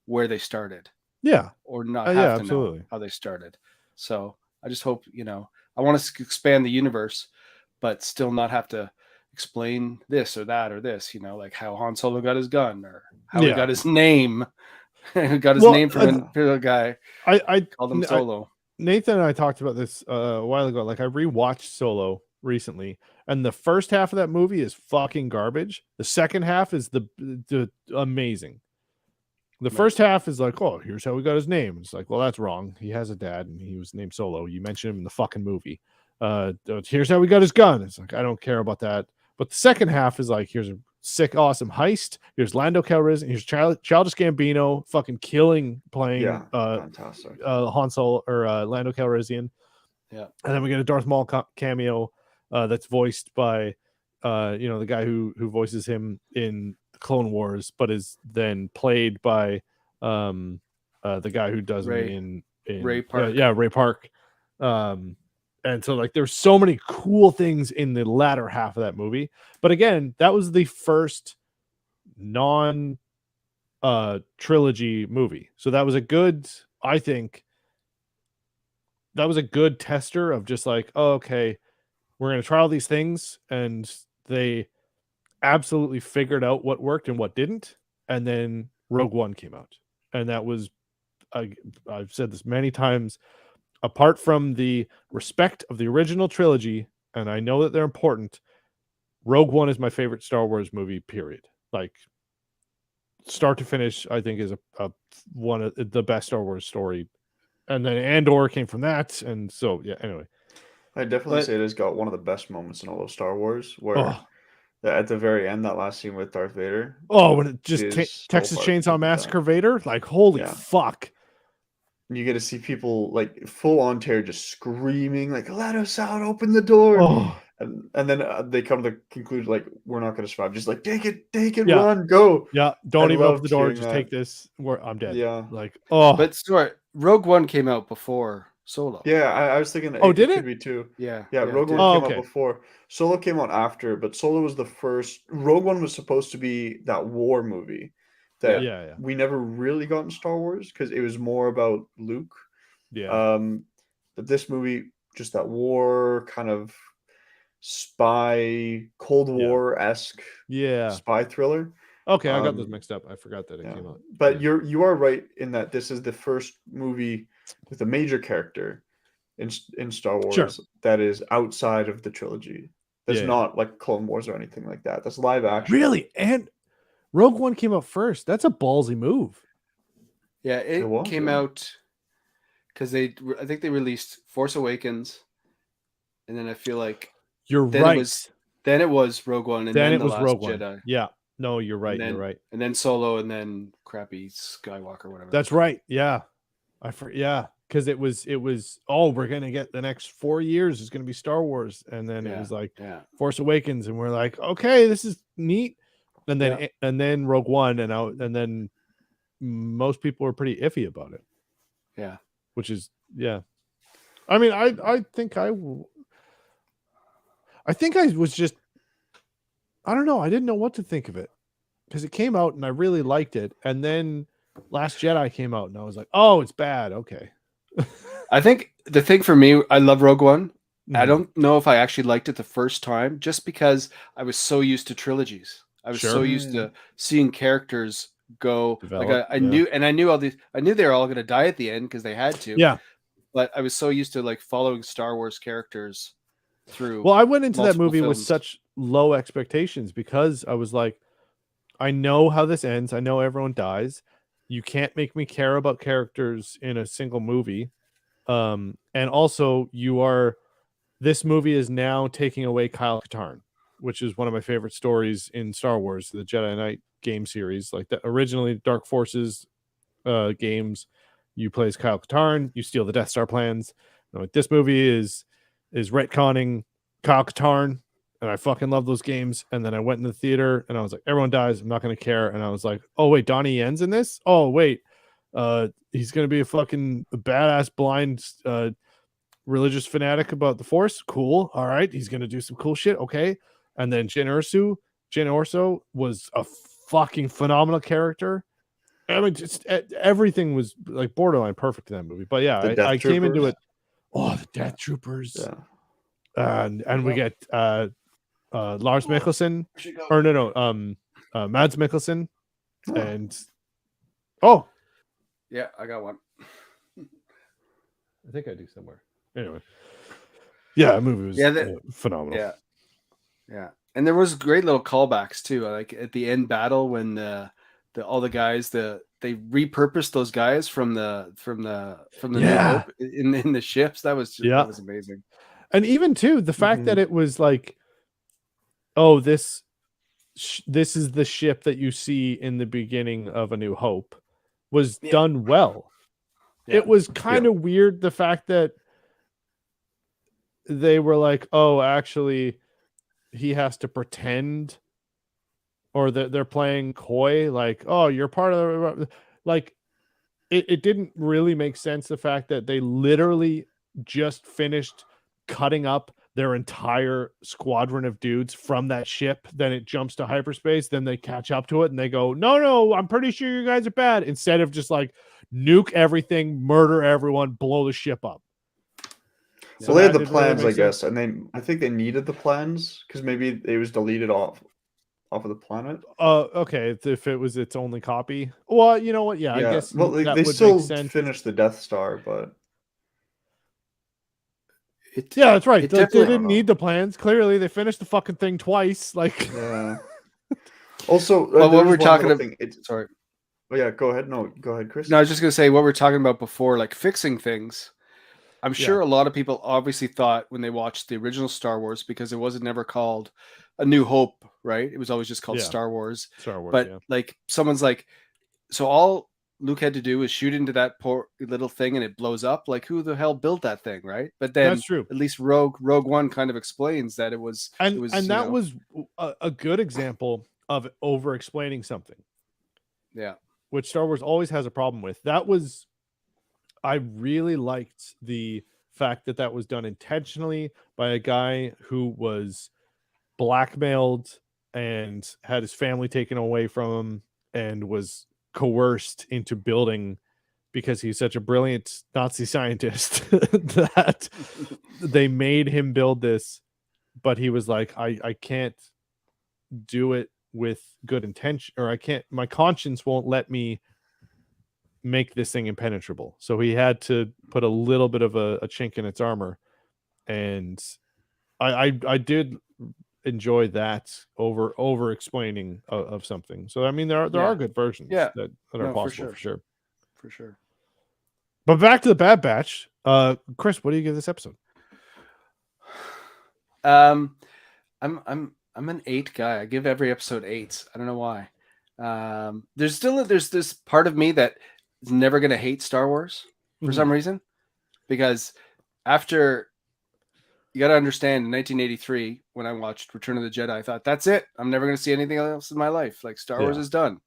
where they started. Yeah. Or not have to know how they started. So I just hope, you know, I want to expand the universe, but still not have to explain this or that or this, you know, like how Han Solo got his gun or how he got his name. Got his name from an Imperial guy. I called him Solo. Nathan and I talked about this a while ago. Like I rewatched Solo recently, and the first half of that movie is fucking garbage. The second half is the amazing. The first half is like, oh, here's how he got his name. It's like, well, that's wrong. He has a dad, and he was named Solo. You mentioned him in the fucking movie. Here's how he got his gun. It's like, I don't care about that. But the second half is like, here's a sick, awesome heist. Here's Lando Calrissian. Here's Childish Gambino fucking playing fantastic. Han Solo or Lando Calrissian. Yeah. And then we get a Darth Maul cameo that's voiced by you know, the guy who voices him in Clone Wars, but is then played by the guy who does him in Ray Park. Ray Park. And so like there's so many cool things in the latter half of that movie. But again, that was the first non trilogy movie. So that was a good, I think that was a good tester of just like, oh, okay, we're going to try all these things, and they absolutely figured out what worked and what didn't. And then Rogue One came out, and that was, I've said this many times, apart from the respect of the original trilogy, and I know that they're important, Rogue One is my favorite Star Wars movie, period. Like start to finish, I think is a one of the best Star Wars story. And then Andor came from that. And so, yeah, anyway. I definitely say it has got one of the best moments in all of Star Wars, where at the very end, that last scene with Darth Vader. Oh, when it just Texas Chainsaw Massacre Vader, like holy fuck! You get to see people like full on terror, just screaming like, "Let us out! Open the door!" Oh. And then they come to the conclusion like, "We're not going to survive." Just like take it, run, go. Yeah, don't even open the door. Just take this. I'm dead. Yeah, like But sorry, Rogue One came out before Solo. Yeah, I was thinking. Did it? Could be too. Yeah. Rogue One came out before. Solo came out after, but Solo was the first. Rogue One was supposed to be that war movie that we never really got in Star Wars because it was more about Luke. Yeah. But this movie, just that war kind of spy, Cold War-esque spy thriller. Okay, I got those mixed up. I forgot that it came out. But you are right in that this is the first movie with a major character in Star Wars that is outside of the trilogy. That's not like Clone Wars or anything like that. That's live action. Really? And Rogue One came out first. That's a ballsy move. Yeah, it came out because I think they released Force Awakens, and then I feel like you're right. Then it was Rogue One, and then it the was Last Rogue Jedi. One. Yeah, no, you're right. You're right. And then Solo, and then crappy Skywalker, whatever. That's right. Yeah, because it was. Oh, we're gonna get the next 4 years is gonna be Star Wars, and then it was like Force Awakens, and we're like, okay, this is neat, and then Rogue One, and then most people were pretty iffy about it. Yeah, which is I mean, I think I was just, I don't know. I didn't know what to think of it because it came out and I really liked it. And then Last Jedi came out and I was like, oh, it's bad. Okay. I think the thing for me, I love Rogue One. I don't know if I actually liked it the first time just because I was so used to trilogies. I was so used to seeing characters go I knew they were all going to die at the end because they had to. Yeah. But I was so used to like following Star Wars characters through. Well, I went into that movie films. with such low expectations because I was like, I know how this ends. I know everyone dies. You can't make me care about characters in a single movie. And also this movie is now taking away Kyle Katarn, which is one of my favorite stories in Star Wars, the Jedi Knight game series. Like that originally Dark Forces games, you play as Kyle Katarn, you steal the Death Star plans. Like this movie is retconning Kyle Katarn, and I fucking love those games. And then I went in the theater and I was like, everyone dies, I'm not gonna care. And I was like, oh wait, Donnie Yen's in this? Oh wait, he's gonna be a fucking badass blind religious fanatic about the Force. Cool. All right, he's gonna do some cool shit. Okay. And then Jyn Erso was a fucking phenomenal character. I mean, just everything was like borderline perfect in that movie. But yeah, I came into it. Oh, the Death Troopers. Yeah. And we get Lars Mikkelsen. Or Mads Mikkelsen. And yeah, I got one. I think I do somewhere. Anyway. Yeah, the movie was phenomenal. Yeah. And there was great little callbacks too. Like at the end battle when all the guys they repurposed those guys from the New Hope in the ships. That was amazing. And even too the fact that it was like, oh, this is the ship that you see in the beginning of A New Hope was done well. It was kind of weird the fact that they were like, oh, actually he has to pretend, or they're playing coy, like, oh, you're part of the, like, it didn't really make sense, the fact that they literally just finished cutting up their entire squadron of dudes from that ship, then it jumps to hyperspace, then they catch up to it and they go, no, I'm pretty sure you guys are bad, instead of just like nuke everything, murder everyone, blow the ship up. So they had the plans, really, I guess, and I think they needed the plans because maybe it was deleted off of the planet. Okay, if it was its only copy. Well, you know what? Yeah. I guess. Well, they still finished the Death Star, but that's right. They didn't need the plans. Clearly, they finished the fucking thing twice. Like, yeah. Also, what we're talking about. Sorry. Oh yeah, go ahead. No, go ahead, Chris. No, I was just gonna say what we're talking about before, like fixing things. I'm sure a lot of people obviously thought when they watched the original Star Wars, because it wasn't never called A New Hope, right? It was always just called Star Wars. But like someone's like, so all Luke had to do is shoot into that poor little thing and it blows up. Like, who the hell built that thing, right? But then that's true. At least Rogue One kind of explains that it was, that was a good example of over explaining something. Yeah, which Star Wars always has a problem with. That was. I really liked the fact that was done intentionally by a guy who was blackmailed and had his family taken away from him and was coerced into building, because he's such a brilliant Nazi scientist, that they made him build this, but he was like, I can't do it with good intention, or I can't. My conscience won't let me make this thing impenetrable. So he had to put a little bit of a chink in its armor, and I did enjoy that over explaining of something. So I mean, there are good versions that are possible for sure. But back to the Bad Batch. Chris, what do you give this episode? I'm an 8 guy. I give every episode 8s. I don't know why. There's this part of me that is never gonna hate Star Wars for some reason, because after, you got to understand, in 1983 when I watched Return of the Jedi, I thought, that's it. I'm never gonna see anything else in my life. Like, Star Wars is done.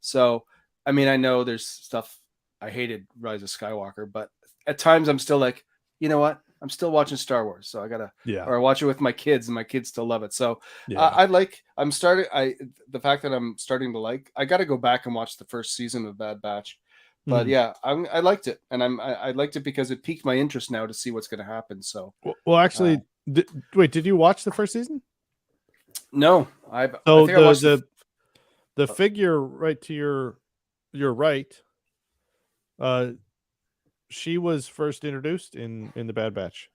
So I mean, I know there's stuff I hated Rise of Skywalker, but at times I'm still like, you know what? I'm still watching Star Wars, so I gotta, or I watch it with my kids, and my kids still love it. So the fact that I'm starting to like, I got to go back and watch the first season of Bad Batch. But I liked it, and I liked it because it piqued my interest now to see what's going to happen. So, well, actually, wait, did you watch the first season? No, I think I watched the figure right to your right. She was first introduced in the Bad Batch.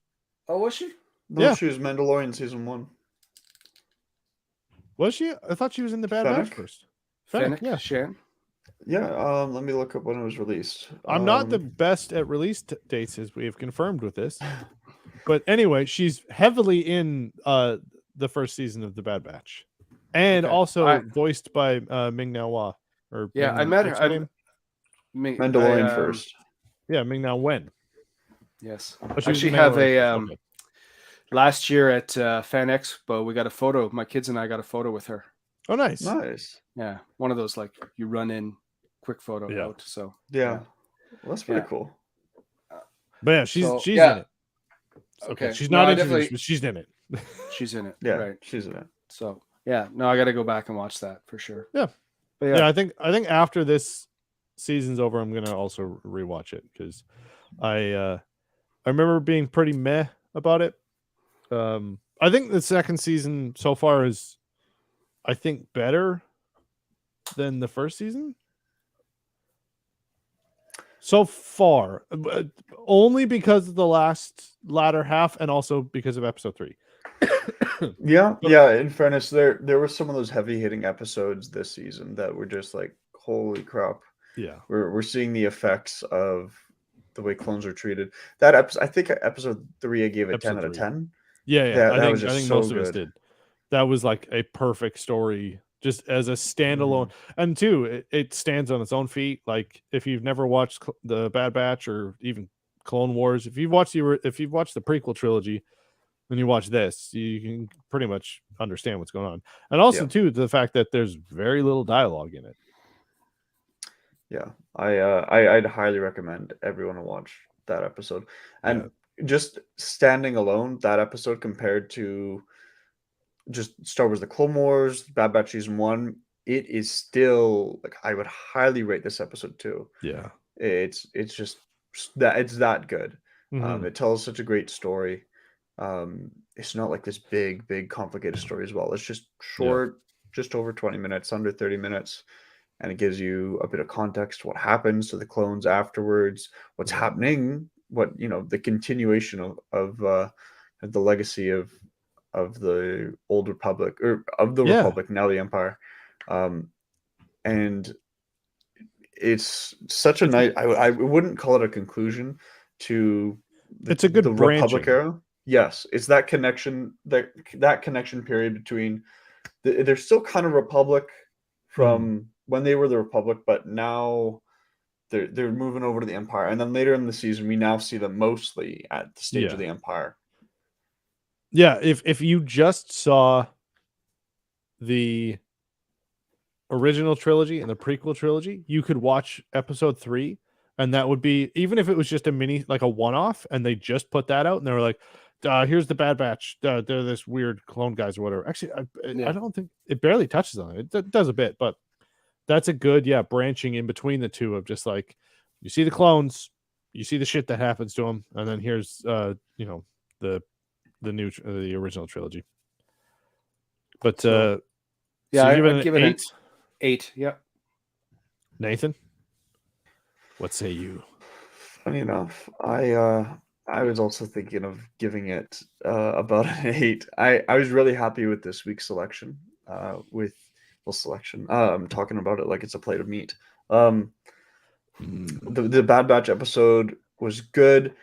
Oh, was she? No, she was Mandalorian season 1. Was she? I thought she was in the Bad Batch first. Fennec, yeah. Shan. Yeah, let me look up when it was released. I'm not the best at release dates, as we have confirmed with this. But anyway, she's heavily in the first season of the Bad Batch. And also voiced by Ming-Na Wen. I met her. Mandalorian first. Yeah, Ming-Na Wen. Yes. I actually have a last year at Fan Expo, we got a photo. My kids and I got a photo with her. Oh, nice. Nice. Yeah. One of those, like, you run in quick photo out. So well, that's pretty cool. But yeah, she's in it. Okay. She's not introduced, but she's in it. She's in it. Yeah, right. She's in it. So yeah, no, I got to go back and watch that for sure. Yeah. But yeah, I think after this season's over, I'm gonna also rewatch it, because I remember being pretty meh about it. I think the second season so far is, I think, better than the first season so far, only because of the latter half, and also because of episode 3. Yeah. In fairness, there were some of those heavy hitting episodes this season that were just like, holy crap. Yeah, we're seeing the effects of the way clones are treated. That episode, I think episode 3, I gave it 10 out of 10. Yeah. I think most of us did. That was like a perfect story, just as a standalone. And two, it stands on its own feet. Like, if you've never watched the Bad Batch or even Clone Wars, if you've watched the prequel trilogy, and you watch this, you can pretty much understand what's going on. And also, too, the fact that there's very little dialogue in it. Yeah, I'd highly recommend everyone to watch that episode. And just standing alone, that episode compared to just Star Wars: The Clone Wars, Bad Batch season 1, it is still, like, I would highly rate this episode too. Yeah, it's just that it's that good. It tells such a great story. It's not like this big complicated story as well. It's just short, just over 20 minutes, under 30 minutes. And it gives you a bit of context to what happens to the clones afterwards, what's happening, the continuation of the legacy of the old Republic, or of the Republic, now the Empire. And it's such a nice, I wouldn't call it a conclusion to it's a good Republic era. Yes, it's that connection, that connection period between they're still kind of Republic from when they were the Republic, but now they're moving over to the Empire. And then later in the season, we now see them mostly at the stage of the Empire. Yeah, if you just saw the original trilogy and the prequel trilogy, you could watch episode 3, and that would be, even if it was just a mini, like a one-off, and they just put that out, and they were like, here's the Bad Batch, they're this weird clone guys or whatever. Actually, I don't think it barely touches on it. It does a bit, but that's a good branching in between the two, of just like, you see the clones, you see the shit that happens to them, and then here's the original trilogy. But Yeah, So you I'd give it an 8. Yep. Nathan, what say you? Funny enough, I was also thinking of giving it about an 8. I was really happy with this week's selection. I'm talking about it like it's a plate of meat. The Bad Batch episode was good.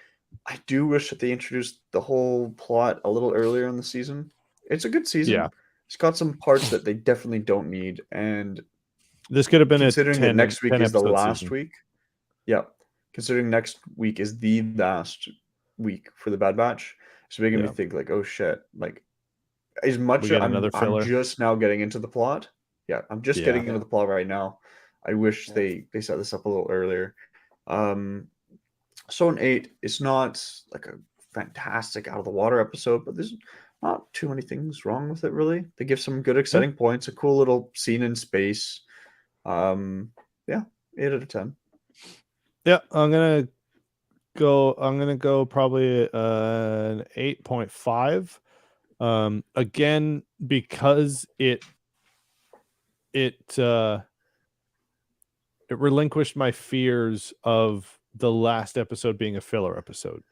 I do wish that they introduced the whole plot a little earlier in the season. It's a good season. Yeah. It's got some parts that they definitely don't need, and This could have been considering that next week 10 is the episode last season. week. Yeah, considering next week is the last week for the Bad Batch, it's making me think like, oh shit, like as much We get I'm another filler. just now getting into the plot. Yeah, I'm just getting into the plot right now. I wish they set this up a little earlier. So an 8, it's not like a fantastic out of the water episode, but there's not too many things wrong with it really. They give some good exciting points, a cool little scene in space. Yeah, 8 out of 10. Yeah, I'm gonna go probably an 8.5. Again, because it relinquished my fears of the last episode being a filler episode.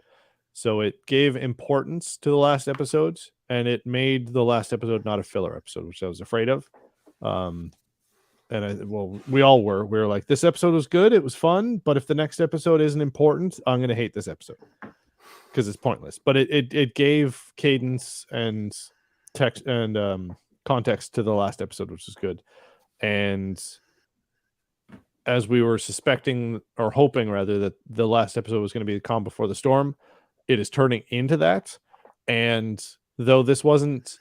So it gave importance to the last episodes, and it made the last episode not a filler episode, which I was afraid of. We all were. We were like, this episode was good, it was fun, but if the next episode isn't important, I'm gonna hate this episode because it's pointless. But it gave cadence and text and context to the last episode, which is good. And as we were suspecting or hoping rather that the last episode was going to be the calm before the storm, it is turning into that. And though this wasn't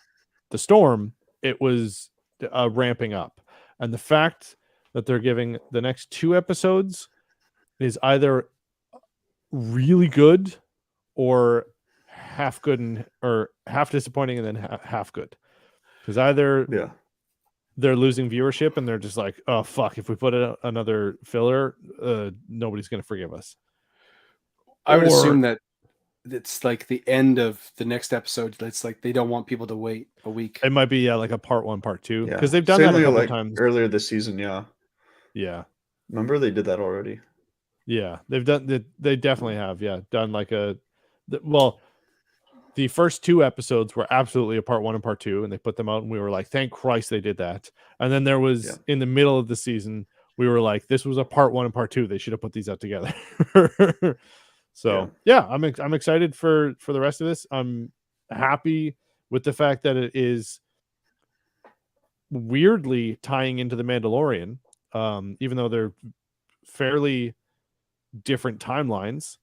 the storm, it was ramping up. And the fact that they're giving the next 2 episodes is either really good or half good or half disappointing and then half good. Because either they're losing viewership and they're just like, oh fuck, if we put another filler, nobody's going to forgive us. I would assume that it's like the end of the next episode. It's like they don't want people to wait a week. It might be like a part 1, part 2, because they've done that a couple times earlier this season. Yeah. Remember they did that already. Yeah, they've done. They definitely have. Yeah, done like the first 2 episodes were absolutely a part 1 and part 2, and they put them out, and we were like, thank Christ they did that. And then there was in the middle of the season, we were like, this was a part 1 and part 2. They should have put these out together. So I'm excited for the rest of this. I'm happy with the fact that it is weirdly tying into the Mandalorian, even though they're fairly different timelines.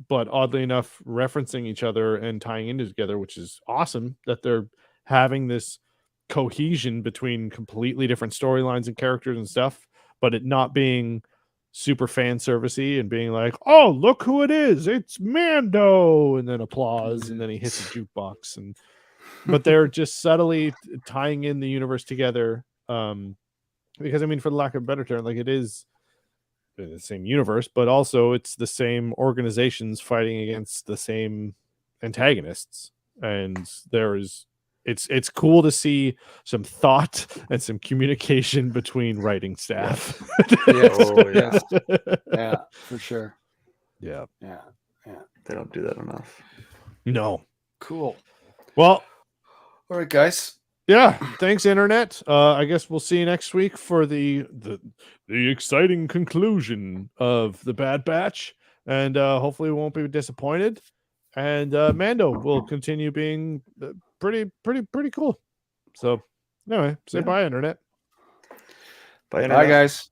But oddly enough, referencing each other and tying into together, which is awesome that they're having this cohesion between completely different storylines and characters and stuff, but it not being super fan servicey and being like, oh, look who it is, it's Mando, and then applause, and then he hits a jukebox, but they're just subtly tying in the universe together. Because I mean, for the lack of a better term, like it is the same universe, but also it's the same organizations fighting against the same antagonists, and it's cool to see some thought and some communication between writing staff. Yeah, for sure. Yeah. They don't do that enough. No. Cool. Well, all right, guys. Yeah, thanks, internet. I guess we'll see you next week for the exciting conclusion of the Bad Batch, and hopefully we won't be disappointed. And Mando will continue being pretty cool. So anyway, say bye, internet. Bye, internet. Bye, guys.